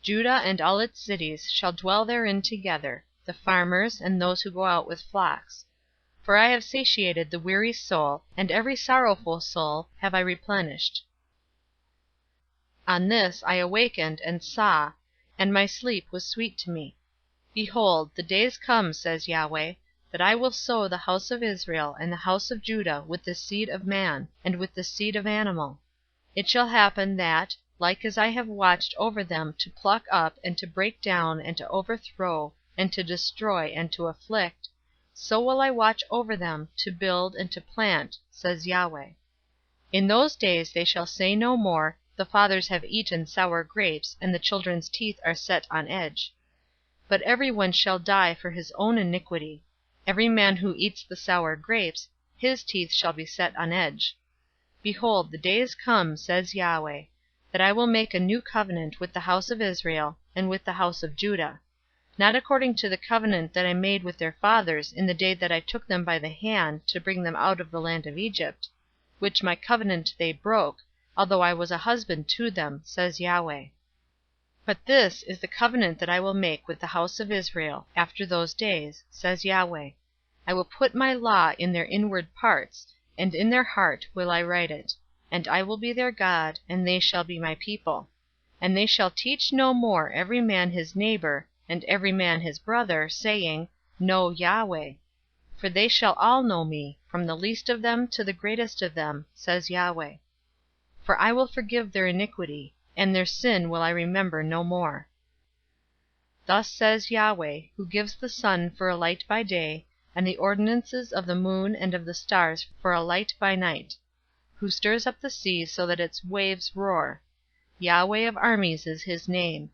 Judah and all its cities shall dwell therein together, the farmers and those who go out with flocks. For I have satiated the weary soul, and every sorrowful soul have I replenished. On this I awakened and saw, and my sleep was sweet to me. Behold, the days come, says Yahweh, that I will sow the house of Israel and the house of Judah with the seed of man, and with the seed of animal. It shall happen that, like as I have watched over them to pluck up and to break down and to overthrow and to destroy and to afflict, so will I watch over them to build and to plant, says Yahweh. In those days they shall say no more, The fathers have eaten sour grapes, and the children's teeth are set on edge. But every one shall die for his own iniquity. Every man who eats the sour grapes, his teeth shall be set on edge. Behold, the days come, says Yahweh, that I will make a new covenant with the house of Israel and with the house of Judah, not according to the covenant that I made with their fathers in the day that I took them by the hand to bring them out of the land of Egypt, which my covenant they broke, although I was a husband to them, says Yahweh. But this is the covenant that I will make with the house of Israel after those days, says Yahweh. I will put my law in their inward parts, and in their heart will I write it, and I will be their God, and they shall be my people. And they shall teach no more every man his neighbor, and every man his brother, saying, Know Yahweh. For they shall all know me, from the least of them to the greatest of them, says Yahweh. For I will forgive their iniquity, and their sin will I remember no more. Thus says Yahweh, who gives the sun for a light by day, and the ordinances of the moon and of the stars for a light by night, who stirs up the sea so that its waves roar. Yahweh of armies is his name.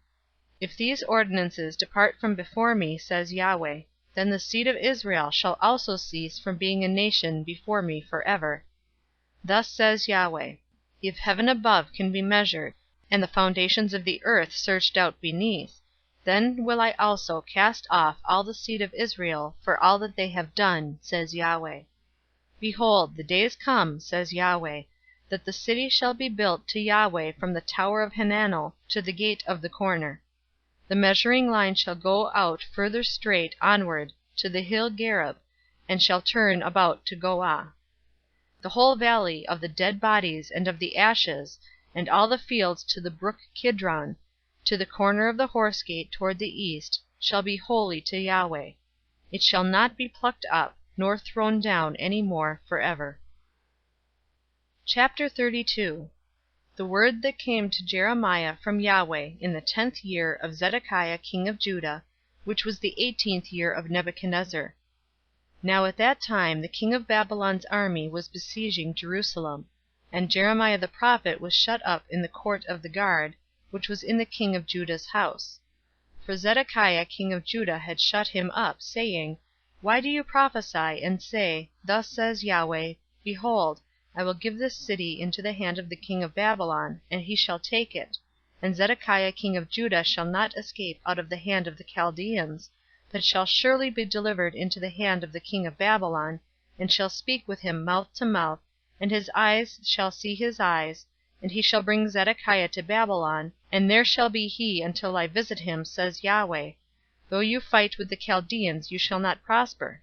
If these ordinances depart from before me, says Yahweh, then the seed of Israel shall also cease from being a nation before me forever. Thus says Yahweh, If heaven above can be measured, and the foundations of the earth searched out beneath, then will I also cast off all the seed of Israel for all that they have done, says Yahweh. Behold, the days come, says Yahweh, that the city shall be built to Yahweh from the tower of Hananel to the gate of the corner. The measuring line shall go out further straight onward to the hill Gareb, and shall turn about to Goah. The whole valley of the dead bodies and of the ashes, and all the fields to the brook Kidron, to the corner of the horse gate toward the east, shall be holy to Yahweh. It shall not be plucked up, nor thrown down any more forever. Chapter 32. The word that came to Jeremiah from Yahweh in the 10th year of Zedekiah king of Judah, which was the 18th year of Nebuchadnezzar. Now at that time the king of Babylon's army was besieging Jerusalem. And Jeremiah the prophet was shut up in the court of the guard, which was in the king of Judah's house. For Zedekiah king of Judah had shut him up, saying, Why do you prophesy, and say, Thus says Yahweh, Behold, I will give this city into the hand of the king of Babylon, and he shall take it, and Zedekiah king of Judah shall not escape out of the hand of the Chaldeans, but shall surely be delivered into the hand of the king of Babylon, and shall speak with him mouth to mouth, and his eyes shall see his eyes, and he shall bring Zedekiah to Babylon, and there shall be he until I visit him, says Yahweh. Though you fight with the Chaldeans, you shall not prosper.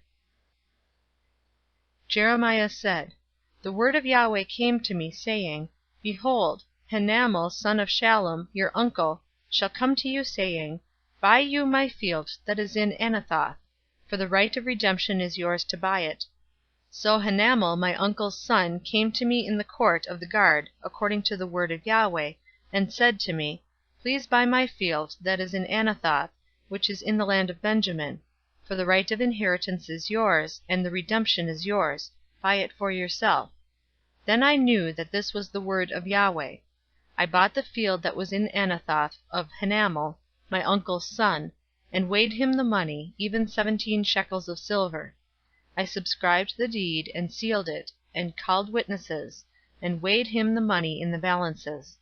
Jeremiah said, The word of Yahweh came to me, saying, Behold, Hanamel son of Shallum, your uncle, shall come to you, saying, Buy you my field that is in Anathoth, for the right of redemption is yours to buy it. So Hanamel my uncle's son came to me in the court of the guard, according to the word of Yahweh, and said to me, Please buy my field that is in Anathoth, which is in the land of Benjamin, for the right of inheritance is yours, and the redemption is yours. Buy it for yourself. Then I knew that this was the word of Yahweh. I bought the field that was in Anathoth of Hanamel, my uncle's son, and weighed him the money, even 17 shekels of silver. I subscribed the deed, and sealed it, and called witnesses, and weighed him the money in the balances.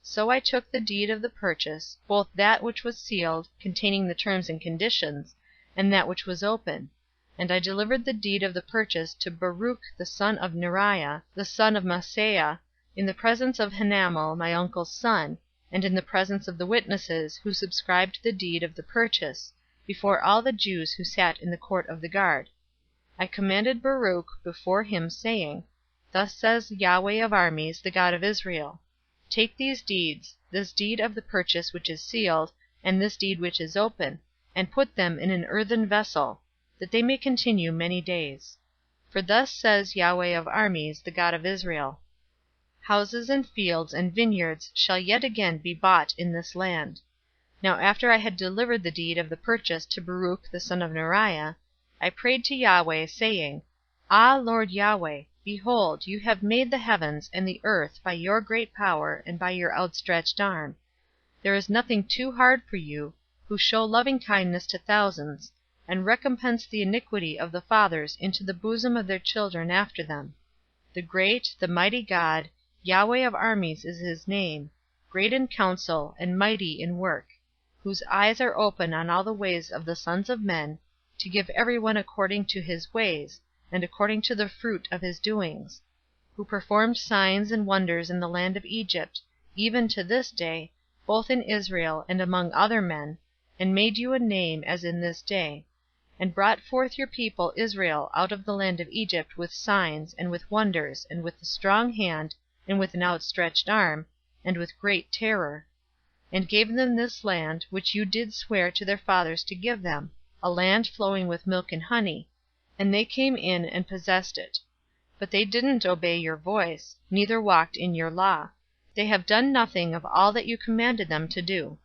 So I took the deed of the purchase, both that which was sealed, containing the terms and conditions, and that which was open, and I delivered the deed of the purchase to Baruch the son of Neriah, the son of Maaseiah, in the presence of Hanamel my uncle's son, and in the presence of the witnesses who subscribed the deed of the purchase, before all the Jews who sat in the court of the guard. I commanded Baruch before him, saying, Thus says Yahweh of armies, the God of Israel, Take these deeds, this deed of the purchase which is sealed, and this deed which is open, and put them in an earthen vessel, that they may continue many days. For thus says Yahweh of armies, the God of Israel, Houses and fields and vineyards shall yet again be bought in this land. Now after I had delivered the deed of the purchase to Baruch the son of Neriah, I prayed to Yahweh, saying, Ah, Lord Yahweh, behold, you have made the heavens and the earth by your great power and by your outstretched arm. There is nothing too hard for you, who show loving-kindness to thousands, and recompense the iniquity of the fathers into the bosom of their children after them. The great, the mighty God, Yahweh of armies is his name, great in counsel and mighty in work, whose eyes are open on all the ways of the sons of men, to give everyone according to his ways, and according to the fruit of his doings, who performed signs and wonders in the land of Egypt, even to this day, both in Israel and among other men, and made you a name as in this day, and brought forth your people Israel out of the land of Egypt with signs, and with wonders, and with a strong hand, and with an outstretched arm, and with great terror, and gave them this land, which you did swear to their fathers to give them, a land flowing with milk and honey, and they came in and possessed it. But they didn't obey your voice, neither walked in your law. They have done nothing of all that you commanded them to do.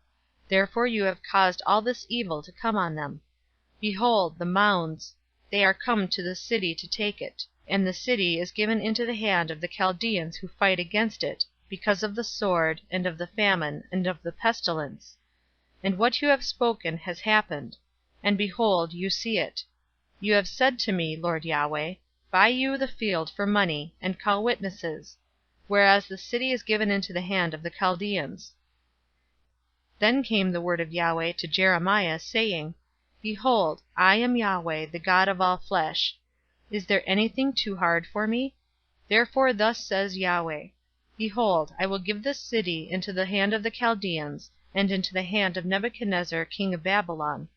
Therefore you have caused all this evil to come on them. Behold, the mounds, they are come to the city to take it, and the city is given into the hand of the Chaldeans who fight against it, because of the sword, and of the famine, and of the pestilence. And what you have spoken has happened, and behold, you see it. You have said to me, Lord Yahweh, Buy you the field for money, and call witnesses, whereas the city is given into the hand of the Chaldeans. Then came the word of Yahweh to Jeremiah, saying, Behold, I am Yahweh, the God of all flesh. Is there anything too hard for me? Therefore thus says Yahweh, Behold, I will give this city into the hand of the Chaldeans, and into the hand of Nebuchadnezzar king of Babylon,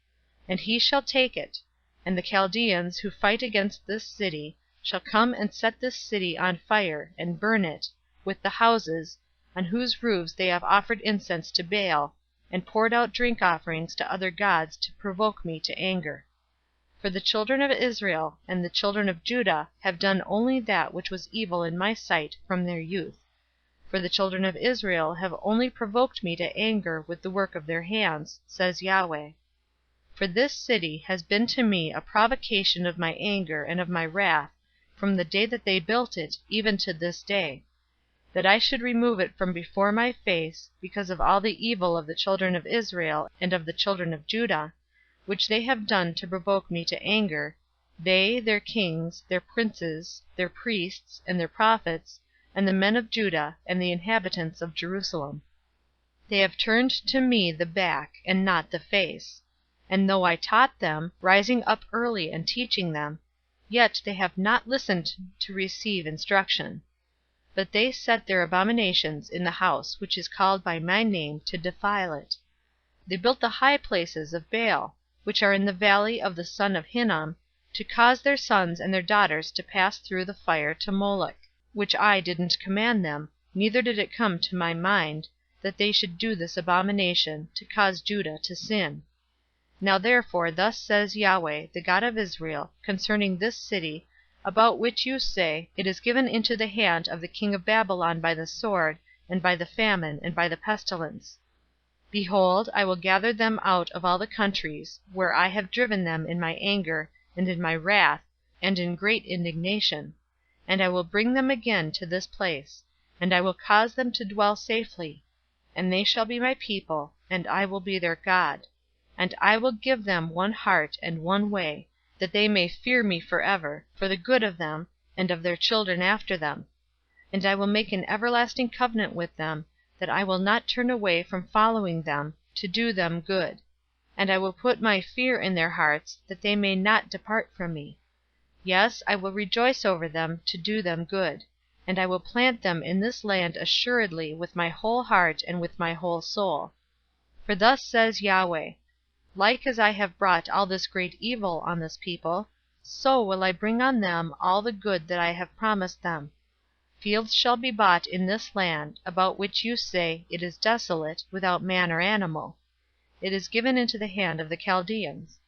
and he shall take it, and the Chaldeans who fight against this city shall come and set this city on fire, and burn it, with the houses, on whose roofs they have offered incense to Baal, and poured out drink offerings to other gods to provoke me to anger. For the children of Israel and the children of Judah have done only that which was evil in my sight from their youth. For the children of Israel have only provoked me to anger with the work of their hands, says Yahweh. For this city has been to me a provocation of my anger and of my wrath, from the day that they built it even to this day. that I should remove it from before my face, because of all the evil of the children of Israel and of the children of Judah, which they have done to provoke me to anger, they, their kings, their princes, their priests, and their prophets, and the men of Judah, and the inhabitants of Jerusalem. They have turned to me the back, and not the face. And though I taught them, rising up early and teaching them, yet they have not listened to receive instruction. But they set their abominations in the house which is called by my name, to defile it. They built the high places of Baal, which are in the valley of the son of Hinnom, to cause their sons and their daughters to pass through the fire to Moloch, which I didn't command them, neither did it come to my mind, that they should do this abomination, to cause Judah to sin. Now therefore thus says Yahweh, the God of Israel, concerning this city, about which you say, It is given into the hand of the king of Babylon by the sword, and by the famine, and by the pestilence. Behold, I will gather them out of all the countries, where I have driven them in my anger, and in my wrath, and in great indignation, and I will bring them again to this place, and I will cause them to dwell safely, and they shall be my people, and I will be their God. And I will give them one heart and one way, that they may fear me forever, for the good of them, and of their children after them. And I will make an everlasting covenant with them, that I will not turn away from following them, to do them good. And I will put my fear in their hearts, that they may not depart from me. Yes, I will rejoice over them, to do them good. And I will plant them in this land assuredly with my whole heart and with my whole soul. For thus says Yahweh, like as I have brought all this great evil on this people, so will I bring on them all the good that I have promised them. Fields shall be bought in this land, about which you say, It is desolate, without man or animal. It is given into the hand of the Chaldeans.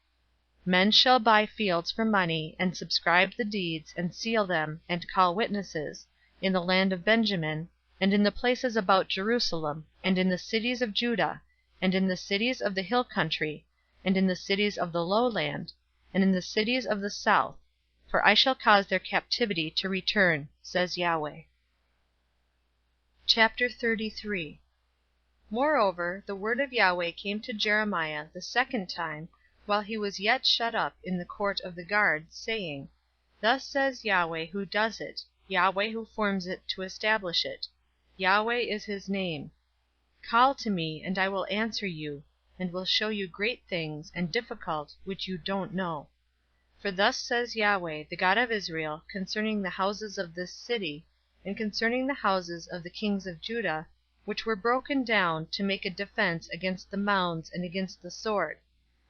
Men shall buy fields for money, and subscribe the deeds, and seal them, and call witnesses, in the land of Benjamin, and in the places about Jerusalem, and in the cities of Judah, and in the cities of the hill country, and in the cities of the lowland, and in the cities of the south, for I shall cause their captivity to return, says Yahweh. Chapter 33. Moreover, the word of Yahweh came to Jeremiah the second time, while he was yet shut up in the court of the guard, saying, Thus says Yahweh who does it, Yahweh who forms it to establish it. Yahweh is his name. Call to me, and I will answer you, and will show you great things, and difficult, which you don't know. For thus says Yahweh, the God of Israel, concerning the houses of this city, and concerning the houses of the kings of Judah, which were broken down to make a defense against the mounds and against the sword,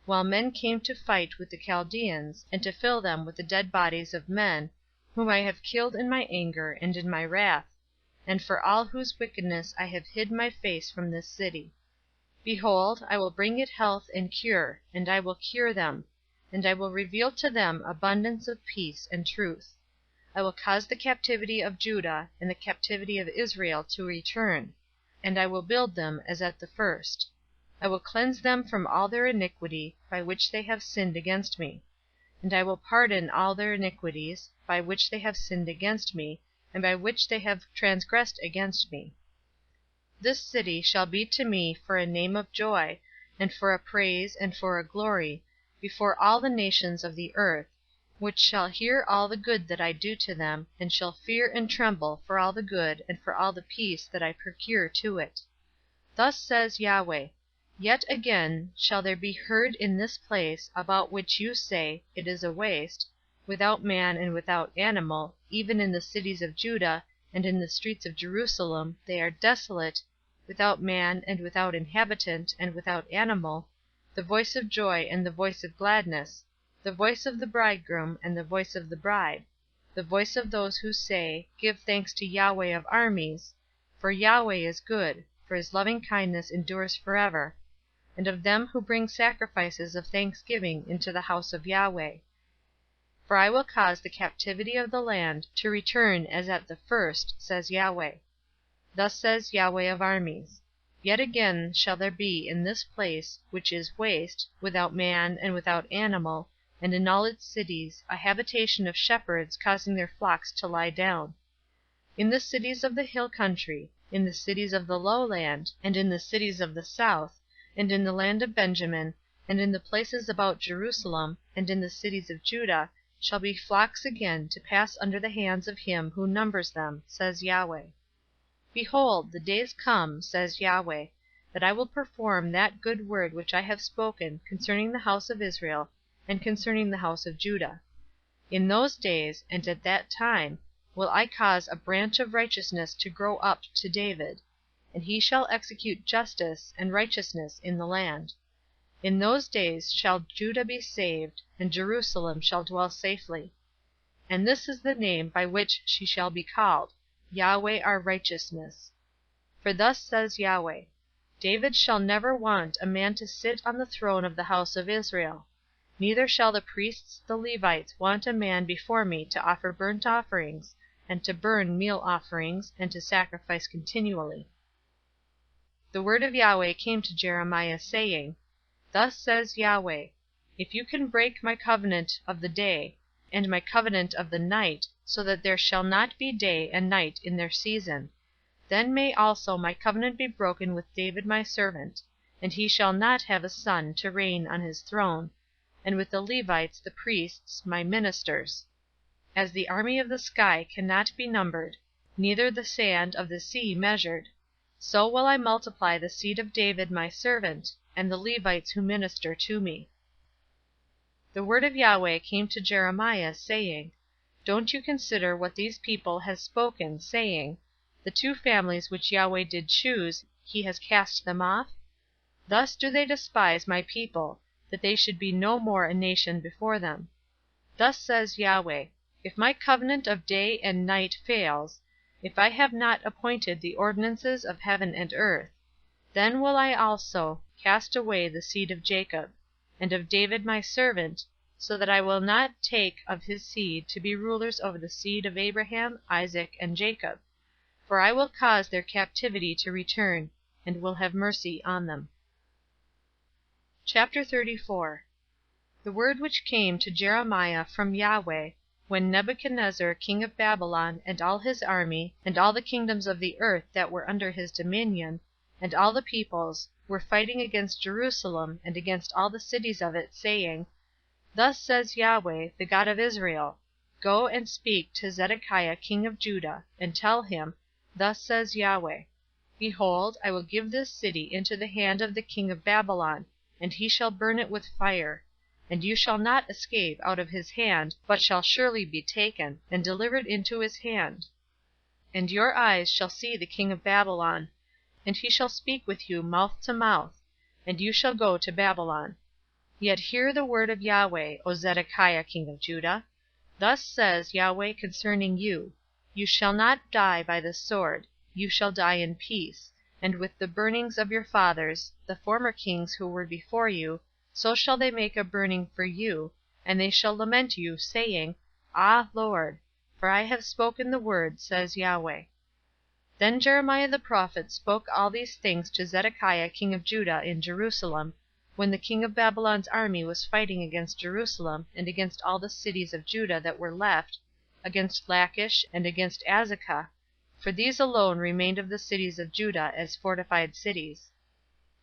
while men came to fight with the Chaldeans, and to fill them with the dead bodies of men, whom I have killed in my anger and in my wrath, and for all whose wickedness I have hid my face from this city. Behold, I will bring it health and cure, and I will cure them, and I will reveal to them abundance of peace and truth. I will cause the captivity of Judah and the captivity of Israel to return, and I will build them as at the first. I will cleanse them from all their iniquity, by which they have sinned against me. And I will pardon all their iniquities, by which they have sinned against me, and by which they have transgressed against me. This city shall be to me for a name of joy, and for a praise and for a glory, before all the nations of the earth, which shall hear all the good that I do to them, and shall fear and tremble for all the good and for all the peace that I procure to it. Thus says Yahweh, Yet again shall there be heard in this place, about which you say, It is a waste, without man and without animal, even in the cities of Judah, and in the streets of Jerusalem, they are desolate, without man and without inhabitant and without animal, the voice of joy and the voice of gladness, the voice of the bridegroom and the voice of the bride, the voice of those who say, Give thanks to Yahweh of armies, for Yahweh is good, for his loving kindness endures forever, and of them who bring sacrifices of thanksgiving into the house of Yahweh. For I will cause the captivity of the land to return as at the first, says Yahweh. Thus says Yahweh of armies, Yet again shall there be in this place, which is waste, without man and without animal, and in all its cities, a habitation of shepherds causing their flocks to lie down. in the cities of the hill country, in the cities of the lowland, and in the cities of the south, and in the land of Benjamin, and in the places about Jerusalem, and in the cities of Judah, shall be flocks again to pass under the hands of him who numbers them, says Yahweh. Behold, the days come, says Yahweh, that I will perform that good word which I have spoken concerning the house of Israel, and concerning the house of Judah. In those days, and at that time, will I cause a branch of righteousness to grow up to David, and he shall execute justice and righteousness in the land. In those days shall Judah be saved, and Jerusalem shall dwell safely. And this is the name by which she shall be called, Yahweh our righteousness. For thus says Yahweh, David shall never want a man to sit on the throne of the house of Israel, neither shall the priests the Levites want a man before me to offer burnt offerings, and to burn meal offerings, and to sacrifice continually. The word of Yahweh came to Jeremiah, saying, Thus says Yahweh, If you can break my covenant of the day, and my covenant of the night, so that there shall not be day and night in their season, then may also my covenant be broken with David my servant, and he shall not have a son to reign on his throne, and with the Levites the priests my ministers. As the army of the sky cannot be numbered, neither the sand of the sea measured, so will I multiply the seed of David my servant, and the Levites who minister to me. The word of Yahweh came to Jeremiah, saying, Don't you consider what these people has spoken, saying, The two families which Yahweh did choose, he has cast them off? Thus do they despise my people, that they should be no more a nation before them. Thus says Yahweh, If my covenant of day and night fails, if I have not appointed the ordinances of heaven and earth, then will I also cast away the seed of Jacob, and of David my servant, so that I will not take of his seed to be rulers over the seed of Abraham, Isaac, and Jacob, for I will cause their captivity to return, and will have mercy on them. Chapter 34. The word which came to Jeremiah from Yahweh, when Nebuchadnezzar king of Babylon, and all his army, and all the kingdoms of the earth that were under his dominion, and all the peoples, were fighting against Jerusalem, and against all the cities of it, saying, Thus says Yahweh, the God of Israel, Go and speak to Zedekiah king of Judah, and tell him, Thus says Yahweh, Behold, I will give this city into the hand of the king of Babylon, and he shall burn it with fire, and you shall not escape out of his hand, but shall surely be taken, and delivered into his hand. And your eyes shall see the king of Babylon, and he shall speak with you mouth to mouth, and you shall go to Babylon. Yet hear the word of Yahweh, O Zedekiah king of Judah. Thus says Yahweh concerning you, You shall not die by the sword, you shall die in peace, and with the burnings of your fathers, the former kings who were before you, so shall they make a burning for you, and they shall lament you, saying, Ah, Lord, for I have spoken the word, says Yahweh. Then Jeremiah the prophet spoke all these things to Zedekiah king of Judah in Jerusalem, when the king of Babylon's army was fighting against Jerusalem, and against all the cities of Judah that were left, against Lachish, and against Azekah, for these alone remained of the cities of Judah as fortified cities.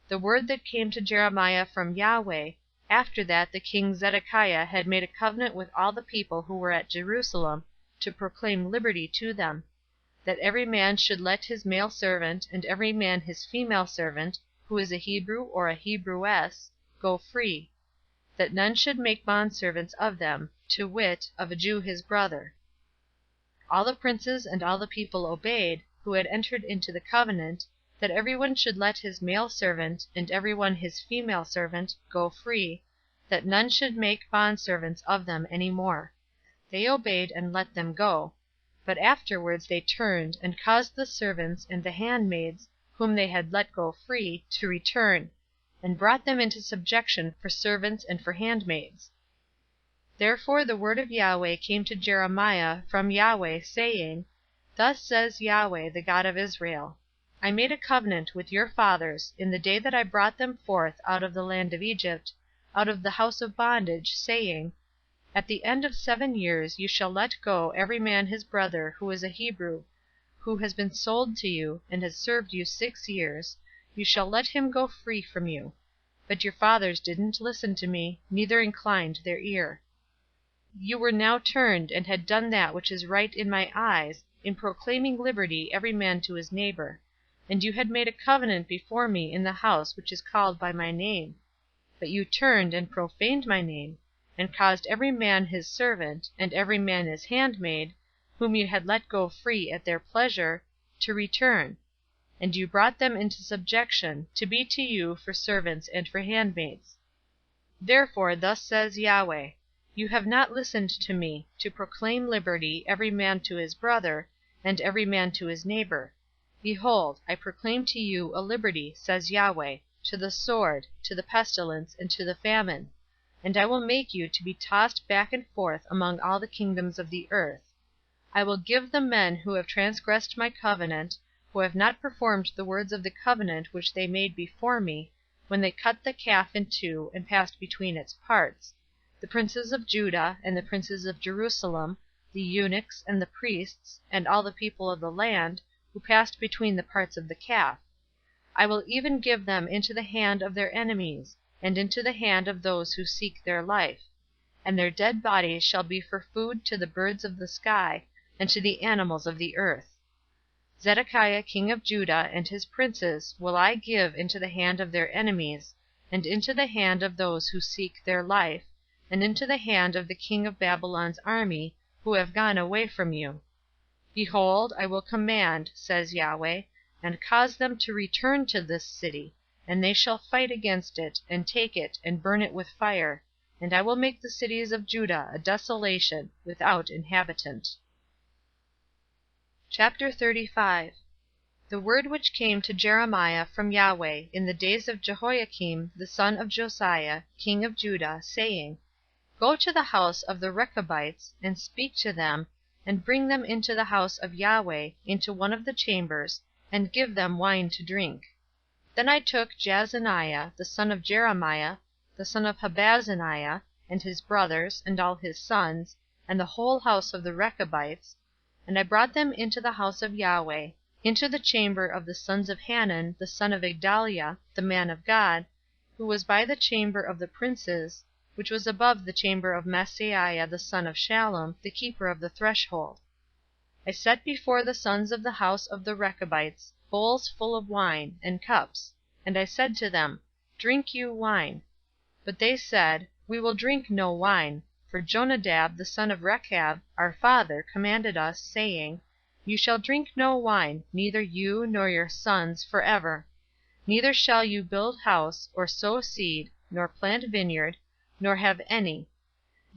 The word that came to Jeremiah from Yahweh, after that the king Zedekiah had made a covenant with all the people who were at Jerusalem, to proclaim liberty to them, that every man should let his male servant, and every man his female servant, who is a Hebrew or a Hebrewess, go free, that none should make bondservants of them, to wit, of a Jew his brother. All the princes and all the people obeyed, who had entered into the covenant, that everyone should let his male servant, and everyone his female servant, go free, that none should make bondservants of them any more. They obeyed and let them go, but afterwards they turned, and caused the servants and the handmaids, whom they had let go free, to return, and brought them into subjection for servants and for handmaids. Therefore the word of Yahweh came to Jeremiah from Yahweh, saying, Thus says Yahweh, the God of Israel, I made a covenant with your fathers in the day that I brought them forth out of the land of Egypt, out of the house of bondage, saying, At the end of 7 years you shall let go every man his brother who is a Hebrew, who has been sold to you, and has served you 6 years, you shall let him go free from you. But your fathers didn't listen to me, neither inclined their ear. You were now turned, and had done that which is right in my eyes, in proclaiming liberty every man to his neighbor. And you had made a covenant before me in the house which is called by my name. But you turned and profaned my name, and caused every man his servant, and every man his handmaid, whom you had let go free at their pleasure, to return. And you brought them into subjection, to be to you for servants and for handmaids. Therefore thus says Yahweh, you have not listened to me, to proclaim liberty every man to his brother, and every man to his neighbor. Behold, I proclaim to you a liberty, says Yahweh, to the sword, to the pestilence, and to the famine. And I will make you to be tossed back and forth among all the kingdoms of the earth. I will give the men who have transgressed my covenant, who have not performed the words of the covenant which they made before me, when they cut the calf in two, and passed between its parts, the princes of Judah, and the princes of Jerusalem, the eunuchs, and the priests, and all the people of the land, who passed between the parts of the calf. I will even give them into the hand of their enemies, and into the hand of those who seek their life. And their dead bodies shall be for food to the birds of the sky, and to the animals of the earth. Zedekiah king of Judah and his princes will I give into the hand of their enemies, and into the hand of those who seek their life, and into the hand of the king of Babylon's army, who have gone away from you. Behold, I will command, says Yahweh, and cause them to return to this city, and they shall fight against it, and take it, and burn it with fire, and I will make the cities of Judah a desolation, without inhabitant. Chapter 35. The word which came to Jeremiah from Yahweh in the days of Jehoiakim the son of Josiah, king of Judah, saying, Go to the house of the Rechabites, and speak to them, and bring them into the house of Yahweh, into one of the chambers, and give them wine to drink. Then I took Jaazaniah, the son of Jeremiah, the son of Habazaniah, and his brothers, and all his sons, and the whole house of the Rechabites, and I brought them into the house of Yahweh, into the chamber of the sons of Hanan, the son of Igdaliah, the man of God, who was by the chamber of the princes, which was above the chamber of Maaseiah the son of Shallum, the keeper of the threshold. I set before the sons of the house of the Rechabites bowls full of wine, and cups, and I said to them, Drink you wine. But they said, We will drink no wine, for Jonadab the son of Rechab, our father, commanded us, saying, You shall drink no wine, neither you nor your sons, forever. Neither shall you build house, or sow seed, nor plant vineyard, nor have any.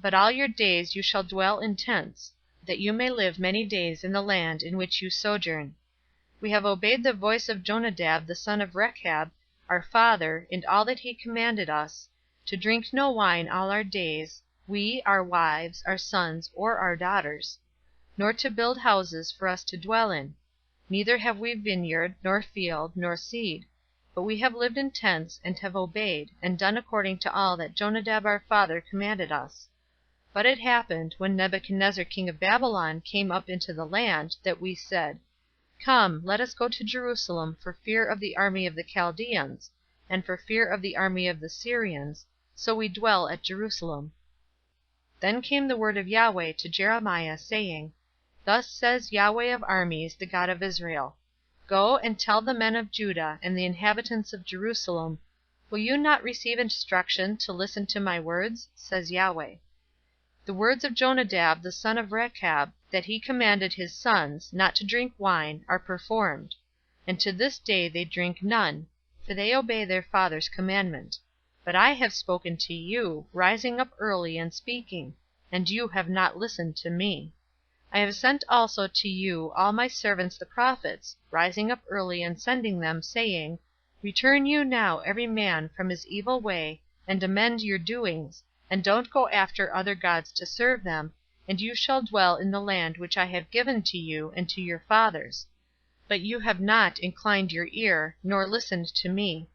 But all your days you shall dwell in tents, that you may live many days in the land in which you sojourn. We have obeyed the voice of Jonadab the son of Rechab, our father, in all that he commanded us, to drink no wine all our days, we, our wives, our sons, or our daughters, nor to build houses for us to dwell in. Neither have we vineyard, nor field, nor seed, but we have lived in tents, and have obeyed, and done according to all that Jonadab our father commanded us. But it happened, when Nebuchadnezzar king of Babylon came up into the land, that we said, Come, let us go to Jerusalem for fear of the army of the Chaldeans, and for fear of the army of the Syrians, so we dwell at Jerusalem. Then came the word of Yahweh to Jeremiah, saying, Thus says Yahweh of armies, the God of Israel, Go and tell the men of Judah and the inhabitants of Jerusalem, Will you not receive instruction to listen to my words? Says Yahweh. The words of Jonadab the son of Rechab, that he commanded his sons not to drink wine, are performed, and to this day they drink none, for they obey their father's commandment. But I have spoken to you, rising up early and speaking, and you have not listened to me. I have sent also to you all my servants the prophets, rising up early and sending them, saying, Return you now every man from his evil way, and amend your doings, and don't go after other gods to serve them, and you shall dwell in the land which I have given to you and to your fathers. But you have not inclined your ear, nor listened to me.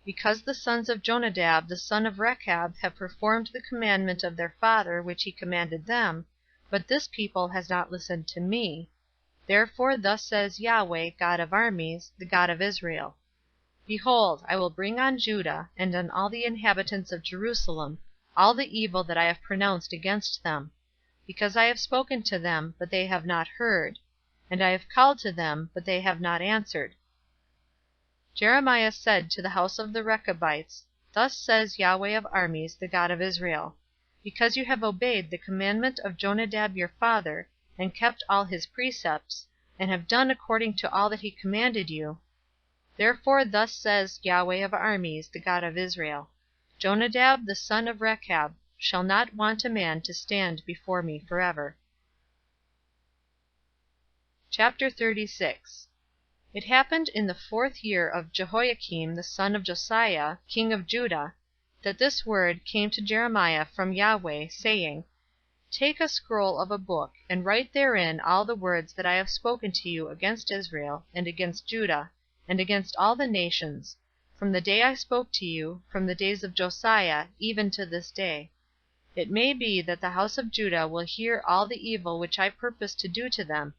Because the sons of Jonadab the son of Rechab have performed the commandment of their father which he commanded them, but this people has not listened to me, Therefore thus says Yahweh, God of armies, the God of Israel. Behold, I will bring on Judah, and on all the inhabitants of Jerusalem, all the evil that I have pronounced against them; because I have spoken to them, but they have not heard; and I have called to them, but they have not answered. Jeremiah said to the house of the Rechabites, Thus says Yahweh of armies, the God of Israel, Because you have obeyed the commandment of Jonadab your father, and kept all his precepts, and have done according to all that he commanded you, therefore thus says Yahweh of armies, the God of Israel, Jonadab the son of Rechab shall not want a man to stand before me forever. Chapter 36. It happened in the 4th year of Jehoiakim the son of Josiah, king of Judah, that this word came to Jeremiah from Yahweh, saying, Take a scroll of a book, and write therein all the words that I have spoken to you against Israel, and against Judah, and against all the nations, from the day I spoke to you, from the days of Josiah, even to this day. It may be that the house of Judah will hear all the evil which I purpose to do to them,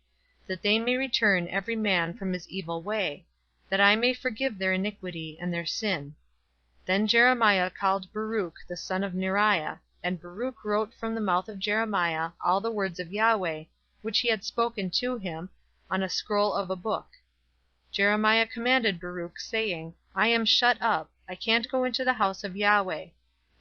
that they may return every man from his evil way, that I may forgive their iniquity and their sin. Then Jeremiah called Baruch the son of Neriah, and Baruch wrote from the mouth of Jeremiah all the words of Yahweh, which he had spoken to him, on a scroll of a book. Jeremiah commanded Baruch, saying, I am shut up, I can't go into the house of Yahweh.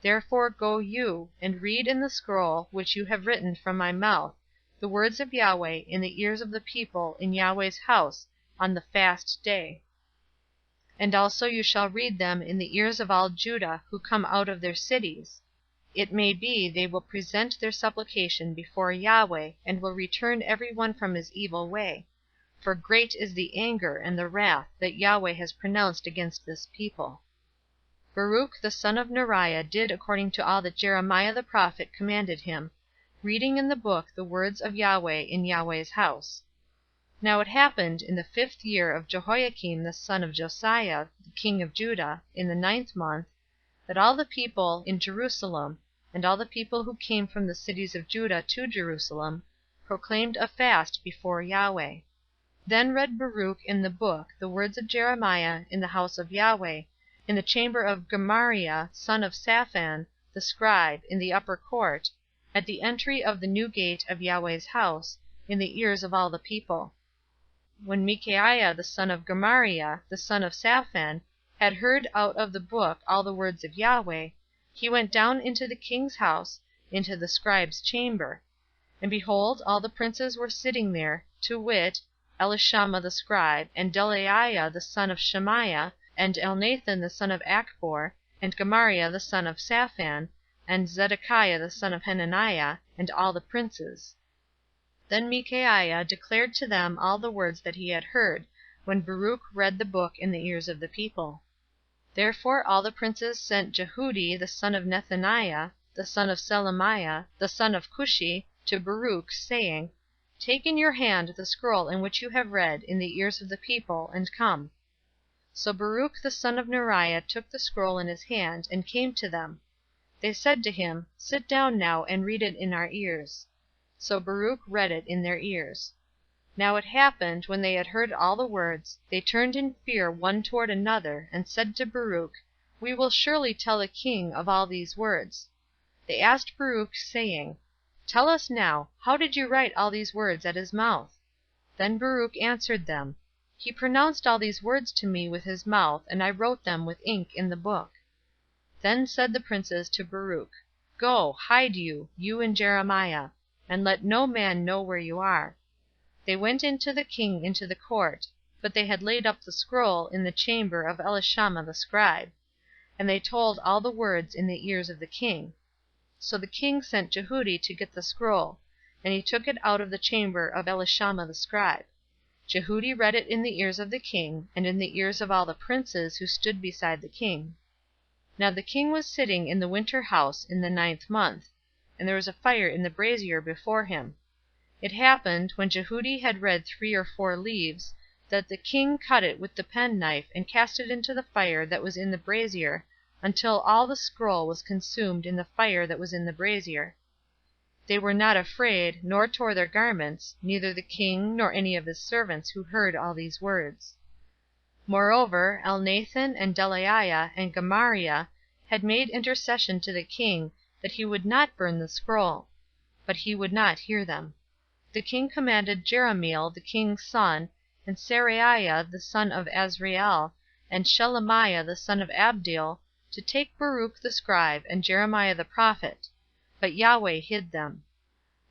Therefore go you, and read in the scroll which you have written from my mouth, the words of Yahweh in the ears of the people in Yahweh's house on the fast day. And also you shall read them in the ears of all Judah who come out of their cities. It may be they will present their supplication before Yahweh, and will return every one from his evil way. For great is the anger and the wrath that Yahweh has pronounced against this people. Baruch the son of Neriah did according to all that Jeremiah the prophet commanded him, reading in the book the words of Yahweh in Yahweh's house. Now it happened in the 5th year of Jehoiakim the son of Josiah, the king of Judah, in the 9th month, that all the people in Jerusalem, and all the people who came from the cities of Judah to Jerusalem, proclaimed a fast before Yahweh. Then read Baruch in the book the words of Jeremiah in the house of Yahweh, in the chamber of Gemariah son of Shaphan, the scribe, in the upper court, at the entry of the new gate of Yahweh's house, in the ears of all the people. When Micaiah the son of Gemariah, the son of Shaphan, had heard out of the book all the words of Yahweh, he went down into the king's house, into the scribe's chamber. And behold, all the princes were sitting there, to wit, Elishama the scribe, and Delaiah the son of Shemaiah, and Elnathan the son of Achbor, and Gemariah the son of Shaphan, and Zedekiah the son of Hananiah, and all the princes. Then Micaiah declared to them all the words that he had heard, when Baruch read the book in the ears of the people. Therefore all the princes sent Jehudi the son of Nethaniah, the son of Selemiah, the son of Cushi, to Baruch, saying, Take in your hand the scroll in which you have read in the ears of the people, and come. So Baruch the son of Neriah took the scroll in his hand, and came to them. They said to him, Sit down now, and read it in our ears. So Baruch read it in their ears. Now it happened, when they had heard all the words, they turned in fear one toward another, and said to Baruch, We will surely tell the king of all these words. They asked Baruch, saying, Tell us now, how did you write all these words at his mouth? Then Baruch answered them, He pronounced all these words to me with his mouth, and I wrote them with ink in the book. Then said the princes to Baruch, Go, hide you, you and Jeremiah, and let no man know where you are. They went in to the king into the court, but they had laid up the scroll in the chamber of Elishama the scribe. And they told all the words in the ears of the king. So the king sent Jehudi to get the scroll, and he took it out of the chamber of Elishama the scribe. Jehudi read it in the ears of the king, and in the ears of all the princes who stood beside the king. Now the king was sitting in the winter house in the 9th month, and there was a fire in the brazier before him. It happened, when Jehudi had read 3 or 4 leaves, that the king cut it with the penknife, and cast it into the fire that was in the brazier, until all the scroll was consumed in the fire that was in the brazier. They were not afraid, nor tore their garments, neither the king nor any of his servants who heard all these words. Moreover Elnathan and Delaiah and Gemariah had made intercession to the king that he would not burn the scroll. But he would not hear them. The king commanded Jerahmeel the king's son, and Seraiah the son of Azriel, and Shelemiah the son of Abdeel, to take Baruch the scribe and Jeremiah the prophet, but Yahweh hid them.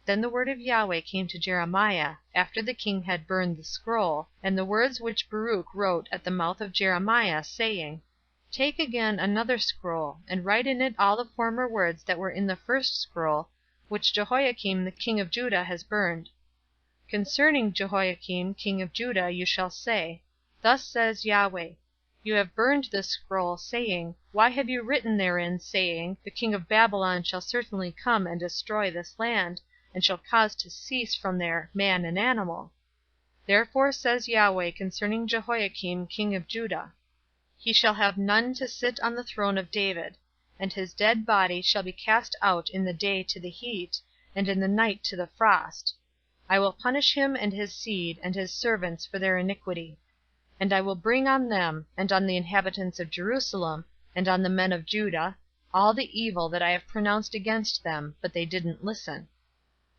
Then the word of Yahweh came to Jeremiah, after the king had burned the scroll, and the words which Baruch wrote at the mouth of Jeremiah, saying, Take again another scroll, and write in it all the former words that were in the first scroll, which Jehoiakim the king of Judah has burned. Concerning Jehoiakim king of Judah you shall say, Thus says Yahweh, You have burned this scroll, saying, Why have you written therein, saying, The king of Babylon shall certainly come and destroy this land, and shall cause to cease from there man and animal? Therefore says Yahweh concerning Jehoiakim king of Judah, He shall have none to sit on the throne of David, and his dead body shall be cast out in the day to the heat, and in the night to the frost. I will punish him and his seed and his servants for their iniquity. And I will bring on them, and on the inhabitants of Jerusalem, and on the men of Judah, all the evil that I have pronounced against them, but they didn't listen.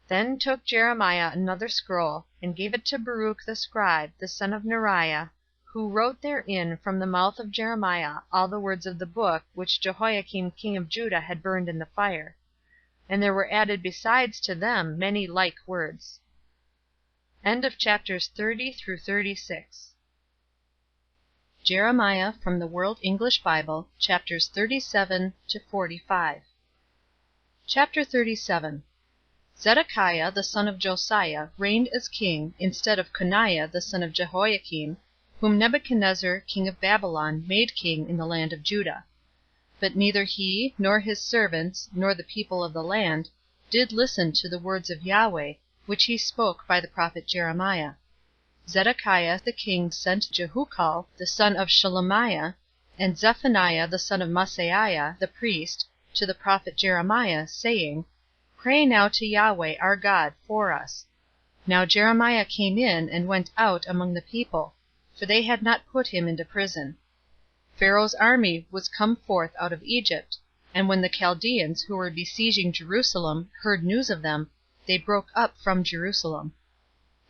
Then took Jeremiah another scroll, and gave it to Baruch the scribe, the son of Neriah, who wrote therein from the mouth of Jeremiah all the words of the book which Jehoiakim king of Judah had burned in the fire. And there were added besides to them many like words. End of chapters 30 through 36. Jeremiah from the World English Bible, chapters 37 to 45. Chapter 37. Zedekiah the son of Josiah reigned as king instead of Coniah the son of Jehoiakim, whom Nebuchadnezzar king of Babylon made king in the land of Judah. But neither he, nor his servants, nor the people of the land, did listen to the words of Yahweh, which he spoke by the prophet Jeremiah. Zedekiah the king sent Jehukal the son of Shelemiah, and Zephaniah the son of Maaseiah the priest, to the prophet Jeremiah, saying, Pray now to Yahweh our God for us. Now Jeremiah came in and went out among the people, for they had not put him into prison. Pharaoh's army was come forth out of Egypt, and when the Chaldeans who were besieging Jerusalem heard news of them, they broke up from Jerusalem.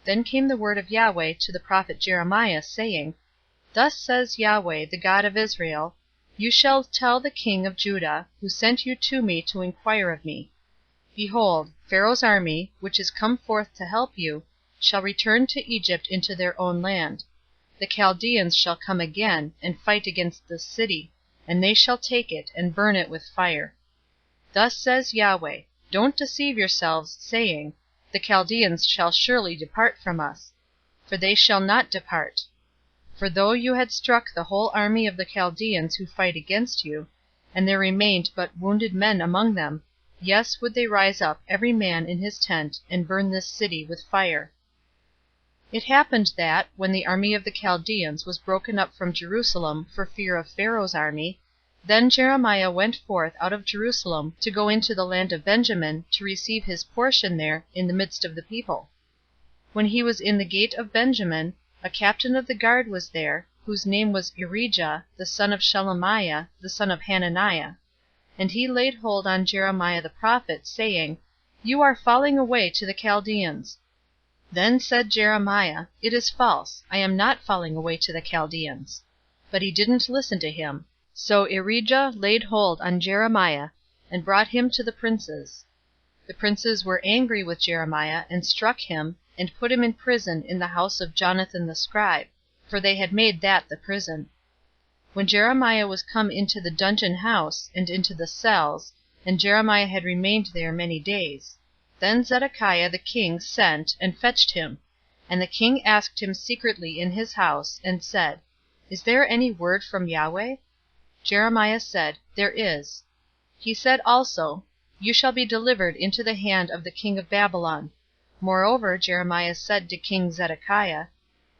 Then came the word of Yahweh to the prophet Jeremiah, saying, Thus says Yahweh, the God of Israel, You shall tell the king of Judah, who sent you to me to inquire of me, Behold, Pharaoh's army, which is come forth to help you, shall return to Egypt into their own land. The Chaldeans shall come again, and fight against this city, and they shall take it, and burn it with fire. Thus says Yahweh, Don't deceive yourselves, saying, The Chaldeans shall surely depart from us. For they shall not depart. For though you had struck the whole army of the Chaldeans who fight against you, and there remained but wounded men among them, yes, would they rise up every man in his tent, and burn this city with fire. It happened that, when the army of the Chaldeans was broken up from Jerusalem for fear of Pharaoh's army, then Jeremiah went forth out of Jerusalem to go into the land of Benjamin to receive his portion there in the midst of the people. When he was in the gate of Benjamin, a captain of the guard was there, whose name was Irijah, the son of Shelemiah, the son of Hananiah. And he laid hold on Jeremiah the prophet, saying, You are falling away to the Chaldeans. Then said Jeremiah, It is false, I am not falling away to the Chaldeans. But he didn't listen to him. So Irijah laid hold on Jeremiah, and brought him to the princes. The princes were angry with Jeremiah, and struck him, and put him in prison in the house of Jonathan the scribe, for they had made that the prison. When Jeremiah was come into the dungeon house, and into the cells, and Jeremiah had remained there many days, then Zedekiah the king sent, and fetched him. And the king asked him secretly in his house, and said, Is there any word from Yahweh? Jeremiah said, There is. He said also, You shall be delivered into the hand of the king of Babylon. Moreover Jeremiah said to King Zedekiah,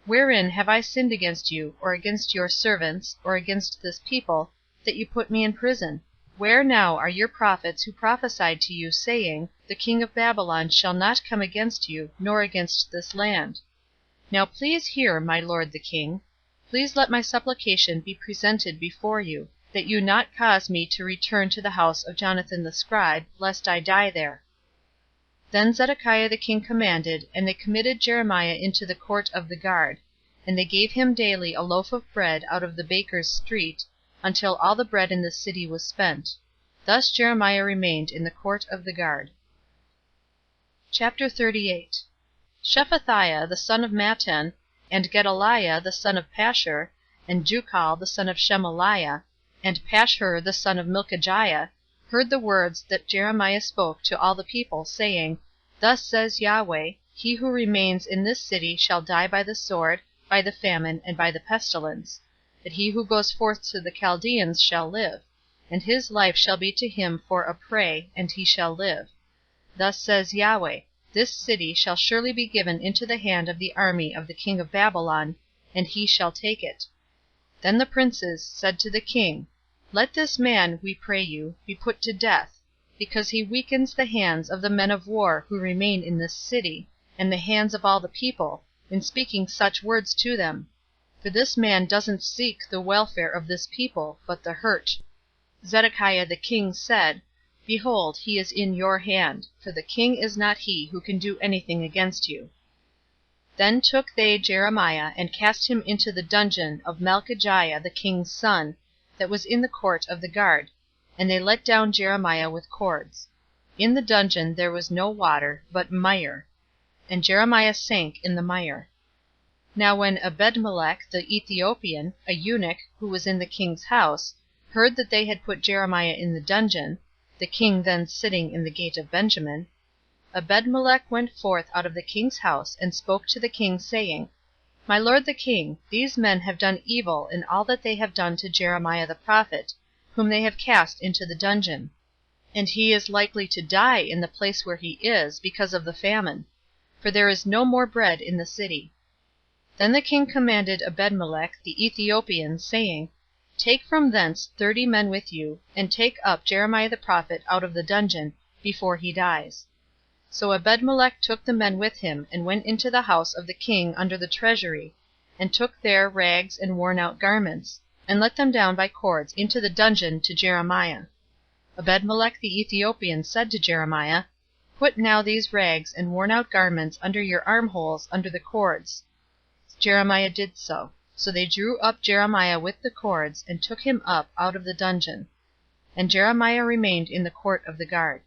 Wherein have I sinned against you, or against your servants, or against this people, that you put me in prison? Where now are your prophets who prophesied to you, saying, The king of Babylon shall not come against you, nor against this land? Now please hear, my lord the king. Please let my supplication be presented before you, that you not cause me to return to the house of Jonathan the scribe, lest I die there. Then Zedekiah the king commanded, and they committed Jeremiah into the court of the guard. And they gave him daily a loaf of bread out of the baker's street, until all the bread in the city was spent. Thus Jeremiah remained in the court of the guard. Chapter 38. Shephatiah the son of Mattan, and Gedaliah the son of Pashur, and Jucal the son of Shemaliah, and Pashur the son of Milchijah, heard the words that Jeremiah spoke to all the people, saying, Thus says Yahweh, He who remains in this city shall die by the sword, by the famine, and by the pestilence. But he who goes forth to the Chaldeans shall live, and his life shall be to him for a prey, and he shall live. Thus says Yahweh, This city shall surely be given into the hand of the army of the king of Babylon, and he shall take it. Then the princes said to the king, Let this man, we pray you, be put to death, because he weakens the hands of the men of war who remain in this city, and the hands of all the people, in speaking such words to them. For this man doesn't seek the welfare of this people, but the hurt. Zedekiah the king said, Behold, he is in your hand, for the king is not he who can do anything against you. Then took they Jeremiah, and cast him into the dungeon of Malchijah the king's son, that was in the court of the guard, and they let down Jeremiah with cords. In the dungeon there was no water, but mire. And Jeremiah sank in the mire. Now when Ebedmelech the Ethiopian, a eunuch, who was in the king's house, heard that they had put Jeremiah in the dungeon, the king then sitting in the gate of Benjamin, Ebedmelech went forth out of the king's house, and spoke to the king, saying, My lord the king, these men have done evil in all that they have done to Jeremiah the prophet, whom they have cast into the dungeon. And he is likely to die in the place where he is, because of the famine. For there is no more bread in the city. Then the king commanded Ebedmelech the Ethiopian, saying, Take from thence 30 men with you, and take up Jeremiah the prophet out of the dungeon, before he dies. So Ebedmelech took the men with him, and went into the house of the king under the treasury, and took there rags and worn-out garments, and let them down by cords into the dungeon to Jeremiah. Ebedmelech the Ethiopian said to Jeremiah, Put now these rags and worn-out garments under your armholes under the cords. Jeremiah did so. So they drew up Jeremiah with the cords, and took him up out of the dungeon. And Jeremiah remained in the court of the guard.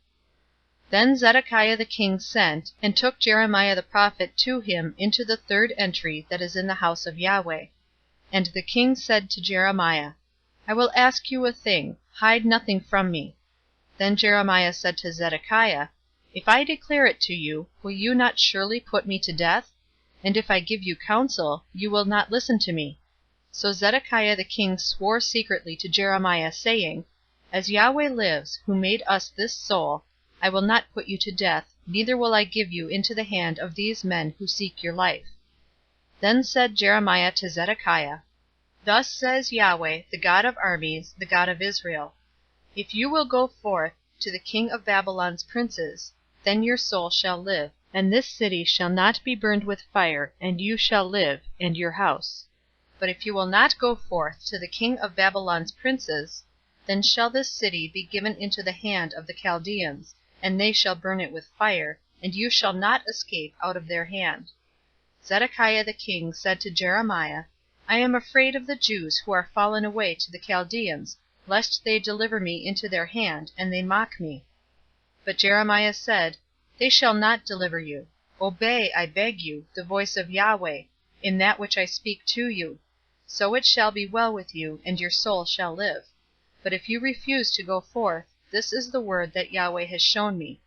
Then Zedekiah the king sent, and took Jeremiah the prophet to him into the 3rd entry that is in the house of Yahweh. And the king said to Jeremiah, I will ask you a thing, hide nothing from me. Then Jeremiah said to Zedekiah, If I declare it to you, will you not surely put me to death? And if I give you counsel, you will not listen to me. So Zedekiah the king swore secretly to Jeremiah, saying, As Yahweh lives, who made us this soul, I will not put you to death, neither will I give you into the hand of these men who seek your life. Then said Jeremiah to Zedekiah, Thus says Yahweh, the God of armies, the God of Israel, If you will go forth to the king of Babylon's princes, then your soul shall live, and this city shall not be burned with fire, and you shall live, and your house. But if you will not go forth to the king of Babylon's princes, then shall this city be given into the hand of the Chaldeans, and they shall burn it with fire, and you shall not escape out of their hand. Zedekiah the king said to Jeremiah, I am afraid of the Jews who are fallen away to the Chaldeans, lest they deliver me into their hand, and they mock me. But Jeremiah said, They shall not deliver you. Obey, I beg you, the voice of Yahweh, in that which I speak to you. So it shall be well with you, and your soul shall live. But if you refuse to go forth, this is the word that Yahweh has shown me.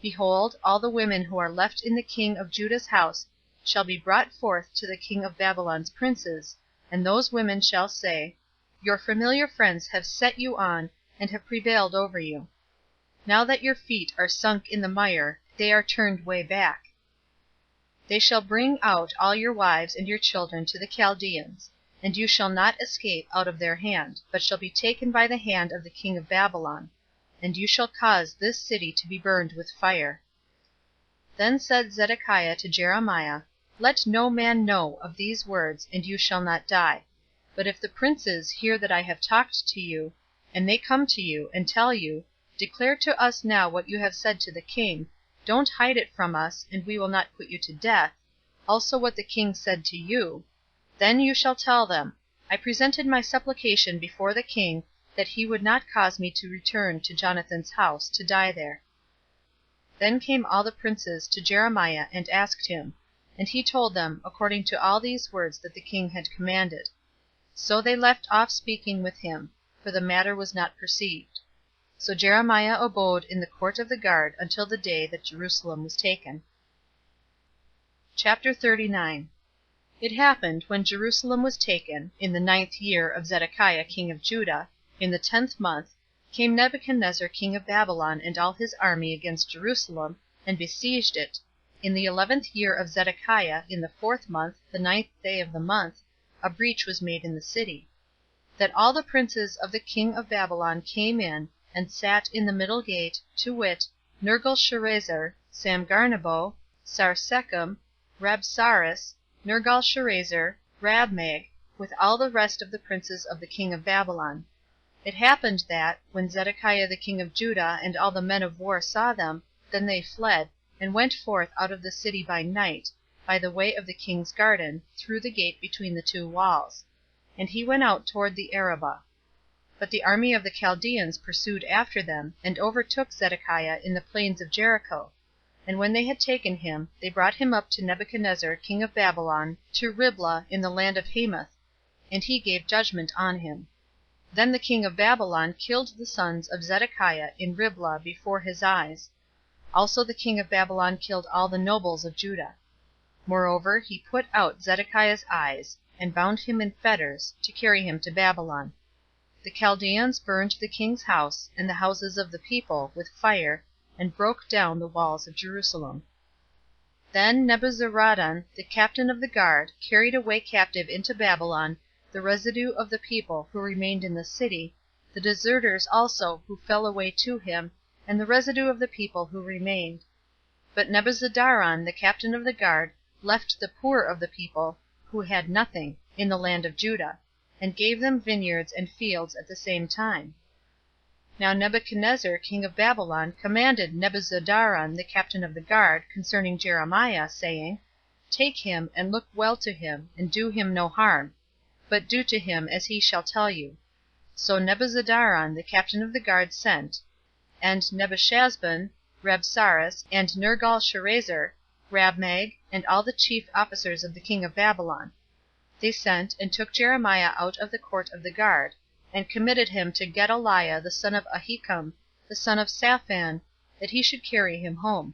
Behold, all the women who are left in the king of Judah's house shall be brought forth to the king of Babylon's princes, and those women shall say, Your familiar friends have set you on, and have prevailed over you. Now that your feet are sunk in the mire, they are turned way back. They shall bring out all your wives and your children to the Chaldeans, and you shall not escape out of their hand, but shall be taken by the hand of the king of Babylon, and you shall cause this city to be burned with fire. Then said Zedekiah to Jeremiah, Let no man know of these words, and you shall not die. But if the princes hear that I have talked to you, and they come to you, and tell you, Declare to us now what you have said to the king, don't hide it from us, and we will not put you to death, also what the king said to you, then you shall tell them, I presented my supplication before the king, that he would not cause me to return to Jonathan's house, to die there. Then came all the princes to Jeremiah and asked him, and he told them according to all these words that the king had commanded. So they left off speaking with him, for the matter was not perceived. So Jeremiah abode in the court of the guard until the day that Jerusalem was taken. Chapter 39. It happened, when Jerusalem was taken, in the 9th year of Zedekiah king of Judah, in the 10th month, came Nebuchadnezzar king of Babylon and all his army against Jerusalem, and besieged it. In the 11th year of Zedekiah, in the 4th month, the 9th day of the month, a breach was made in the city. That all the princes of the king of Babylon came in, and sat in the middle gate, to wit, Nergal-Sharezer, Samgarnebo, Sarsechem, Rabsaris, Nergal-Sharezer, Rabmag, with all the rest of the princes of the king of Babylon. It happened that, when Zedekiah the king of Judah and all the men of war saw them, then they fled, and went forth out of the city by night, by the way of the king's garden, through the gate between the two walls. And he went out toward the Arabah. But the army of the Chaldeans pursued after them, and overtook Zedekiah in the plains of Jericho. And when they had taken him, they brought him up to Nebuchadnezzar king of Babylon, to Riblah in the land of Hamath, and he gave judgment on him. Then the king of Babylon killed the sons of Zedekiah in Riblah before his eyes. Also the king of Babylon killed all the nobles of Judah. Moreover, he put out Zedekiah's eyes, and bound him in fetters, to carry him to Babylon. The Chaldeans burned the king's house, and the houses of the people, with fire, and broke down the walls of Jerusalem. Then Nebuzaradan, the captain of the guard, carried away captive into Babylon the residue of the people who remained in the city, the deserters also who fell away to him, and the residue of the people who remained. But Nebuzaradan, the captain of the guard, left the poor of the people, who had nothing, in the land of Judah, and gave them vineyards and fields at the same time. Now Nebuchadnezzar king of Babylon commanded Nebuzaradan the captain of the guard concerning Jeremiah, saying, Take him, and look well to him, and do him no harm, but do to him as he shall tell you. So Nebuzaradan the captain of the guard sent, and Nebuchadnezzar, Rabsaris, and Nergal-Sharezer, Rabmag, and all the chief officers of the king of Babylon. They sent, and took Jeremiah out of the court of the guard, and committed him to Gedaliah the son of Ahikam, the son of Shaphan, that he should carry him home.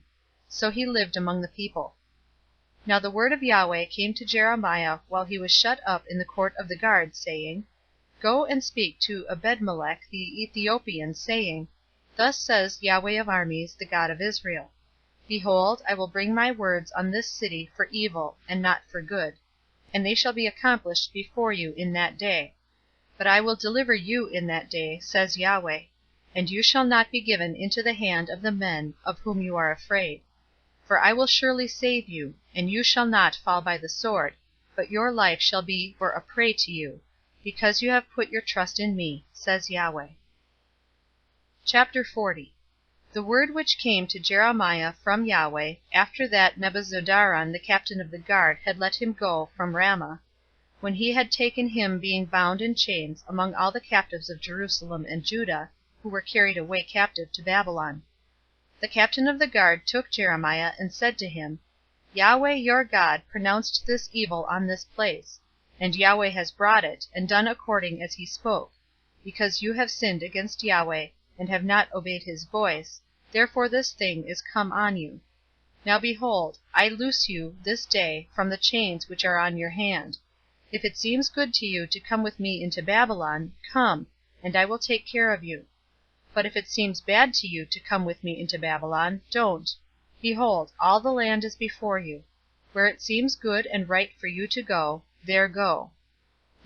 So he lived among the people. Now the word of Yahweh came to Jeremiah while he was shut up in the court of the guard, saying, Go and speak to Ebed-melech the Ethiopian, saying, Thus says Yahweh of armies, the God of Israel, Behold, I will bring my words on this city for evil, and not for good, and they shall be accomplished before you in that day. But I will deliver you in that day, says Yahweh, and you shall not be given into the hand of the men of whom you are afraid. For I will surely save you, and you shall not fall by the sword, but your life shall be for a prey to you, because you have put your trust in me, says Yahweh. Chapter 40. The word which came to Jeremiah from Yahweh, after that Nebuzaradan the captain of the guard had let him go from Ramah, when he had taken him being bound in chains among all the captives of Jerusalem and Judah, who were carried away captive to Babylon. The captain of the guard took Jeremiah, and said to him, Yahweh your God pronounced this evil on this place, and Yahweh has brought it, and done according as he spoke, because you have sinned against Yahweh, and have not obeyed his voice, therefore this thing is come on you. Now behold, I loose you this day from the chains which are on your hand. If it seems good to you to come with me into Babylon, come, and I will take care of you. But if it seems bad to you to come with me into Babylon, don't. Behold, all the land is before you. Where it seems good and right for you to go, there go.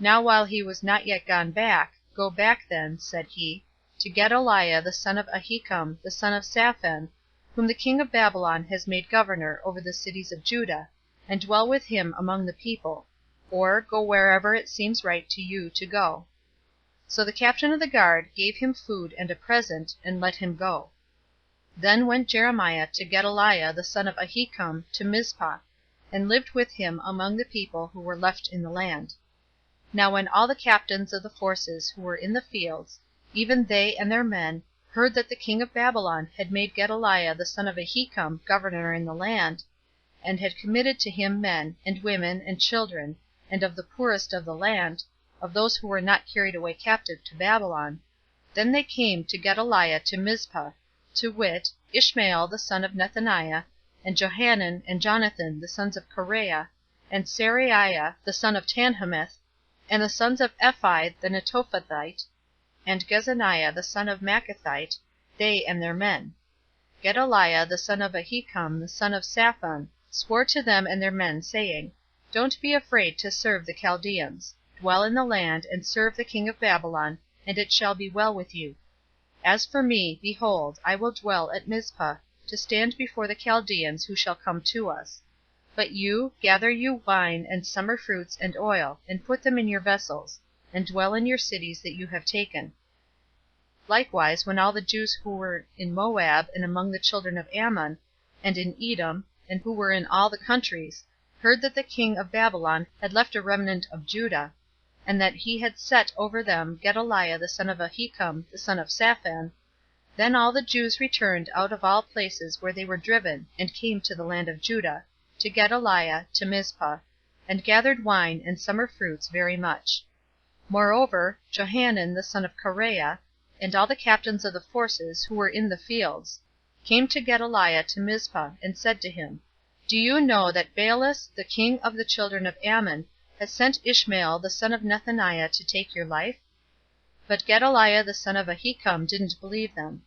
Now while he was not yet gone back, Go back then, said he, to Gedaliah the son of Ahikam, the son of Shaphan, whom the king of Babylon has made governor over the cities of Judah, and dwell with him among the people, or go wherever it seems right to you to go. So the captain of the guard gave him food and a present, and let him go. Then went Jeremiah to Gedaliah the son of Ahikam to Mizpah, and lived with him among the people who were left in the land. Now when all the captains of the forces who were in the fields, even they and their men, heard that the king of Babylon had made Gedaliah the son of Ahikam governor in the land, and had committed to him men, and women, and children, and of the poorest of the land, of those who were not carried away captive to Babylon, then they came to Gedaliah to Mizpah, to wit, Ishmael the son of Nethaniah, and Johanan and Jonathan the sons of Kareah, and Seraiah the son of Tanhumeth, and the sons of Ephi the Netophathite, and Gezaniah the son of Maacathite, they and their men. Gedaliah the son of Ahikam the son of Shaphan swore to them and their men, saying, Don't be afraid to serve the Chaldeans. Dwell in the land, and serve the king of Babylon, and it shall be well with you. As for me, behold, I will dwell at Mizpah, to stand before the Chaldeans who shall come to us. But you, gather you wine and summer fruits and oil, and put them in your vessels, and dwell in your cities that you have taken. Likewise, when all the Jews who were in Moab, and among the children of Ammon, and in Edom, and who were in all the countries, heard that the king of Babylon had left a remnant of Judah, and that he had set over them Gedaliah the son of Ahikam, the son of Shaphan, then all the Jews returned out of all places where they were driven, and came to the land of Judah, to Gedaliah, to Mizpah, and gathered wine and summer fruits very much. Moreover, Johanan the son of Kareah, and all the captains of the forces who were in the fields, came to Gedaliah to Mizpah, and said to him, Do you know that Baalis, the king of the children of Ammon, has sent Ishmael the son of Nethaniah to take your life? But Gedaliah the son of Ahikam didn't believe them.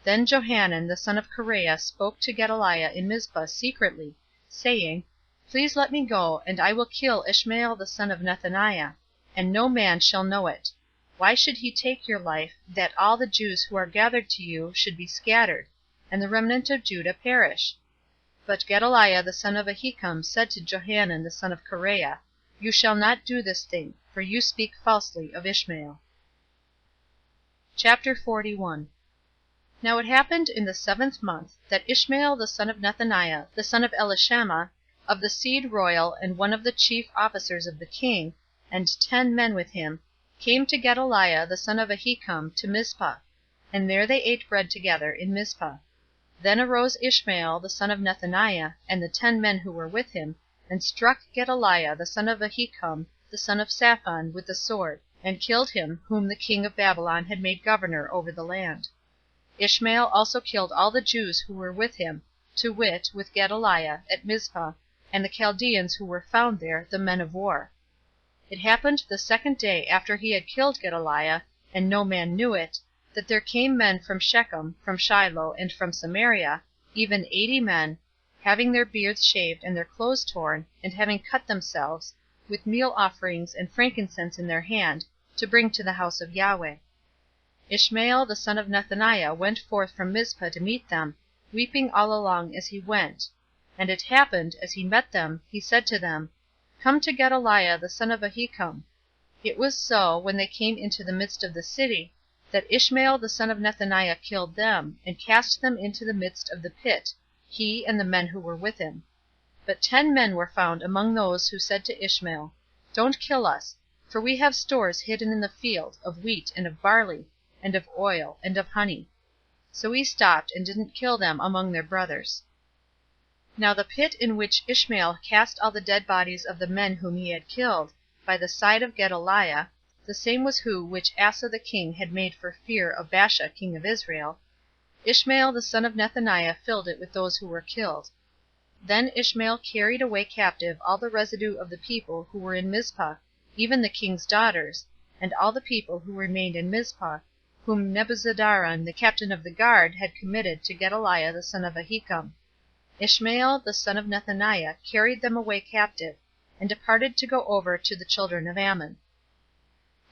Then Johanan the son of Kareah spoke to Gedaliah in Mizpah secretly, saying, Please let me go, and I will kill Ishmael the son of Nethaniah, and no man shall know it. Why should he take your life, that all the Jews who are gathered to you should be scattered, and the remnant of Judah perish? But Gedaliah the son of Ahikam said to Johanan the son of Kareah, You shall not do this thing, for you speak falsely of Ishmael. Chapter 41. Now it happened in the 7th month, that Ishmael the son of Nethaniah, the son of Elishama, of the seed royal, and one of the chief officers of the king, and 10 men with him, came to Gedaliah the son of Ahikam to Mizpah, and there they ate bread together in Mizpah. Then arose Ishmael the son of Nethaniah, and the 10 men who were with him, and struck Gedaliah the son of Ahikam, the son of Shaphan, with the sword, and killed him whom the king of Babylon had made governor over the land. Ishmael also killed all the Jews who were with him, to wit, with Gedaliah, at Mizpah, and the Chaldeans who were found there, the men of war. It happened the 2nd day after he had killed Gedaliah, and no man knew it, that there came men from Shechem, from Shiloh, and from Samaria, even 80 men, having their beards shaved and their clothes torn, and having cut themselves, with meal offerings and frankincense in their hand, to bring to the house of Yahweh. Ishmael the son of Nethaniah went forth from Mizpah to meet them, weeping all along as he went. And it happened, as he met them, he said to them, Come to Gedaliah the son of Ahikam. It was so, when they came into the midst of the city, that Ishmael the son of Nethaniah killed them, and cast them into the midst of the pit, he and the men who were with him. But 10 men were found among those who said to Ishmael, Don't kill us, for we have stores hidden in the field, of wheat, and of barley, and of oil, and of honey. So he stopped, and didn't kill them among their brothers. Now the pit in which Ishmael cast all the dead bodies of the men whom he had killed, by the side of Gedaliah, the same was who which Asa the king had made for fear of Baasha king of Israel, Ishmael the son of Nethaniah filled it with those who were killed. Then Ishmael carried away captive all the residue of the people who were in Mizpah, even the king's daughters, and all the people who remained in Mizpah, whom Nebuzaradan the captain of the guard had committed to Gedaliah the son of Ahikam. Ishmael the son of Nethaniah carried them away captive, and departed to go over to the children of Ammon.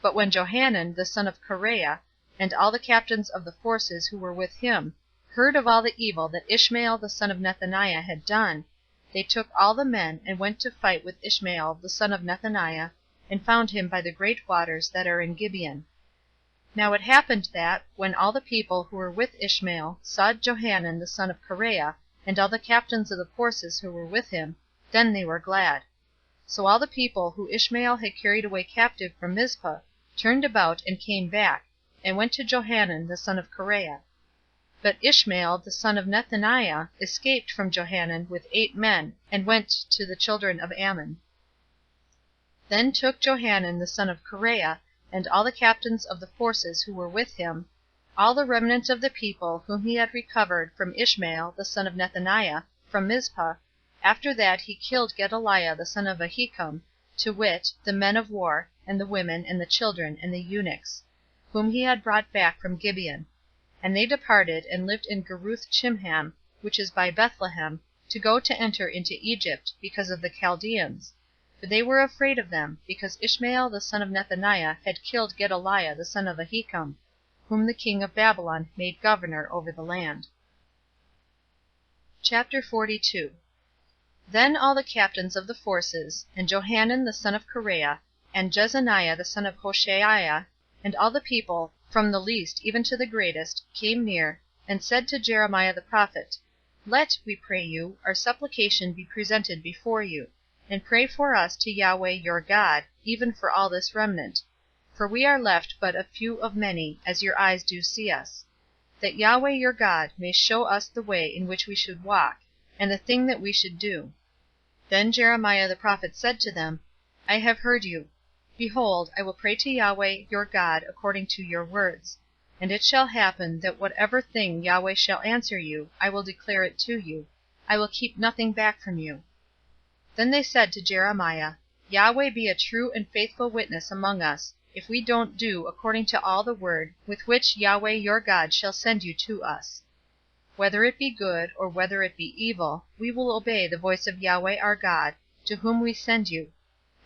But when Johanan the son of Kareah, and all the captains of the forces who were with him, heard of all the evil that Ishmael the son of Nethaniah had done, they took all the men, and went to fight with Ishmael the son of Nethaniah, and found him by the great waters that are in Gibeon. Now it happened that, when all the people who were with Ishmael saw Johanan the son of Kareah, and all the captains of the forces who were with him, then they were glad. So all the people who Ishmael had carried away captive from Mizpah turned about and came back, and went to Johanan the son of Kareah. But Ishmael the son of Nethaniah escaped from Johanan with 8 men, and went to the children of Ammon. Then took Johanan the son of Kareah, and all the captains of the forces who were with him, all the remnant of the people whom he had recovered from Ishmael the son of Nethaniah, from Mizpah, after that he killed Gedaliah the son of Ahikam, to wit, the men of war, and the women, and the children, and the eunuchs, whom he had brought back from Gibeon. And they departed, and lived in Geruth Chimham, which is by Bethlehem, to go to enter into Egypt, because of the Chaldeans. For they were afraid of them, because Ishmael the son of Nethaniah had killed Gedaliah the son of Ahikam, whom the king of Babylon made governor over the land. Chapter 42. Then all the captains of the forces, and Johanan the son of Kareah, and Jezaniah the son of Hoshaiah, and all the people, from the least even to the greatest, came near, and said to Jeremiah the prophet, Let, we pray you, our supplication be presented before you, and pray for us to Yahweh your God, even for all this remnant. For we are left but a few of many, as your eyes do see us. That Yahweh your God may show us the way in which we should walk, and the thing that we should do. Then Jeremiah the prophet said to them, I have heard you. Behold, I will pray to Yahweh your God according to your words. And it shall happen that whatever thing Yahweh shall answer you, I will declare it to you. I will keep nothing back from you. Then they said to Jeremiah, Yahweh be a true and faithful witness among us, if we don't do according to all the word with which Yahweh your God shall send you to us. Whether it be good, or whether it be evil, we will obey the voice of Yahweh our God, to whom we send you,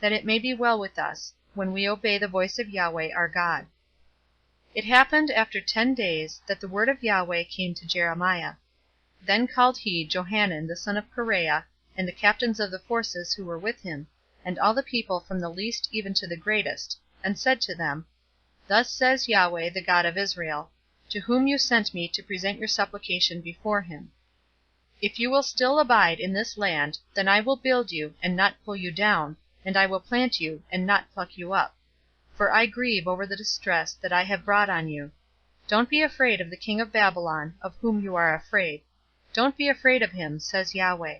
that it may be well with us, when we obey the voice of Yahweh our God. It happened after 10 days that the word of Yahweh came to Jeremiah. Then called he Johanan the son of Kareah, and the captains of the forces who were with him, and all the people from the least even to the greatest, and said to them, Thus says Yahweh the God of Israel, to whom you sent me to present your supplication before him. If you will still abide in this land, then I will build you, and not pull you down, and I will plant you, and not pluck you up. For I grieve over the distress that I have brought on you. Don't be afraid of the king of Babylon, of whom you are afraid. Don't be afraid of him, says Yahweh.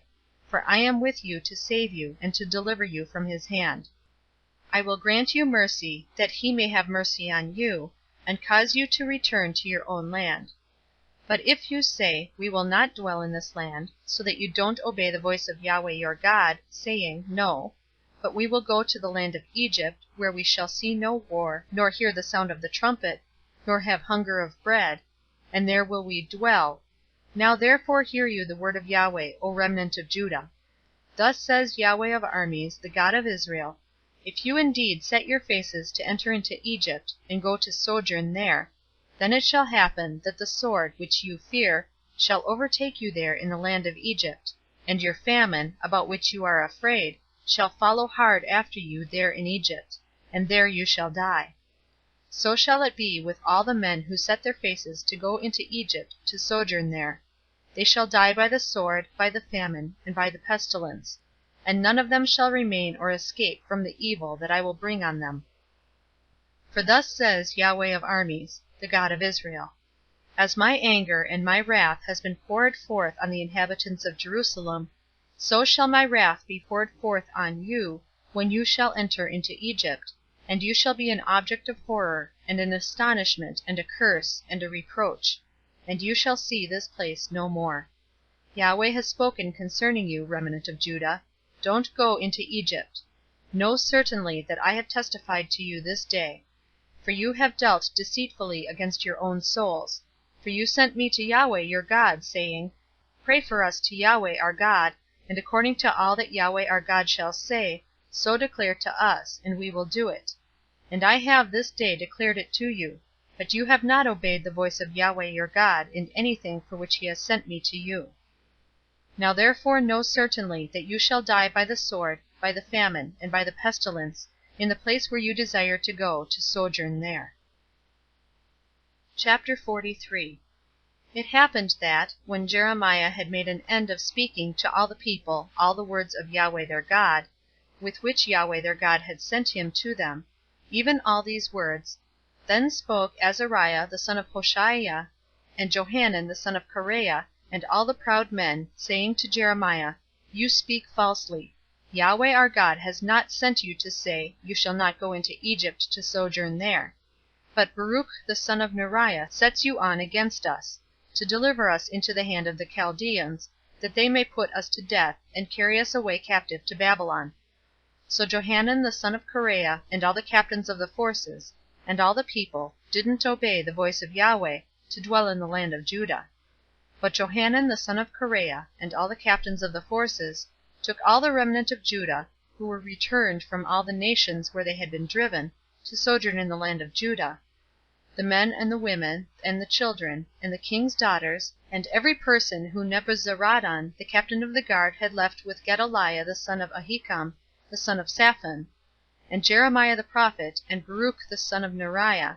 For I am with you to save you, and to deliver you from his hand. I will grant you mercy, that he may have mercy on you, and cause you to return to your own land. But if you say, We will not dwell in this land, so that you don't obey the voice of Yahweh your God, saying, No, but we will go to the land of Egypt, where we shall see no war, nor hear the sound of the trumpet, nor have hunger of bread, and there will we dwell. Now therefore hear you the word of Yahweh, O remnant of Judah. Thus says Yahweh of armies, the God of Israel, If you indeed set your faces to enter into Egypt, and go to sojourn there, then it shall happen that the sword which you fear shall overtake you there in the land of Egypt, and your famine, about which you are afraid, shall follow hard after you there in Egypt, and there you shall die. So shall it be with all the men who set their faces to go into Egypt to sojourn there. They shall die by the sword, by the famine, and by the pestilence, and none of them shall remain or escape from the evil that I will bring on them. For thus says Yahweh of armies, the God of Israel, As my anger and my wrath has been poured forth on the inhabitants of Jerusalem, so shall my wrath be poured forth on you, when you shall enter into Egypt, and you shall be an object of horror, and an astonishment, and a curse, and a reproach, and you shall see this place no more. Yahweh has spoken concerning you, remnant of Judah. Don't go into Egypt. Know certainly that I have testified to you this day. For you have dealt deceitfully against your own souls. For you sent me to Yahweh your God, saying, Pray for us to Yahweh our God, and according to all that Yahweh our God shall say, so declare to us, and we will do it. And I have this day declared it to you, but you have not obeyed the voice of Yahweh your God in anything for which he has sent me to you. Now therefore know certainly that you shall die by the sword, by the famine, and by the pestilence, in the place where you desire to go to sojourn there. Chapter 43. It happened that, when Jeremiah had made an end of speaking to all the people all the words of Yahweh their God, with which Yahweh their God had sent him to them, even all these words, then spoke Azariah the son of Hoshaiah, and Johanan the son of Kareah, and all the proud men, saying to Jeremiah, You speak falsely. Yahweh our God has not sent you to say, You shall not go into Egypt to sojourn there. But Baruch the son of Neriah sets you on against us, to deliver us into the hand of the Chaldeans, that they may put us to death, and carry us away captive to Babylon. So Johanan the son of Kareah, and all the captains of the forces, and all the people, didn't obey the voice of Yahweh, to dwell in the land of Judah. But Johanan the son of Kareah, and all the captains of the forces, took all the remnant of Judah, who were returned from all the nations where they had been driven, to sojourn in the land of Judah, the men and the women, and the children, and the king's daughters, and every person who Nebuzaradan the captain of the guard had left with Gedaliah the son of Ahikam, the son of Shaphan, and Jeremiah the prophet, and Baruch the son of Neriah,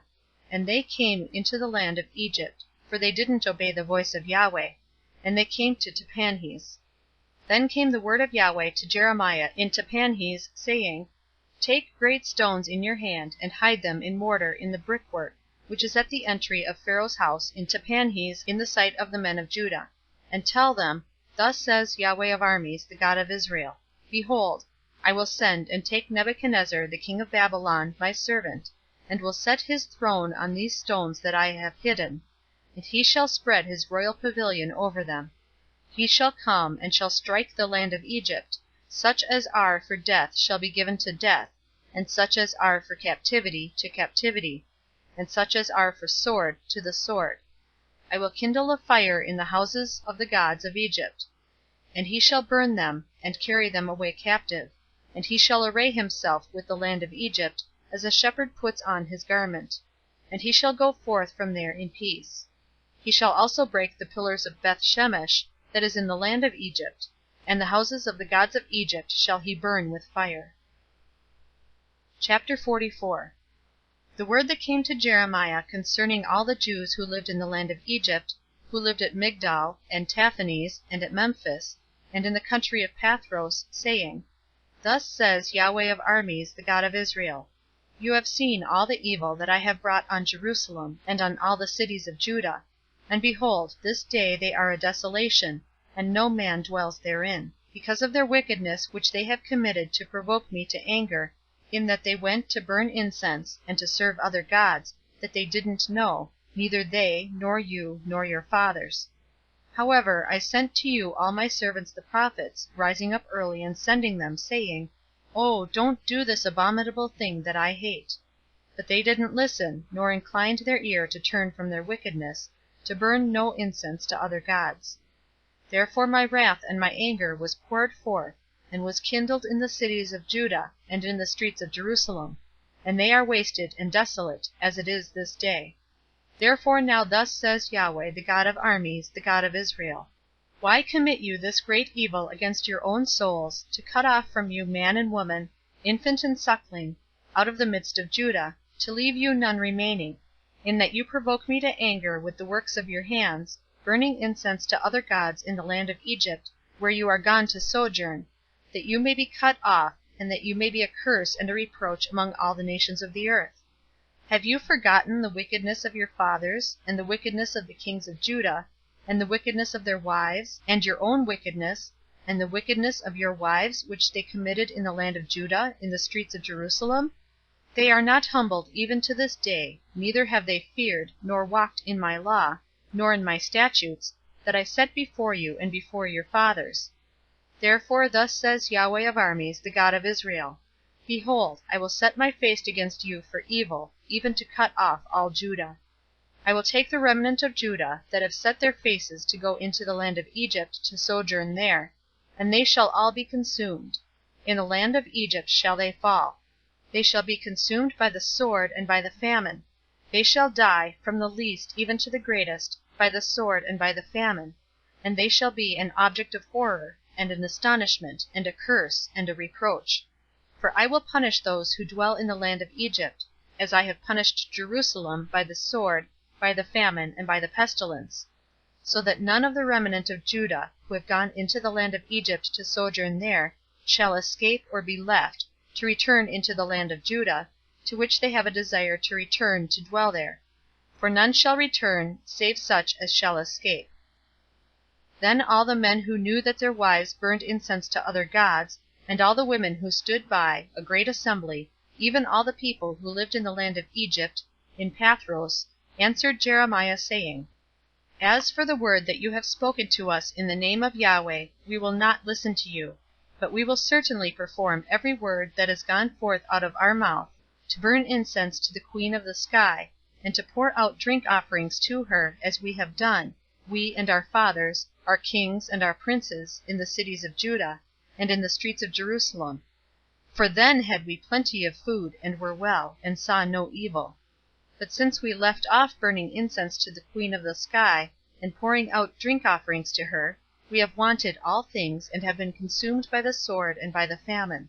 and they came into the land of Egypt, for they didn't obey the voice of Yahweh, and they came to Tahpanhes. Then came the word of Yahweh to Jeremiah in Tahpanhes, saying, Take great stones in your hand, and hide them in mortar in the brickwork, which is at the entry of Pharaoh's house in Tahpanhes in the sight of the men of Judah, and tell them, Thus says Yahweh of armies, the God of Israel, Behold, I will send and take Nebuchadnezzar the king of Babylon, my servant, and will set his throne on these stones that I have hidden, and he shall spread his royal pavilion over them. He shall come, and shall strike the land of Egypt. Such as are for death shall be given to death, and such as are for captivity to captivity, and such as are for sword to the sword. I will kindle a fire in the houses of the gods of Egypt, and he shall burn them, and carry them away captive, and he shall array himself with the land of Egypt, as a shepherd puts on his garment, and he shall go forth from there in peace. He shall also break the pillars of Beth-Shemesh, that is in the land of Egypt, and the houses of the gods of Egypt shall he burn with fire. Chapter 44. The word that came to Jeremiah concerning all the Jews who lived in the land of Egypt, who lived at Migdol, and Tahpanhes, and at Memphis, and in the country of Pathros, saying, Thus says Yahweh of armies, the God of Israel, You have seen all the evil that I have brought on Jerusalem, and on all the cities of Judah, and behold, this day they are a desolation, and no man dwells therein, because of their wickedness which they have committed to provoke me to anger, in that they went to burn incense, and to serve other gods, that they didn't know, neither they, nor you, nor your fathers. However, I sent to you all my servants the prophets, rising up early and sending them, saying, Oh, don't do this abominable thing that I hate. But they didn't listen, nor inclined their ear to turn from their wickedness, to burn no incense to other gods. Therefore my wrath and my anger was poured forth, and was kindled in the cities of Judah, and in the streets of Jerusalem, and they are wasted and desolate, as it is this day. Therefore now thus says Yahweh, the God of armies, the God of Israel, Why commit you this great evil against your own souls, to cut off from you man and woman, infant and suckling, out of the midst of Judah, to leave you none remaining, in that you provoke me to anger with the works of your hands, burning incense to other gods in the land of Egypt, where you are gone to sojourn, that you may be cut off, and that you may be a curse and a reproach among all the nations of the earth? Have you forgotten the wickedness of your fathers, and the wickedness of the kings of Judah, and the wickedness of their wives, and your own wickedness, and the wickedness of your wives which they committed in the land of Judah, in the streets of Jerusalem? They are not humbled even to this day, neither have they feared, nor walked in my law, nor in my statutes, that I set before you and before your fathers. Therefore thus says Yahweh of armies, the God of Israel, Behold, I will set my face against you for evil, even to cut off all Judah. I will take the remnant of Judah, that have set their faces to go into the land of Egypt to sojourn there, and they shall all be consumed. In the land of Egypt shall they fall. They shall be consumed by the sword and by the famine. They shall die, from the least even to the greatest, by the sword and by the famine, and they shall be an object of horror, and an astonishment, and a curse, and a reproach. For I will punish those who dwell in the land of Egypt, as I have punished Jerusalem by the sword, by the famine, and by the pestilence; so that none of the remnant of Judah, who have gone into the land of Egypt to sojourn there, shall escape or be left, to return into the land of Judah, to which they have a desire to return to dwell there. For none shall return, save such as shall escape. Then all the men who knew that their wives burned incense to other gods, and all the women who stood by, a great assembly, even all the people who lived in the land of Egypt, in Pathros, answered Jeremiah, saying, As for the word that you have spoken to us in the name of Yahweh, we will not listen to you, but we will certainly perform every word that has gone forth out of our mouth, to burn incense to the Queen of the sky, and to pour out drink offerings to her, as we have done, we and our fathers, our kings and our princes, in the cities of Judah, and in the streets of Jerusalem. For then had we plenty of food, and were well, and saw no evil. But since we left off burning incense to the Queen of the sky, and pouring out drink offerings to her, we have wanted all things, and have been consumed by the sword and by the famine.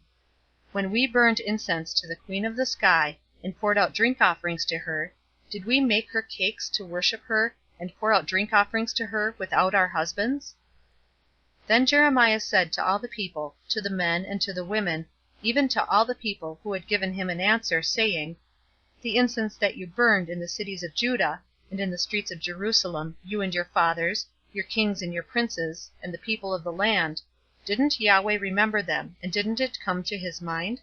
When we burned incense to the Queen of the sky, and poured out drink offerings to her, did we make her cakes to worship her, and pour out drink offerings to her without our husbands? Then Jeremiah said to all the people, to the men and to the women, even to all the people who had given him an answer, saying, The incense that you burned in the cities of Judah, and in the streets of Jerusalem, you and your fathers, your kings and your princes, and the people of the land, didn't Yahweh remember them, and didn't it come to his mind?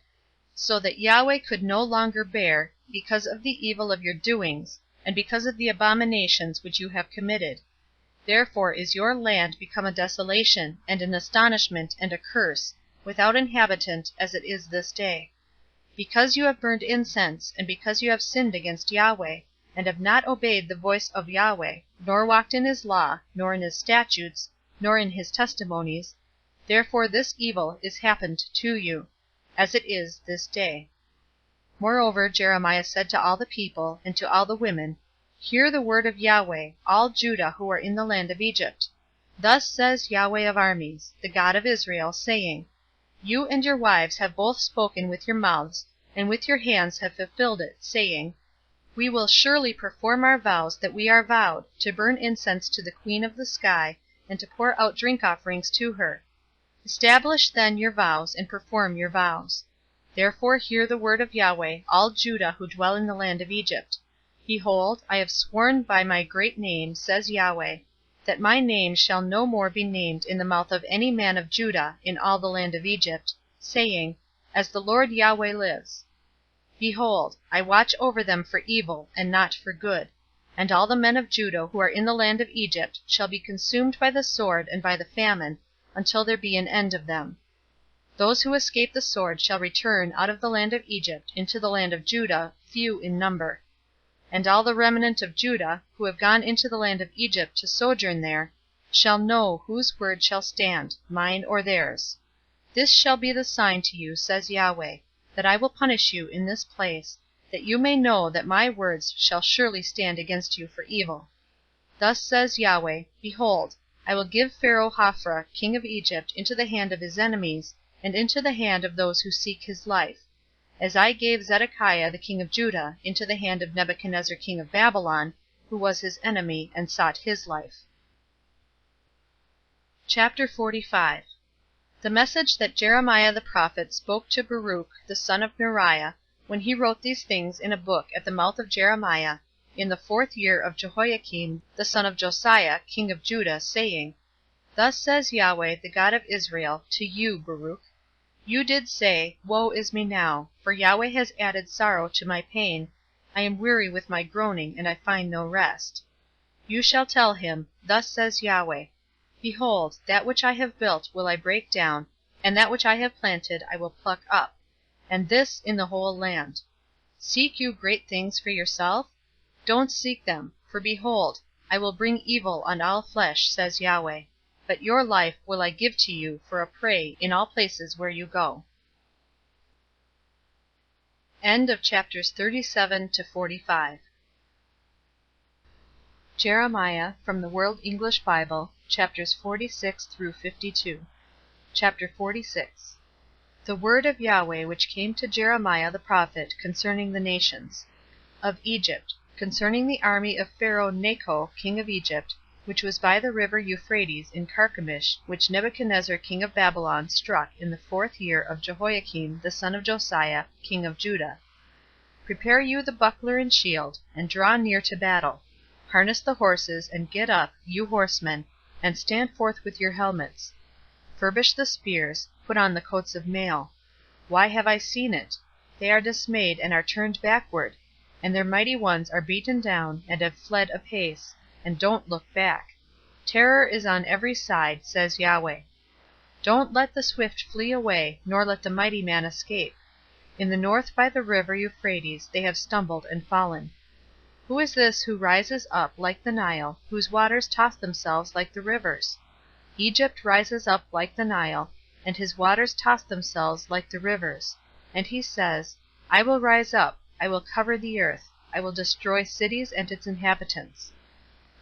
So that Yahweh could no longer bear, because of the evil of your doings, and because of the abominations which you have committed. Therefore is your land become a desolation, and an astonishment, and a curse, without inhabitant, as it is this day. Because you have burned incense, and because you have sinned against Yahweh, and have not obeyed the voice of Yahweh, nor walked in his law, nor in his statutes, nor in his testimonies, therefore this evil is happened to you, as it is this day. Moreover Jeremiah said to all the people, and to all the women, Hear the word of Yahweh, all Judah who are in the land of Egypt. Thus says Yahweh of armies, the God of Israel, saying, You and your wives have both spoken with your mouths, and with your hands have fulfilled it, saying, We will surely perform our vows that we are vowed, to burn incense to the Queen of the sky, and to pour out drink offerings to her. Establish then your vows, and perform your vows. Therefore hear the word of Yahweh, all Judah who dwell in the land of Egypt. Behold, I have sworn by my great name, says Yahweh, that my name shall no more be named in the mouth of any man of Judah in all the land of Egypt, saying, As the Lord Yahweh lives. Behold, I watch over them for evil, and not for good, and all the men of Judah who are in the land of Egypt shall be consumed by the sword and by the famine, until there be an end of them. Those who escape the sword shall return out of the land of Egypt into the land of Judah, few in number. And all the remnant of Judah, who have gone into the land of Egypt to sojourn there, shall know whose word shall stand, mine or theirs. This shall be the sign to you, says Yahweh, that I will punish you in this place, that you may know that my words shall surely stand against you for evil. Thus says Yahweh, Behold, I will give Pharaoh Hophra, king of Egypt, into the hand of his enemies, and into the hand of those who seek his life, as I gave Zedekiah the king of Judah into the hand of Nebuchadnezzar king of Babylon, who was his enemy and sought his life. Chapter 45. The message that Jeremiah the prophet spoke to Baruch the son of Neriah, when he wrote these things in a book at the mouth of Jeremiah, in the 4th year of Jehoiakim the son of Josiah king of Judah, saying, Thus says Yahweh the God of Israel to you, Baruch, You did say, Woe is me now, for Yahweh has added sorrow to my pain, I am weary with my groaning, and I find no rest. You shall tell him, Thus says Yahweh, Behold, that which I have built will I break down, and that which I have planted I will pluck up, and this in the whole land. Seek you great things for yourself? Don't seek them, for behold, I will bring evil on all flesh, says Yahweh, but your life will I give to you for a prey in all places where you go. End of chapters 37 to 45. Jeremiah, from the World English Bible, chapters 46 through 52. Chapter 46. The word of Yahweh which came to Jeremiah the prophet concerning the nations. Of Egypt, concerning the army of Pharaoh Necho, king of Egypt, which was by the river Euphrates in Carchemish, which Nebuchadnezzar king of Babylon struck in the 4th year of Jehoiakim the son of Josiah, king of Judah. Prepare you the buckler and shield, and draw near to battle. Harness the horses, and get up, you horsemen, and stand forth with your helmets. Furbish the spears, put on the coats of mail. Why have I seen it? They are dismayed and are turned backward, and their mighty ones are beaten down, and have fled apace, and don't look back. Terror is on every side, says Yahweh. Don't let the swift flee away, nor let the mighty man escape. In the north by the river Euphrates they have stumbled and fallen. Who is this who rises up like the Nile, whose waters toss themselves like the rivers? Egypt rises up like the Nile, and his waters toss themselves like the rivers. And he says, I will rise up, I will cover the earth, I will destroy cities and its inhabitants.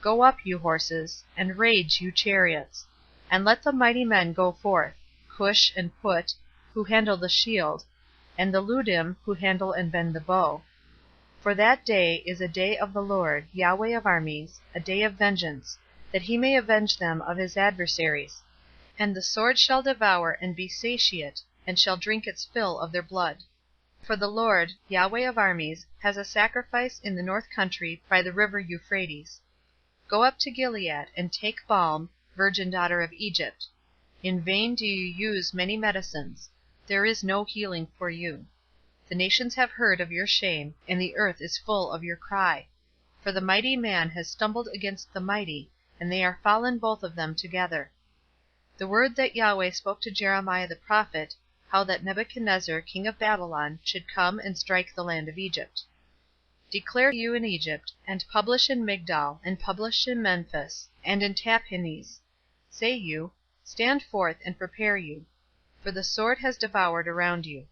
Go up, you horses, and rage, you chariots, and let the mighty men go forth, Cush and Put, who handle the shield, and the Ludim, who handle and bend the bow. For that day is a day of the Lord, Yahweh of armies, a day of vengeance, that he may avenge them of his adversaries. And the sword shall devour and be satiate, and shall drink its fill of their blood. For the Lord, Yahweh of armies, has a sacrifice in the north country by the river Euphrates. Go up to Gilead, and take balm, virgin daughter of Egypt. In vain do you use many medicines. There is no healing for you. The nations have heard of your shame, and the earth is full of your cry. For the mighty man has stumbled against the mighty, and they are fallen both of them together. The word that Yahweh spoke to Jeremiah the prophet, how that Nebuchadnezzar king of Babylon should come and strike the land of Egypt. Declare you in Egypt, and publish in Migdol, and publish in Memphis, and in Tahpanhes. Say you, stand forth and prepare you, for the sword has devoured around you.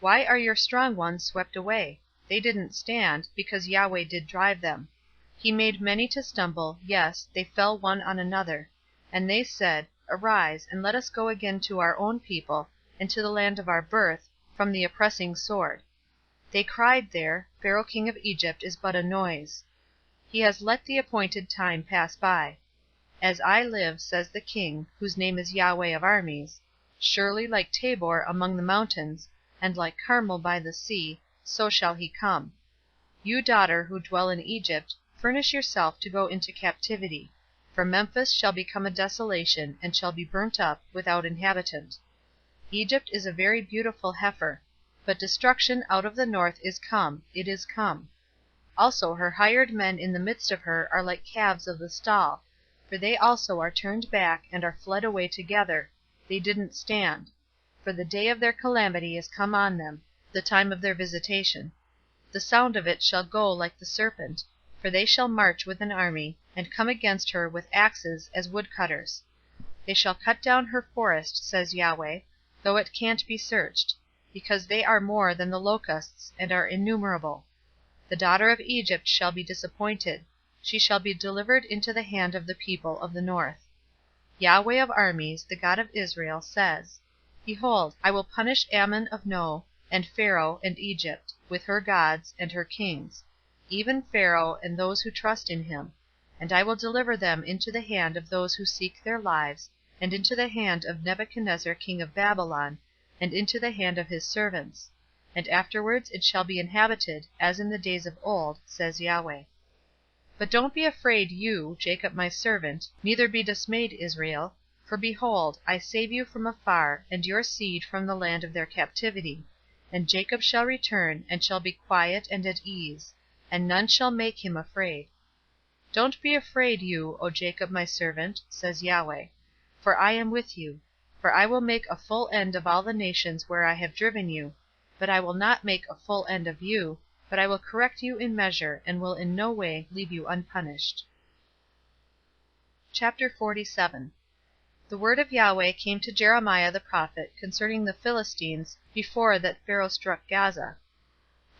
Why are your strong ones swept away? They didn't stand, because Yahweh did drive them. He made many to stumble, yes, they fell one on another. And they said, Arise, and let us go again to our own people, and to the land of our birth, from the oppressing sword. They cried there, Pharaoh king of Egypt is but a noise. He has let the appointed time pass by. As I live, says the king, whose name is Yahweh of armies, surely like Tabor among the mountains, and like Carmel by the sea, so shall he come. You, daughter, who dwell in Egypt, furnish yourself to go into captivity, for Memphis shall become a desolation, and shall be burnt up, without inhabitant. Egypt is a very beautiful heifer, but destruction out of the north is come, it is come. Also her hired men in the midst of her are like calves of the stall, for they also are turned back, and are fled away together, they didn't stand. For the day of their calamity is come on them, the time of their visitation. The sound of it shall go like the serpent, for they shall march with an army, and come against her with axes as woodcutters. They shall cut down her forest, says Yahweh, though it can't be searched, because they are more than the locusts, and are innumerable. The daughter of Egypt shall be disappointed, she shall be delivered into the hand of the people of the north. Yahweh of armies, the God of Israel, says, Behold, I will punish Ammon of No, and Pharaoh, and Egypt, with her gods, and her kings, even Pharaoh and those who trust in him, and I will deliver them into the hand of those who seek their lives, and into the hand of Nebuchadnezzar king of Babylon, and into the hand of his servants. And afterwards it shall be inhabited, as in the days of old, says Yahweh. But don't be afraid you, Jacob my servant, neither be dismayed, Israel, for behold, I save you from afar, and your seed from the land of their captivity, and Jacob shall return, and shall be quiet and at ease, and none shall make him afraid. Don't be afraid you, O Jacob my servant, says Yahweh, for I am with you, for I will make a full end of all the nations where I have driven you, but I will not make a full end of you, but I will correct you in measure, and will in no way leave you unpunished. Chapter 47. The word of Yahweh came to Jeremiah the prophet concerning the Philistines before that Pharaoh struck Gaza.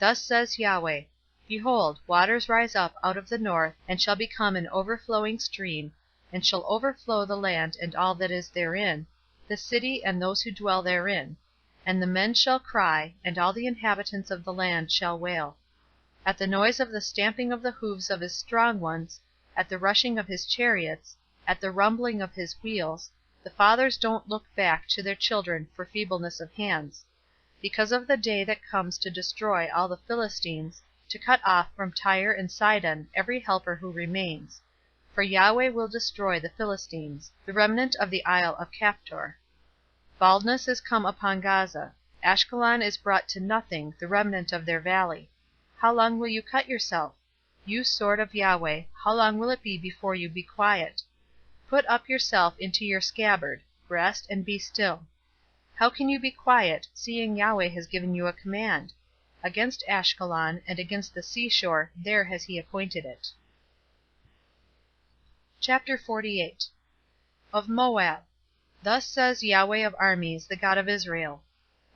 Thus says Yahweh, Behold, waters rise up out of the north, and shall become an overflowing stream, and shall overflow the land and all that is therein, the city and those who dwell therein. And the men shall cry, and all the inhabitants of the land shall wail. At the noise of the stamping of the hoofs of his strong ones, at the rushing of his chariots, at the rumbling of his wheels, the fathers don't look back to their children for feebleness of hands. Because of the day that comes to destroy all the Philistines, to cut off from Tyre and Sidon every helper who remains. For Yahweh will destroy the Philistines, the remnant of the isle of Caphtor. Baldness is come upon Gaza. Ashkelon is brought to nothing, the remnant of their valley. How long will you cut yourself? You sword of Yahweh, how long will it be before you be quiet? Put up yourself into your scabbard, rest and be still. How can you be quiet, seeing Yahweh has given you a command? Against Ashkelon and against the seashore, there has he appointed it. Chapter 48. Of Moab. Thus says Yahweh of armies, the God of Israel,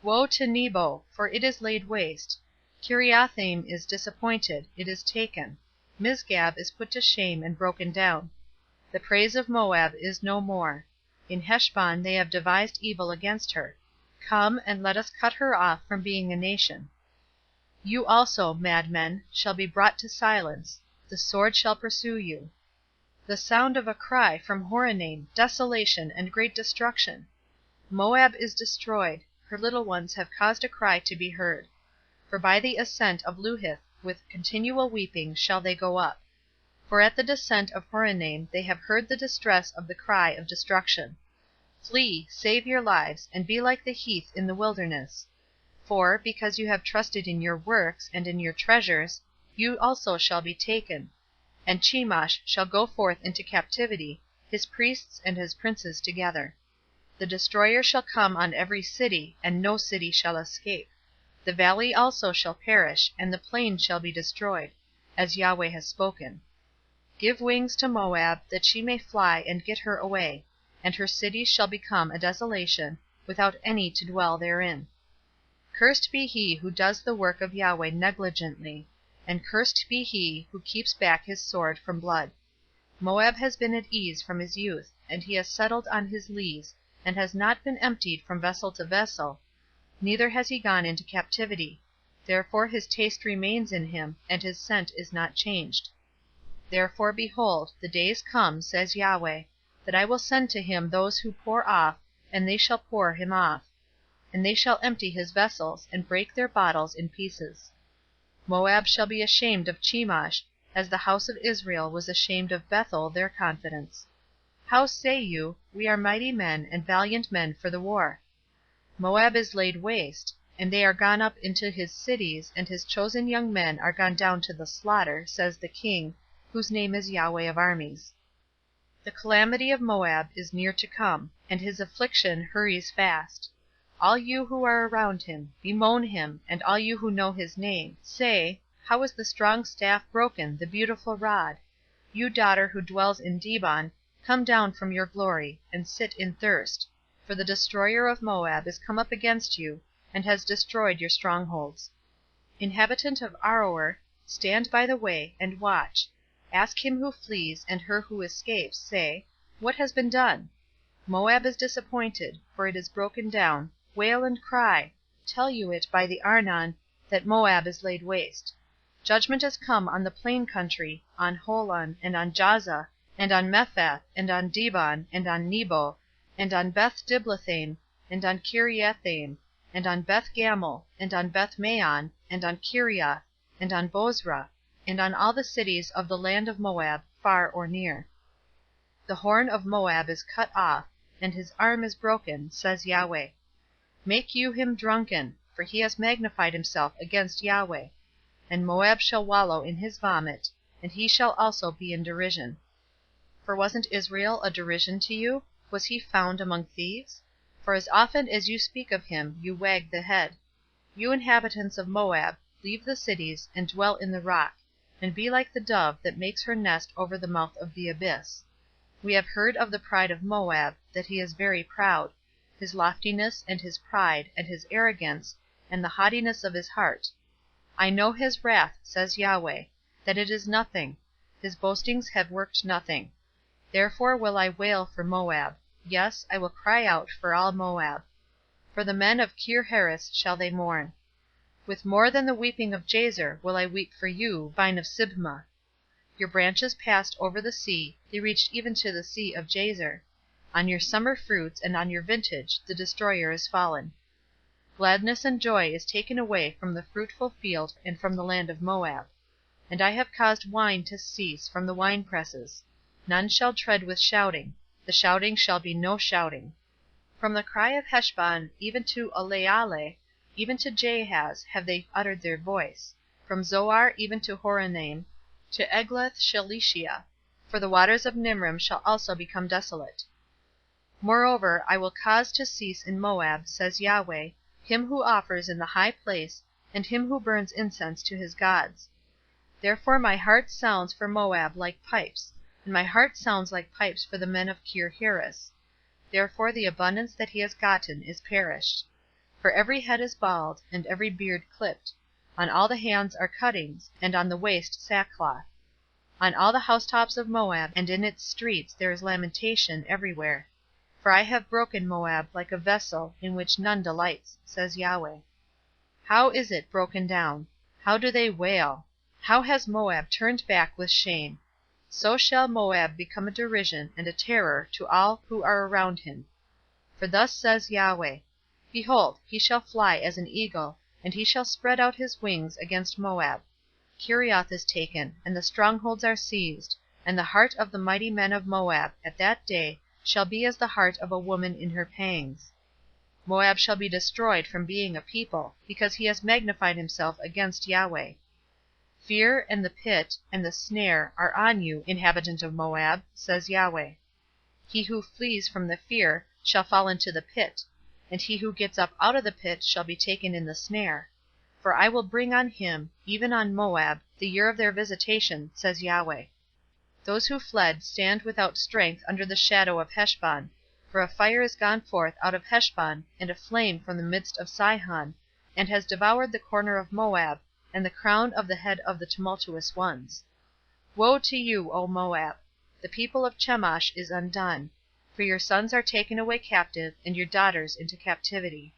Woe to Nebo, for it is laid waste. Kiriathaim is disappointed, it is taken. Misgab is put to shame and broken down. The praise of Moab is no more. In Heshbon they have devised evil against her. Come, and let us cut her off from being a nation. You also, madmen, shall be brought to silence. The sword shall pursue you. The sound of a cry from Horonaim, desolation and great destruction. Moab is destroyed, her little ones have caused a cry to be heard. For by the ascent of Luhith, with continual weeping, shall they go up. For at the descent of Horonaim they have heard the distress of the cry of destruction. Flee, save your lives, and be like the heath in the wilderness. For, because you have trusted in your works, and in your treasures, you also shall be taken. And Chemosh shall go forth into captivity, his priests and his princes together. The destroyer shall come on every city, and no city shall escape. The valley also shall perish, and the plain shall be destroyed, as Yahweh has spoken. Give wings to Moab, that she may fly and get her away, and her cities shall become a desolation, without any to dwell therein. Cursed be he who does the work of Yahweh negligently, and cursed be he who keeps back his sword from blood. Moab has been at ease from his youth, and he has settled on his lees, and has not been emptied from vessel to vessel, neither has he gone into captivity. Therefore his taste remains in him, and his scent is not changed. Therefore, behold, the days come, says Yahweh, that I will send to him those who pour off, and they shall pour him off. And they shall empty his vessels, and break their bottles in pieces. Moab shall be ashamed of Chemosh, as the house of Israel was ashamed of Bethel their confidence. How say you, We are mighty men, and valiant men for the war? Moab is laid waste, and they are gone up into his cities, and his chosen young men are gone down to the slaughter, says the King, whose name is Yahweh of armies. The calamity of Moab is near to come, and his affliction hurries fast. All you who are around him, bemoan him, and all you who know his name, say, How is the strong staff broken, the beautiful rod? You daughter who dwells in Dibon, come down from your glory, and sit in thirst, for the destroyer of Moab is come up against you, and has destroyed your strongholds. Inhabitant of Aroer, stand by the way, and watch. Ask him who flees, and her who escapes, say, What has been done? Moab is disappointed, for it is broken down. Wail and cry, tell you it by the Arnon, that Moab is laid waste. Judgment has come on the plain country, on Holon, and on Jaza, and on Mephath, and on Dibon, and on Nebo, and on Beth Diblathaim, and on Kiriathaim, and on Beth Gamel, and on Beth Maon, and on Kiriath, and on Bozrah, and on all the cities of the land of Moab, far or near. The horn of Moab is cut off, and his arm is broken, says Yahweh. Make you him drunken, for he has magnified himself against Yahweh. And Moab shall wallow in his vomit, and he shall also be in derision. For wasn't Israel a derision to you? Was he found among thieves? For as often as you speak of him, you wag the head. You inhabitants of Moab, leave the cities, and dwell in the rock, and be like the dove that makes her nest over the mouth of the abyss. We have heard of the pride of Moab, that he is very proud, his loftiness, and his pride, and his arrogance, and the haughtiness of his heart. I know his wrath, says Yahweh, that it is nothing. His boastings have worked nothing. Therefore will I wail for Moab. Yes, I will cry out for all Moab. For the men of Kir-Heres shall they mourn. With more than the weeping of Jazer will I weep for you, vine of Sibmah. Your branches passed over the sea, they reached even to the sea of Jazer. On your summer fruits and on your vintage the destroyer is fallen. Gladness and joy is taken away from the fruitful field and from the land of Moab. And I have caused wine to cease from the winepresses. None shall tread with shouting. The shouting shall be no shouting. From the cry of Heshbon even to Eleale, even to Jahaz have they uttered their voice. From Zoar even to Horonaim, to Eglath-Shelishiah. For the waters of Nimrim shall also become desolate. Moreover, I will cause to cease in Moab, says Yahweh, him who offers in the high place, and him who burns incense to his gods. Therefore my heart sounds for Moab like pipes, and my heart sounds like pipes for the men of Kir-Heres. Therefore the abundance that he has gotten is perished. For every head is bald, and every beard clipped. On all the hands are cuttings, and on the waist sackcloth. On all the housetops of Moab and in its streets there is lamentation everywhere. For I have broken Moab like a vessel in which none delights, says Yahweh. How is it broken down? How do they wail? How has Moab turned back with shame? So shall Moab become a derision and a terror to all who are around him. For thus says Yahweh, Behold, he shall fly as an eagle, and he shall spread out his wings against Moab. Kirioth is taken, and the strongholds are seized, and the heart of the mighty men of Moab at that day shall be as the heart of a woman in her pangs. Moab shall be destroyed from being a people, because he has magnified himself against Yahweh. Fear and the pit and the snare are on you, inhabitant of Moab, says Yahweh. He who flees from the fear shall fall into the pit, and he who gets up out of the pit shall be taken in the snare. For I will bring on him, even on Moab, the year of their visitation, says Yahweh. Those who fled stand without strength under the shadow of Heshbon, for a fire is gone forth out of Heshbon, and a flame from the midst of Sihon, and has devoured the corner of Moab, and the crown of the head of the tumultuous ones. Woe to you, O Moab! The people of Chemosh is undone, for your sons are taken away captive, and your daughters into captivity.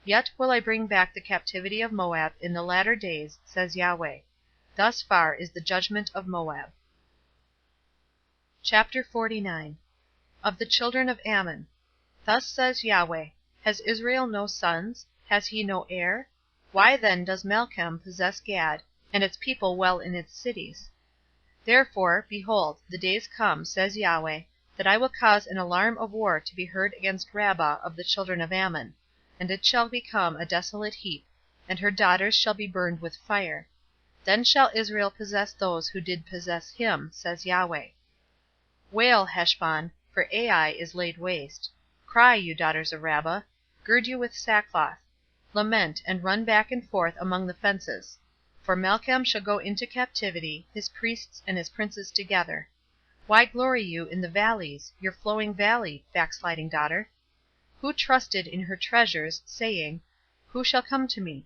Yet will I bring back the captivity of Moab in the latter days, says Yahweh. Thus far is the judgment of Moab. Chapter 49. Of the children of Ammon. Thus says Yahweh, Has Israel no sons? Has he no heir? Why then does Malcham possess Gad, and its people dwell in its cities? Therefore, behold, the days come, says Yahweh, that I will cause an alarm of war to be heard against Rabbah of the children of Ammon, and it shall become a desolate heap, and her daughters shall be burned with fire. Then shall Israel possess those who did possess him, says Yahweh. Wail, Heshbon, for Ai is laid waste. Cry, you daughters of Rabbah, gird you with sackcloth. Lament, and run back and forth among the fences. For Malcham shall go into captivity, his priests and his princes together. Why glory you in the valleys, your flowing valley, backsliding daughter? Who trusted in her treasures, saying, Who shall come to me?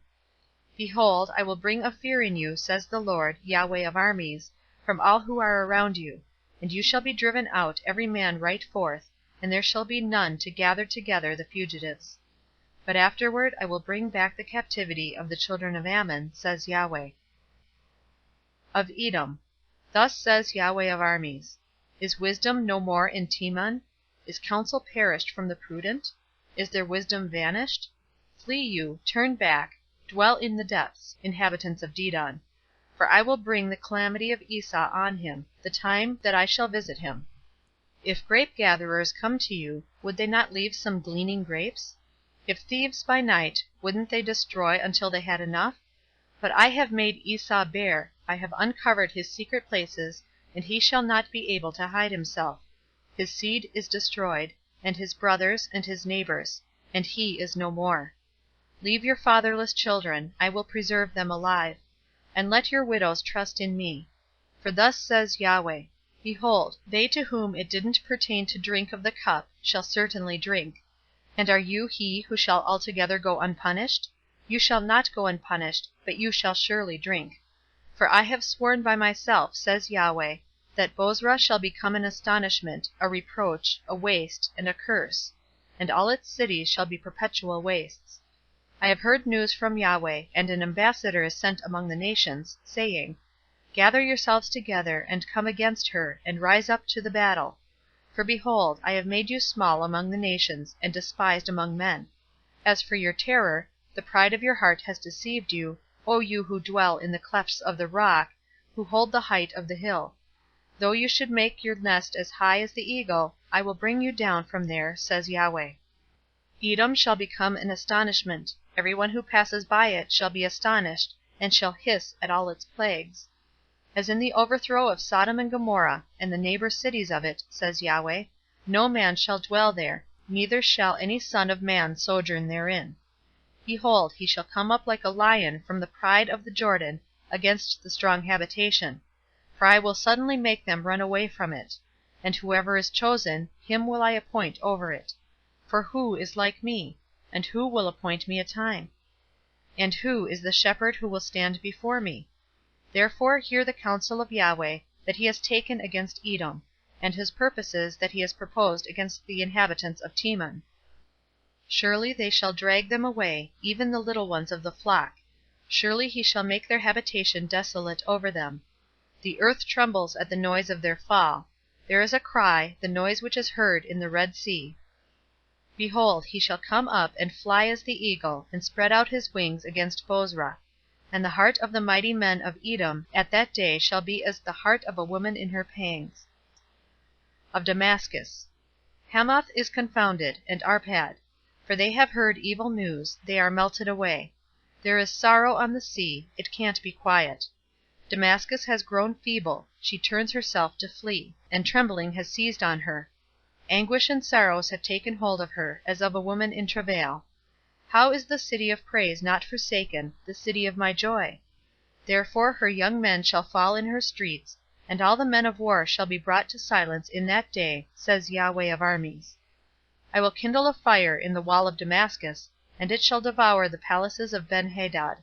Behold, I will bring a fear in you, says the Lord, Yahweh of armies, from all who are around you, and you shall be driven out every man right forth, and there shall be none to gather together the fugitives. But afterward I will bring back the captivity of the children of Ammon, says Yahweh. Of Edom. Thus says Yahweh of armies, Is wisdom no more in Teman? Is counsel perished from the prudent? Is their wisdom vanished? Flee you, turn back, dwell in the depths, inhabitants of Dedan. For I will bring the calamity of Esau on him, the time that I shall visit him. If grape-gatherers come to you, would they not leave some gleaning grapes? If thieves by night, wouldn't they destroy until they had enough? But I have made Esau bare, I have uncovered his secret places, and he shall not be able to hide himself. His seed is destroyed, and his brothers, and his neighbors, and he is no more. Leave your fatherless children, I will preserve them alive, and let your widows trust in me. For thus says Yahweh, Behold, they to whom it didn't pertain to drink of the cup shall certainly drink. And are you he who shall altogether go unpunished? You shall not go unpunished, but you shall surely drink. For I have sworn by myself, says Yahweh, that Bozrah shall become an astonishment, a reproach, a waste, and a curse, and all its cities shall be perpetual wastes. I have heard news from Yahweh, and an ambassador is sent among the nations, saying, Gather yourselves together, and come against her, and rise up to the battle. For behold, I have made you small among the nations, and despised among men. As for your terror, the pride of your heart has deceived you, O you who dwell in the clefts of the rock, who hold the height of the hill. Though you should make your nest as high as the eagle, I will bring you down from there, says Yahweh. Edom shall become an astonishment. Everyone who passes by it shall be astonished, and shall hiss at all its plagues. As in the overthrow of Sodom and Gomorrah, and the neighbor cities of it, says Yahweh, no man shall dwell there, neither shall any son of man sojourn therein. Behold, he shall come up like a lion from the pride of the Jordan against the strong habitation. For I will suddenly make them run away from it. And whoever is chosen, him will I appoint over it. For who is like me? And who will appoint me a time? And who is the shepherd who will stand before me? Therefore hear the counsel of Yahweh that he has taken against Edom, and his purposes that he has proposed against the inhabitants of Teman. Surely they shall drag them away, even the little ones of the flock. Surely he shall make their habitation desolate over them. The earth trembles at the noise of their fall. There is a cry, the noise which is heard in the Red Sea. Behold, he shall come up and fly as the eagle, and spread out his wings against Bozrah. And the heart of the mighty men of Edom at that day shall be as the heart of a woman in her pangs. Of Damascus. Hamath is confounded, and Arpad. For they have heard evil news, they are melted away. There is sorrow on the sea, it can't be quiet. Damascus has grown feeble, she turns herself to flee, and trembling has seized on her. Anguish and sorrows have taken hold of her, as of a woman in travail. How is the city of praise not forsaken, the city of my joy? Therefore her young men shall fall in her streets, and all the men of war shall be brought to silence in that day, says Yahweh of armies. I will kindle a fire in the wall of Damascus, and it shall devour the palaces of Ben-Hadad,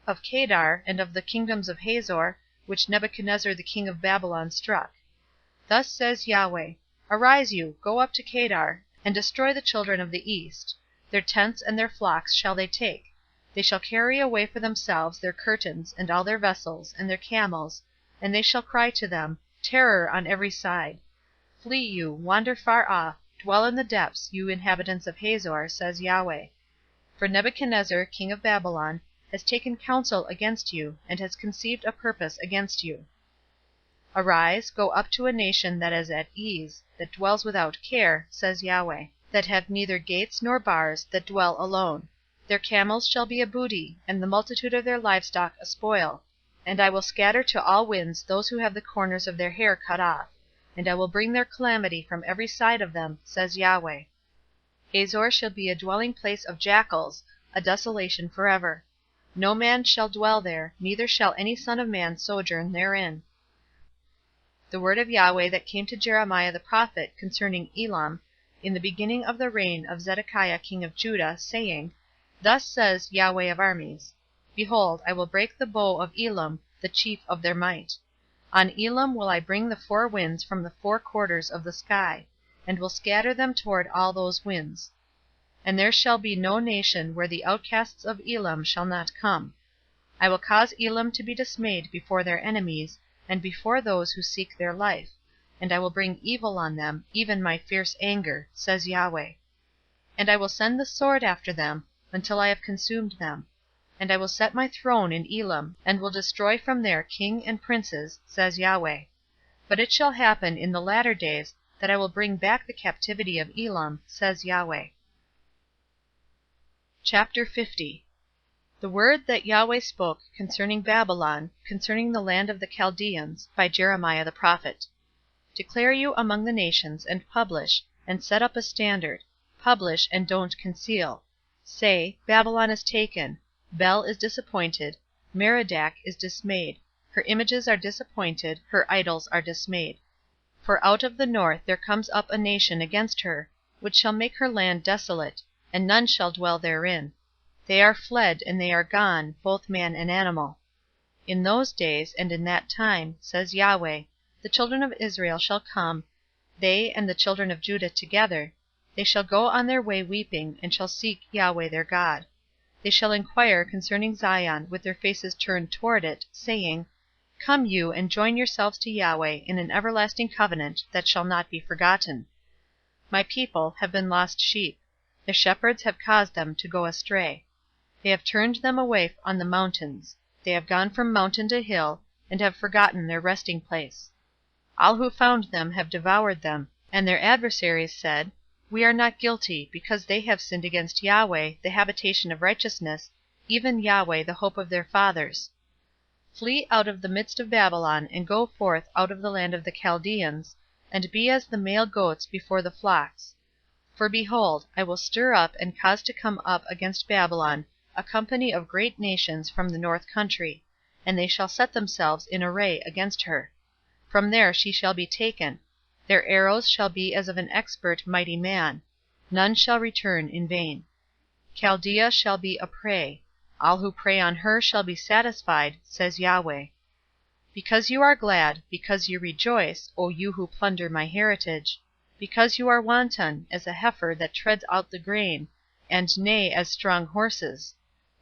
of Kedar, and of the kingdoms of Hazor, which Nebuchadnezzar the king of Babylon struck. Thus says Yahweh, Arise you, go up to Kedar, and destroy the children of the east. Their tents and their flocks shall they take. They shall carry away for themselves their curtains, and all their vessels, and their camels, and they shall cry to them, Terror on every side. Flee you, wander far off, dwell in the depths, you inhabitants of Hazor, says Yahweh. For Nebuchadnezzar, king of Babylon, has taken counsel against you, and has conceived a purpose against you. Arise, go up to a nation that is at ease, that dwells without care, says Yahweh, that have neither gates nor bars, that dwell alone. Their camels shall be a booty, and the multitude of their livestock a spoil. And I will scatter to all winds those who have the corners of their hair cut off. And I will bring their calamity from every side of them, says Yahweh. Hazor shall be a dwelling place of jackals, a desolation forever. No man shall dwell there, neither shall any son of man sojourn therein. The word of Yahweh that came to Jeremiah the prophet concerning Elam, in the beginning of the reign of Zedekiah king of Judah, saying, Thus says Yahweh of armies, Behold, I will break the bow of Elam, the chief of their might. On Elam will I bring the four winds from the four quarters of the sky, and will scatter them toward all those winds. And there shall be no nation where the outcasts of Elam shall not come. I will cause Elam to be dismayed before their enemies, and before those who seek their life, and I will bring evil on them, even my fierce anger, says Yahweh. And I will send the sword after them, until I have consumed them. And I will set my throne in Elam, and will destroy from there king and princes, says Yahweh. But it shall happen in the latter days that I will bring back the captivity of Elam, says Yahweh. Chapter 50. The word that Yahweh spoke concerning Babylon, concerning the land of the Chaldeans, by Jeremiah the prophet. Declare you among the nations, and publish, and set up a standard. Publish, and don't conceal. Say, Babylon is taken, Bel is disappointed, Merodach is dismayed, her images are disappointed, her idols are dismayed. For out of the north there comes up a nation against her, which shall make her land desolate, and none shall dwell therein. They are fled, and they are gone, both man and animal. In those days, and in that time, says Yahweh, the children of Israel shall come, they and the children of Judah together, they shall go on their way weeping, and shall seek Yahweh their God. They shall inquire concerning Zion with their faces turned toward it, saying, Come you, and join yourselves to Yahweh in an everlasting covenant that shall not be forgotten. My people have been lost sheep. Their shepherds have caused them to go astray. They have turned them away on the mountains. They have gone from mountain to hill, and have forgotten their resting place. All who found them have devoured them, and their adversaries said, We are not guilty, because they have sinned against Yahweh, the habitation of righteousness, even Yahweh, the hope of their fathers. Flee out of the midst of Babylon, and go forth out of the land of the Chaldeans, and be as the male goats before the flocks. For behold, I will stir up and cause to come up against Babylon a company of great nations from the north country, and they shall set themselves in array against her. From there she shall be taken. Their arrows shall be as of an expert mighty man. None shall return in vain. Chaldea shall be a prey. All who prey on her shall be satisfied, says Yahweh. Because you are glad, because you rejoice, O you who plunder my heritage, because you are wanton, as a heifer that treads out the grain, and neigh as strong horses,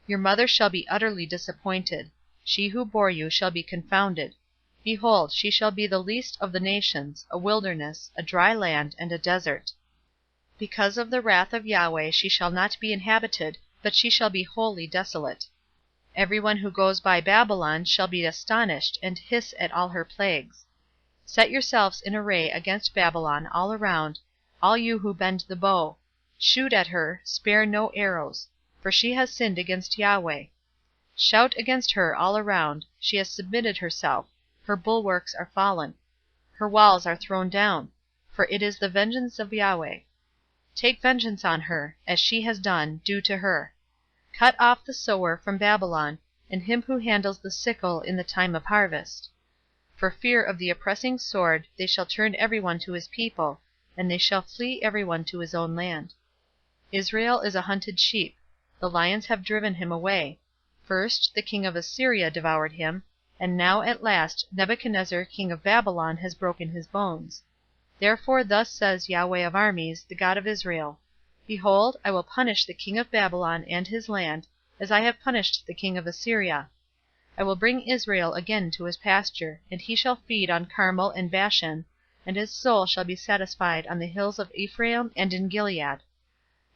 your mother shall be utterly disappointed. She who bore you shall be confounded. Behold, she shall be the least of the nations, a wilderness, a dry land, and a desert. Because of the wrath of Yahweh she shall not be inhabited, but she shall be wholly desolate. Everyone who goes by Babylon shall be astonished, and hiss at all her plagues. Set yourselves in array against Babylon all around, all you who bend the bow. Shoot at her, spare no arrows, for she has sinned against Yahweh. Shout against her all around, she has submitted herself, her bulwarks are fallen. Her walls are thrown down, for it is the vengeance of Yahweh. Take vengeance on her, as she has done, do to her. Cut off the sower from Babylon, and him who handles the sickle in the time of harvest. For fear of the oppressing sword they shall turn everyone to his people, and they shall flee everyone to his own land. Israel is a hunted sheep. The lions have driven him away. First the king of Assyria devoured him, and now at last Nebuchadnezzar king of Babylon has broken his bones. Therefore thus says Yahweh of armies, the God of Israel, Behold, I will punish the king of Babylon and his land, as I have punished the king of Assyria. I will bring Israel again to his pasture, and he shall feed on Carmel and Bashan, and his soul shall be satisfied on the hills of Ephraim and in Gilead.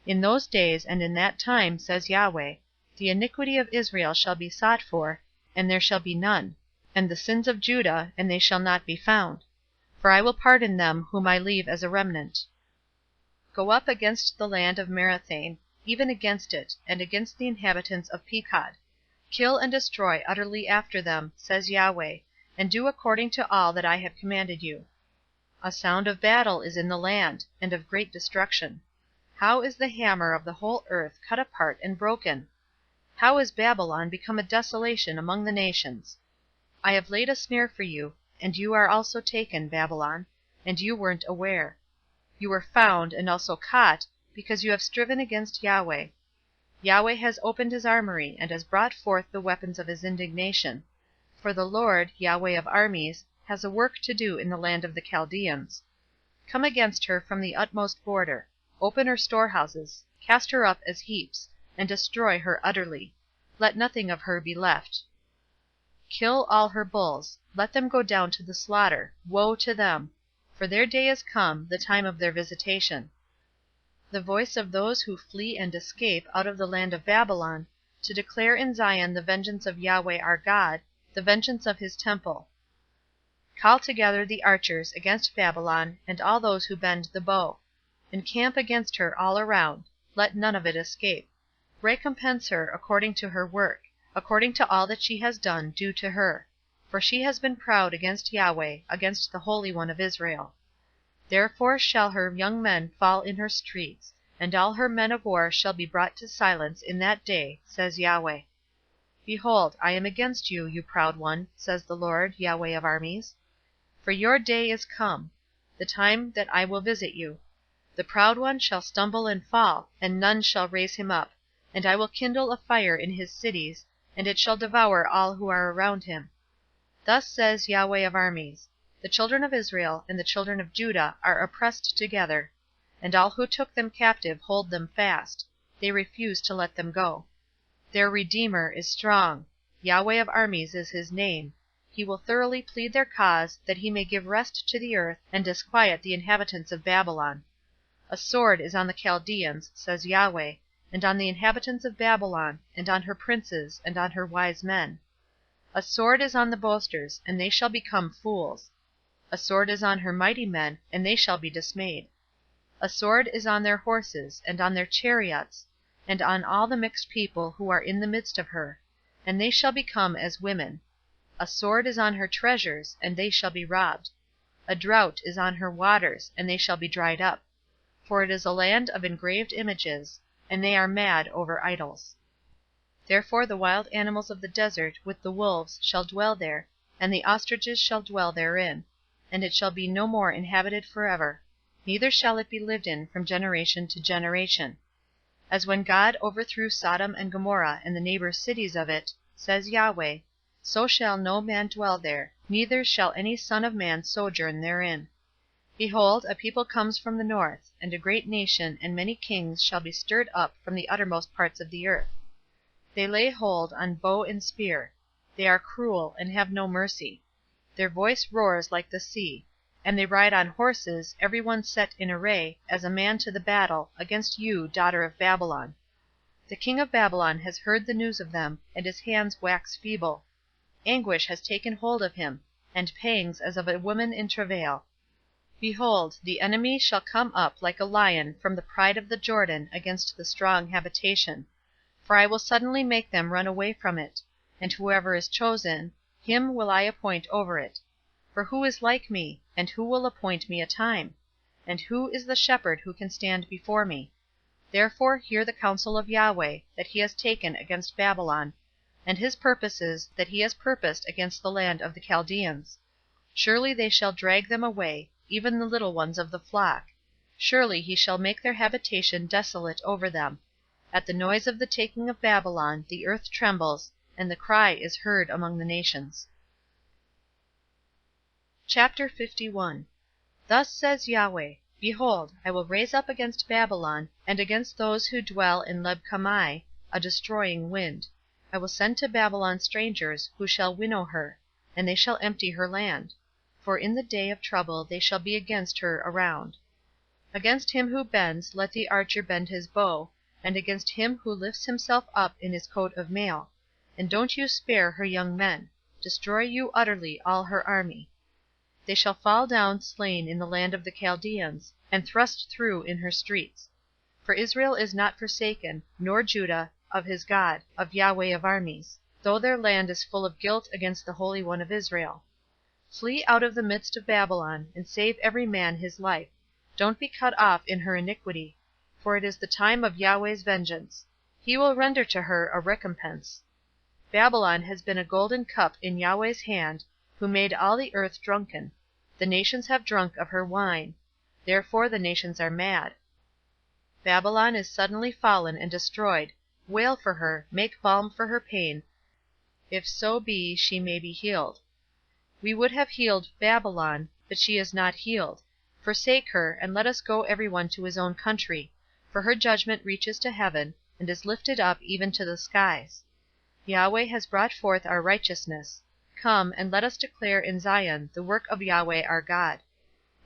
In those days and in that time, says Yahweh, the iniquity of Israel shall be sought for, and there shall be none, and the sins of Judah, and they shall not be found. For I will pardon them whom I leave as a remnant. Go up against the land of Merathaim, even against it, and against the inhabitants of Pekod. Kill and destroy utterly after them, says Yahweh, and do according to all that I have commanded you. A sound of battle is in the land, and of great destruction. How is the hammer of the whole earth cut apart and broken? How is Babylon become a desolation among the nations? I have laid a snare for you, and you are also taken, Babylon, and you weren't aware. You were found, and also caught, because you have striven against Yahweh. Yahweh has opened his armory, and has brought forth the weapons of his indignation. For the Lord, Yahweh of armies, has a work to do in the land of the Chaldeans. Come against her from the utmost border, open her storehouses, cast her up as heaps, and destroy her utterly. Let nothing of her be left. Kill all her bulls, let them go down to the slaughter, woe to them! For their day is come, the time of their visitation. The voice of those who flee and escape out of the land of Babylon, to declare in Zion the vengeance of Yahweh our God, the vengeance of his temple. Call together the archers against Babylon, and all those who bend the bow. Encamp against her all around, let none of it escape. Recompense her according to her work, according to all that she has done do to her. For she has been proud against Yahweh, against the Holy One of Israel. Therefore shall her young men fall in her streets, and all her men of war shall be brought to silence in that day, says Yahweh. Behold, I am against you, you proud one, says the Lord, Yahweh of armies. For your day is come, the time that I will visit you. The proud one shall stumble and fall, and none shall raise him up, and I will kindle a fire in his cities, and it shall devour all who are around him. Thus says Yahweh of armies, the children of Israel and the children of Judah are oppressed together, and all who took them captive hold them fast. They refuse to let them go. Their Redeemer is strong. Yahweh of armies is his name. He will thoroughly plead their cause, that he may give rest to the earth, and disquiet the inhabitants of Babylon. A sword is on the Chaldeans, says Yahweh, and on the inhabitants of Babylon, and on her princes, and on her wise men. A sword is on the boasters, and they shall become fools. A sword is on her mighty men, and they shall be dismayed. A sword is on their horses, and on their chariots, and on all the mixed people who are in the midst of her, and they shall become as women. A sword is on her treasures, and they shall be robbed. A drought is on her waters, and they shall be dried up. For it is a land of engraved images, and they are mad over idols. Therefore the wild animals of the desert with the wolves shall dwell there, and the ostriches shall dwell therein, and it shall be no more inhabited forever, neither shall it be lived in from generation to generation. As when God overthrew Sodom and Gomorrah and the neighbor cities of it, says Yahweh, so shall no man dwell there, neither shall any son of man sojourn therein. Behold, a people comes from the north, and a great nation and many kings shall be stirred up from the uttermost parts of the earth. They lay hold on bow and spear. They are cruel, and have no mercy. Their voice roars like the sea, and they ride on horses, every one set in array, as a man to the battle, against you, daughter of Babylon. The king of Babylon has heard the news of them, and his hands wax feeble. Anguish has taken hold of him, and pangs as of a woman in travail. Behold, the enemy shall come up like a lion from the pride of the Jordan against the strong habitation. For I will suddenly make them run away from it, and whoever is chosen, him will I appoint over it. For who is like me, and who will appoint me a time? And who is the shepherd who can stand before me? Therefore hear the counsel of Yahweh, that he has taken against Babylon, and his purposes that he has purposed against the land of the Chaldeans. Surely they shall drag them away, even the little ones of the flock. Surely he shall make their habitation desolate over them. At the noise of the taking of Babylon the earth trembles, and the cry is heard among the nations. Chapter 51. Thus says Yahweh, Behold, I will raise up against Babylon, and against those who dwell in Leb-Kamai, a destroying wind. I will send to Babylon strangers, who shall winnow her, and they shall empty her land. For in the day of trouble they shall be against her around. Against him who bends, let the archer bend his bow, and against him who lifts himself up in his coat of mail. And don't you spare her young men. Destroy you utterly all her army. They shall fall down slain in the land of the Chaldeans, and thrust through in her streets. For Israel is not forsaken, nor Judah, of his God, of Yahweh of armies, though their land is full of guilt against the Holy One of Israel. Flee out of the midst of Babylon, and save every man his life. Don't be cut off in her iniquity, for it is the time of Yahweh's vengeance. He will render to her a recompense. Babylon has been a golden cup in Yahweh's hand, who made all the earth drunken. The nations have drunk of her wine. Therefore the nations are mad. Babylon is suddenly fallen and destroyed. Wail for her, make balm for her pain, if so be she may be healed. We would have healed Babylon, but she is not healed. Forsake her, and let us go every one to his own country, for her judgment reaches to heaven, and is lifted up even to the skies. Yahweh has brought forth our righteousness. Come, and let us declare in Zion the work of Yahweh our God.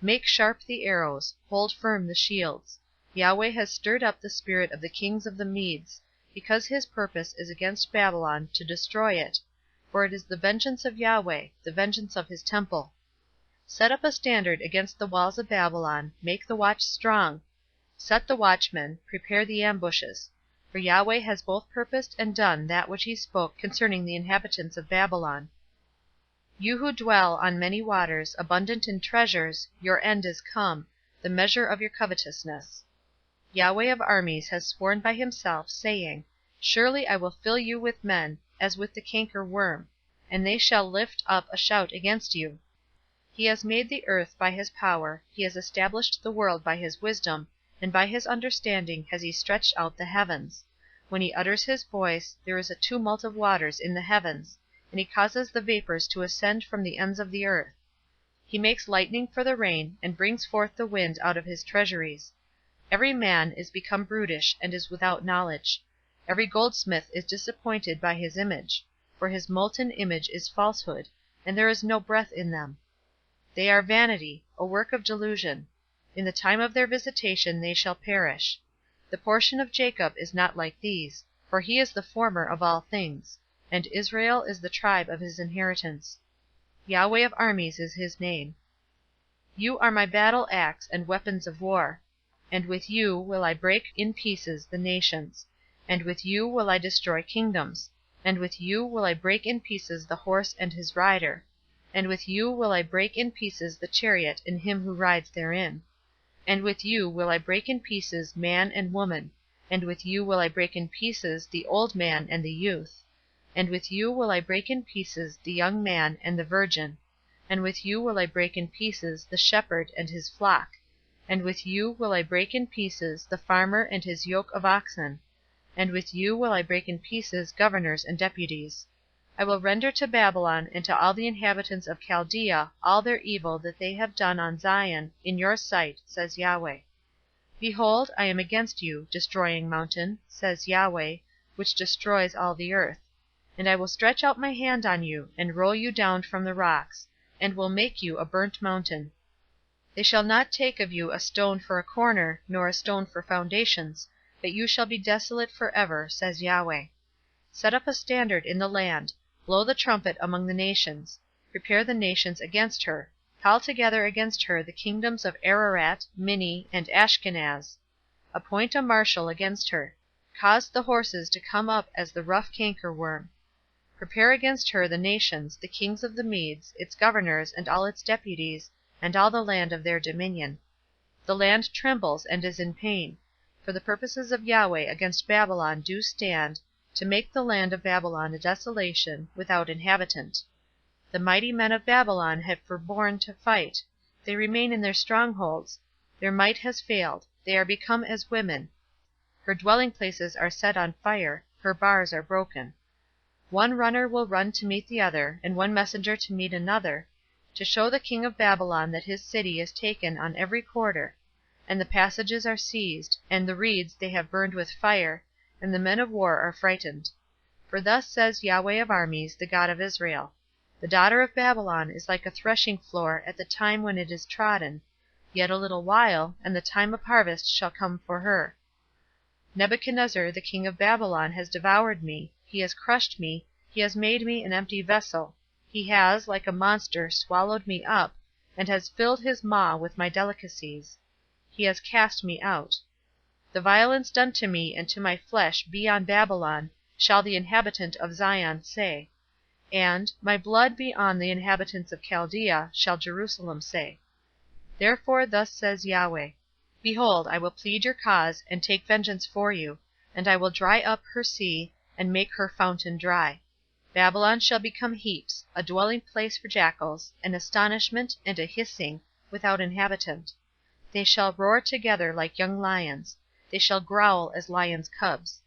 Make sharp the arrows, hold firm the shields. Yahweh has stirred up the spirit of the kings of the Medes, because his purpose is against Babylon, to destroy it, for it is the vengeance of Yahweh, the vengeance of his temple. Set up a standard against the walls of Babylon, make the watch strong. Set the watchmen, prepare the ambushes. For Yahweh has both purposed and done that which he spoke concerning the inhabitants of Babylon. You who dwell on many waters, abundant in treasures, your end is come, the measure of your covetousness. Yahweh of armies has sworn by himself, saying, Surely I will fill you with men, as with the canker worm, and they shall lift up a shout against you. He has made the earth by his power, he has established the world by his wisdom, and by his understanding has he stretched out the heavens. When he utters his voice, there is a tumult of waters in the heavens, and he causes the vapors to ascend from the ends of the earth. He makes lightning for the rain, and brings forth the wind out of his treasuries. Every man is become brutish, and is without knowledge. Every goldsmith is disappointed by his image, for his molten image is falsehood, and there is no breath in them. They are vanity, a work of delusion. In the time of their visitation they shall perish. The portion of Jacob is not like these, for he is the former of all things, and Israel is the tribe of his inheritance. Yahweh of armies is his name. You are my battle axe and weapons of war, and with you will I break in pieces the nations, and with you will I destroy kingdoms, and with you will I break in pieces the horse and his rider, and with you will I break in pieces the chariot and him who rides therein. And with you will I break in pieces man and woman, and with you will I break in pieces the old man and the youth, and with you will I break in pieces the young man and the virgin, and with you will I break in pieces the shepherd and his flock, and with you will I break in pieces the farmer and his yoke of oxen, and with you will I break in pieces governors and deputies. I will render to Babylon and to all the inhabitants of Chaldea all their evil that they have done on Zion in your sight, says Yahweh. Behold, I am against you, destroying mountain, says Yahweh, which destroys all the earth. And I will stretch out my hand on you, and roll you down from the rocks, and will make you a burnt mountain. They shall not take of you a stone for a corner, nor a stone for foundations, but you shall be desolate forever, says Yahweh. Set up a standard in the land, blow the trumpet among the nations, prepare the nations against her, call together against her the kingdoms of Ararat, Minni, and Ashkenaz. Appoint a marshal against her, cause the horses to come up as the rough cankerworm. Prepare against her the nations, the kings of the Medes, its governors, and all its deputies, and all the land of their dominion. The land trembles and is in pain, for the purposes of Yahweh against Babylon do stand, to make the land of Babylon a desolation, without inhabitant. The mighty men of Babylon have forborne to fight. They remain in their strongholds. Their might has failed. They are become as women. Her dwelling places are set on fire. Her bars are broken. One runner will run to meet the other, and one messenger to meet another, to show the king of Babylon that his city is taken on every quarter, and the passages are seized, and the reeds they have burned with fire, and the men of war are frightened. For thus says Yahweh of armies, the God of Israel, the daughter of Babylon is like a threshing floor at the time when it is trodden, yet a little while, and the time of harvest shall come for her. Nebuchadnezzar the king of Babylon has devoured me, he has crushed me, he has made me an empty vessel, he has, like a monster, swallowed me up, and has filled his maw with my delicacies. He has cast me out. The violence done to me and to my flesh be on Babylon, shall the inhabitant of Zion say. And, my blood be on the inhabitants of Chaldea, shall Jerusalem say. Therefore thus says Yahweh, Behold, I will plead your cause, and take vengeance for you, and I will dry up her sea, and make her fountain dry. Babylon shall become heaps, a dwelling place for jackals, an astonishment and a hissing, without inhabitant. They shall roar together like young lions. They shall growl as lions' cubs.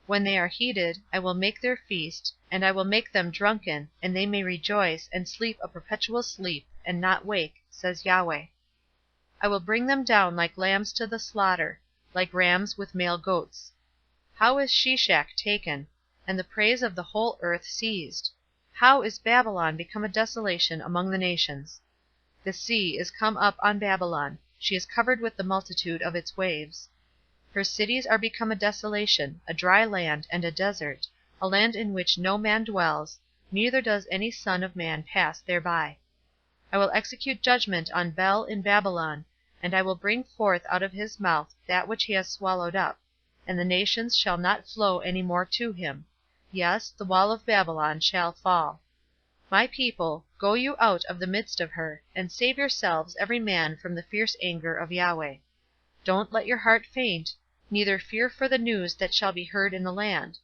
When they are heated, I will make their feast, and I will make them drunken, and they may rejoice, and sleep a perpetual sleep, and not wake, says Yahweh. I will bring them down like lambs to the slaughter, like rams with male goats. How is Sheshach taken, and the praise of the whole earth seized? How is Babylon become a desolation among the nations? The sea is come up on Babylon, she is covered with the multitude of its waves. Her cities are become a desolation, a dry land, and a desert, a land in which no man dwells, neither does any son of man pass thereby. I will execute judgment on Bel in Babylon, and I will bring forth out of his mouth that which he has swallowed up, and the nations shall not flow any more to him. Yes, the wall of Babylon shall fall. My people, go you out of the midst of her, and save yourselves every man from the fierce anger of Yahweh. Don't let your heart faint, neither fear for the news that shall be heard in the land.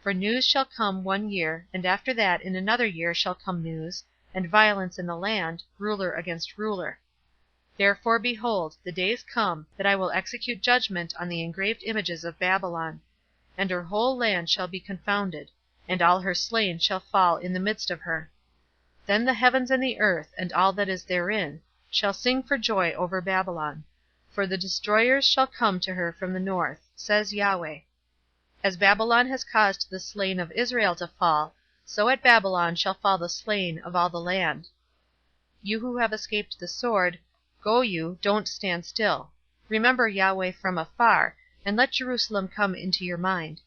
For news shall come 1 year, and after that in another year shall come news, and violence in the land, ruler against ruler. Therefore, behold, the days come, that I will execute judgment on the engraved images of Babylon, and her whole land shall be confounded, and all her slain shall fall in the midst of her. Then the heavens and the earth, and all that is therein, shall sing for joy over Babylon. For the destroyers shall come to her from the north, says Yahweh. As Babylon has caused the slain of Israel to fall, so at Babylon shall fall the slain of all the land. You who have escaped the sword, go you, don't stand still. Remember Yahweh from afar, and let Jerusalem come into your mind.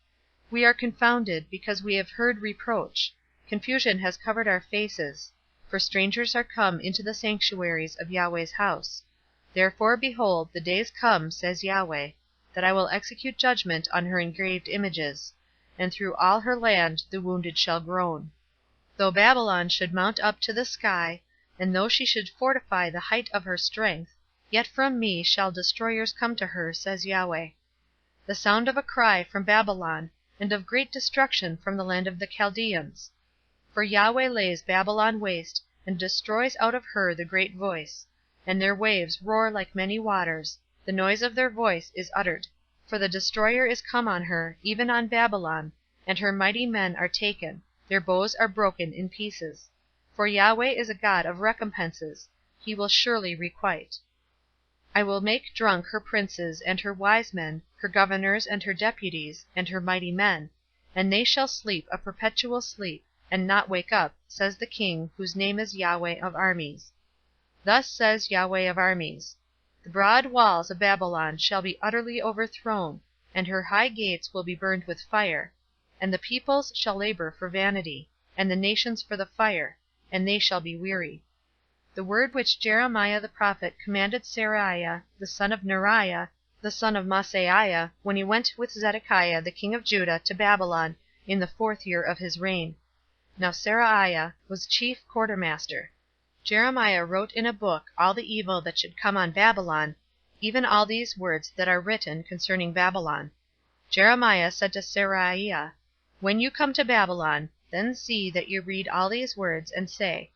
We are confounded, because we have heard reproach. Confusion has covered our faces. For strangers are come into the sanctuaries of Yahweh's house. Therefore, behold, the days come, says Yahweh, that I will execute judgment on her engraved images, and through all her land the wounded shall groan. Though Babylon should mount up to the sky, and though she should fortify the height of her strength, yet from me shall destroyers come to her, says Yahweh. The sound of a cry from Babylon, and of great destruction from the land of the Chaldeans. For Yahweh lays Babylon waste, and destroys out of her the great voice. And their waves roar like many waters, the noise of their voice is uttered. For the destroyer is come on her, even on Babylon, and her mighty men are taken, their bows are broken in pieces. For Yahweh is a God of recompenses, he will surely requite. I will make drunk her princes and her wise men, her governors and her deputies, and her mighty men, and they shall sleep a perpetual sleep, and not wake up, says the King, whose name is Yahweh of armies. Thus says Yahweh of armies, The broad walls of Babylon shall be utterly overthrown, and her high gates will be burned with fire, and the peoples shall labor for vanity, and the nations for the fire, and they shall be weary. The word which Jeremiah the prophet commanded Seraiah, the son of Neriah, the son of Maaseiah, when he went with Zedekiah the king of Judah to Babylon in the 4th year of his reign. Now Seraiah was chief quartermaster. Jeremiah wrote in a book all the evil that should come on Babylon, even all these words that are written concerning Babylon. Jeremiah said to Seraiah, When you come to Babylon, then see that you read all these words, and say,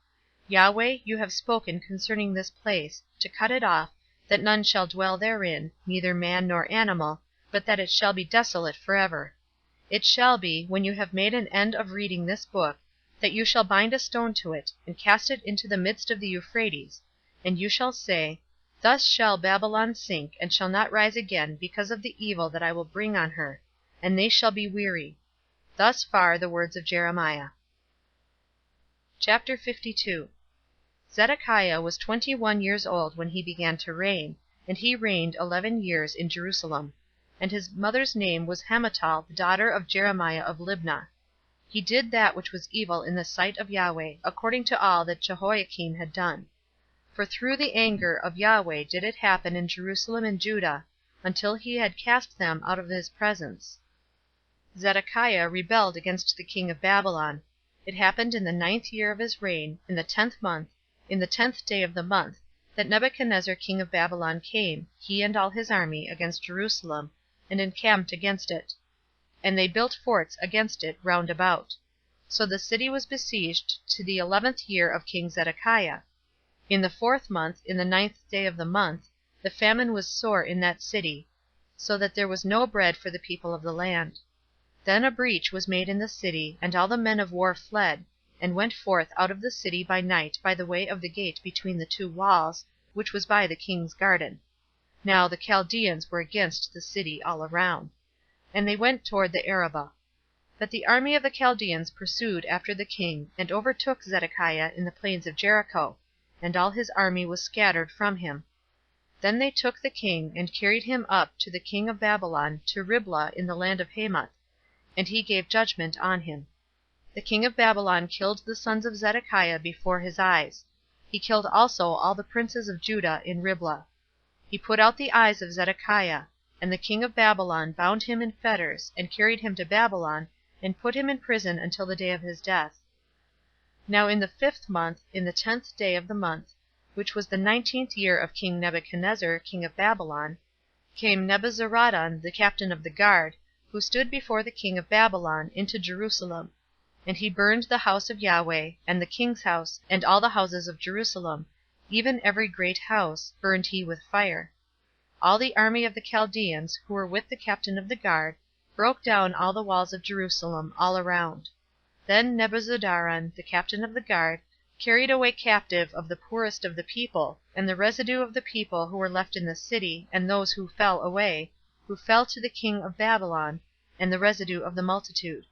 Yahweh, you have spoken concerning this place, to cut it off, that none shall dwell therein, neither man nor animal, but that it shall be desolate forever. It shall be, when you have made an end of reading this book, that you shall bind a stone to it, and cast it into the midst of the Euphrates, and you shall say, Thus shall Babylon sink, and shall not rise again, because of the evil that I will bring on her, and they shall be weary. Thus far the words of Jeremiah. Chapter 52. Zedekiah was 21 years old when he began to reign, and he reigned 11 years in Jerusalem. And his mother's name was Hamutal, the daughter of Jeremiah of Libnah. He did that which was evil in the sight of Yahweh, according to all that Jehoiakim had done. For through the anger of Yahweh did it happen in Jerusalem and Judah, until he had cast them out of his presence. Zedekiah rebelled against the king of Babylon. It happened in the 9th year of his reign, in the 10th month, in the 10th day of the month, that Nebuchadnezzar king of Babylon came, he and all his army, against Jerusalem, and encamped against it. And they built forts against it round about. So the city was besieged to the 11th year of King Zedekiah. In the 4th month, in the 9th day of the month, the famine was sore in that city, so that there was no bread for the people of the land. Then a breach was made in the city, and all the men of war fled, and went forth out of the city by night by the way of the gate between the 2 walls, which was by the king's garden. Now the Chaldeans were against the city all around. And they went toward the Arabah. But the army of the Chaldeans pursued after the king, and overtook Zedekiah in the plains of Jericho, and all his army was scattered from him. Then they took the king, and carried him up to the king of Babylon to Riblah in the land of Hamath, and he gave judgment on him. The king of Babylon killed the sons of Zedekiah before his eyes. He killed also all the princes of Judah in Riblah. He put out the eyes of Zedekiah, and the king of Babylon bound him in fetters, and carried him to Babylon, and put him in prison until the day of his death. Now in the 5th month, in the 10th day of the month, which was the 19th year of King Nebuchadnezzar, king of Babylon, came Nebuzaradan, the captain of the guard, who stood before the king of Babylon, into Jerusalem. And he burned the house of Yahweh, and the king's house, and all the houses of Jerusalem, even every great house, burned he with fire. All the army of the Chaldeans, who were with the captain of the guard, broke down all the walls of Jerusalem all around. Then Nebuzaradan, the captain of the guard, carried away captive of the poorest of the people, and the residue of the people who were left in the city, and those who fell away, who fell to the king of Babylon, and the residue of the multitude.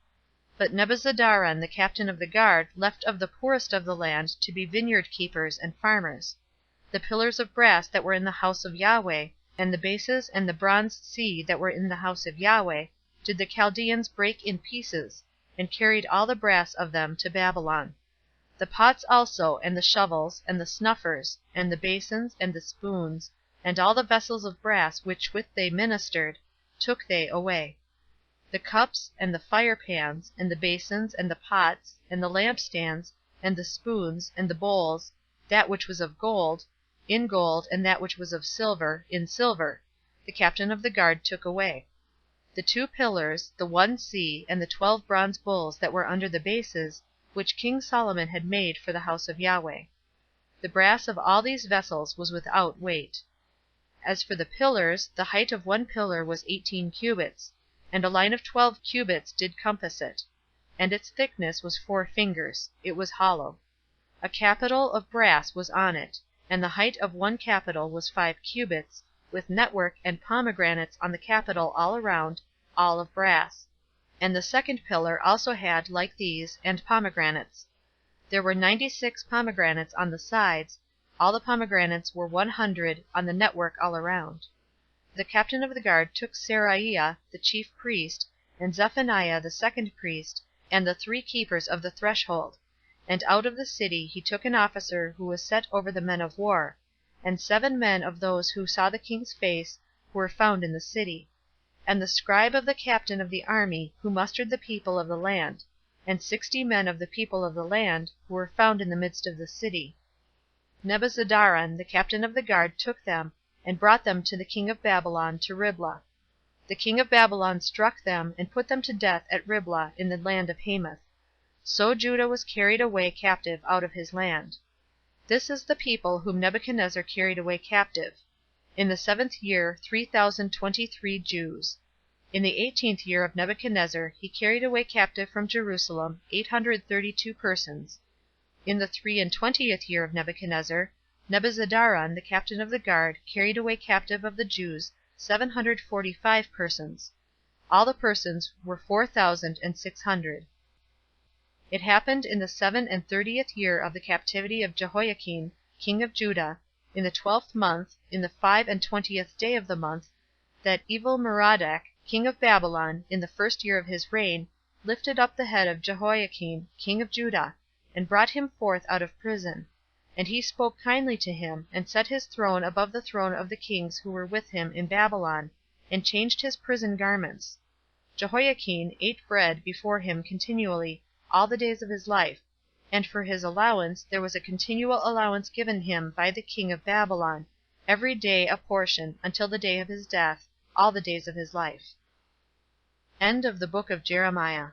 But Nebuzaradan, the captain of the guard, left of the poorest of the land to be vineyard keepers and farmers. The pillars of brass that were in the house of Yahweh, and the bases and the bronze sea that were in the house of Yahweh, did the Chaldeans break in pieces, and carried all the brass of them to Babylon. The pots also, and the shovels, and the snuffers, and the basins, and the spoons, and all the vessels of brass which with they ministered, took they away. The cups, and the fire pans, and the basins, and the pots, and the lampstands, and the spoons, and the bowls, that which was of gold, in gold, and that which was of silver, in silver, the captain of the guard took away. The 2 pillars, the 1 sea, and the 12 bronze bulls that were under the bases, which King Solomon had made for the house of Yahweh. The brass of all these vessels was without weight. As for the pillars, the height of 1 pillar was 18 cubits, and a line of 12 cubits did compass it, and its thickness was 4 fingers, it was hollow. A capital of brass was on it, and the height of 1 capital was 5 cubits, with network and pomegranates on the capital all around, all of brass. And the 2nd pillar also had, like these, and pomegranates. There were 96 pomegranates on the sides, all the pomegranates were 100 on the network all around. The captain of the guard took Seraiah, the chief priest, and Zephaniah, the 2nd priest, and the 3 keepers of the threshold, and out of the city he took an officer who was set over the men of war, and 7 men of those who saw the king's face, who were found in the city, and the scribe of the captain of the army, who mustered the people of the land, and 60 men of the people of the land, who were found in the midst of the city. Nebuzaradan, the captain of the guard, took them, and brought them to the king of Babylon to Riblah. The king of Babylon struck them, and put them to death at Riblah in the land of Hamath. So Judah was carried away captive out of his land. This is the people whom Nebuchadnezzar carried away captive. In the 7th year 3,023 Jews. In the 18th year of Nebuchadnezzar he carried away captive from Jerusalem 832 persons. In the 23rd year of Nebuchadnezzar, Nebuzaradan, the captain of the guard, carried away captive of the Jews 745 persons. All the persons were 4,600. It happened in the 37th year of the captivity of Jehoiakim, king of Judah, in the 12th month, in the 25th day of the month, that Evil-Merodach, king of Babylon, in the 1st year of his reign, lifted up the head of Jehoiakim, king of Judah, and brought him forth out of prison. And he spoke kindly to him, and set his throne above the throne of the kings who were with him in Babylon, and changed his prison garments. Jehoiakim ate bread before him continually all the days of his life, and for his allowance there was a continual allowance given him by the king of Babylon, every day a portion, until the day of his death, all the days of his life. End of the Book of Jeremiah.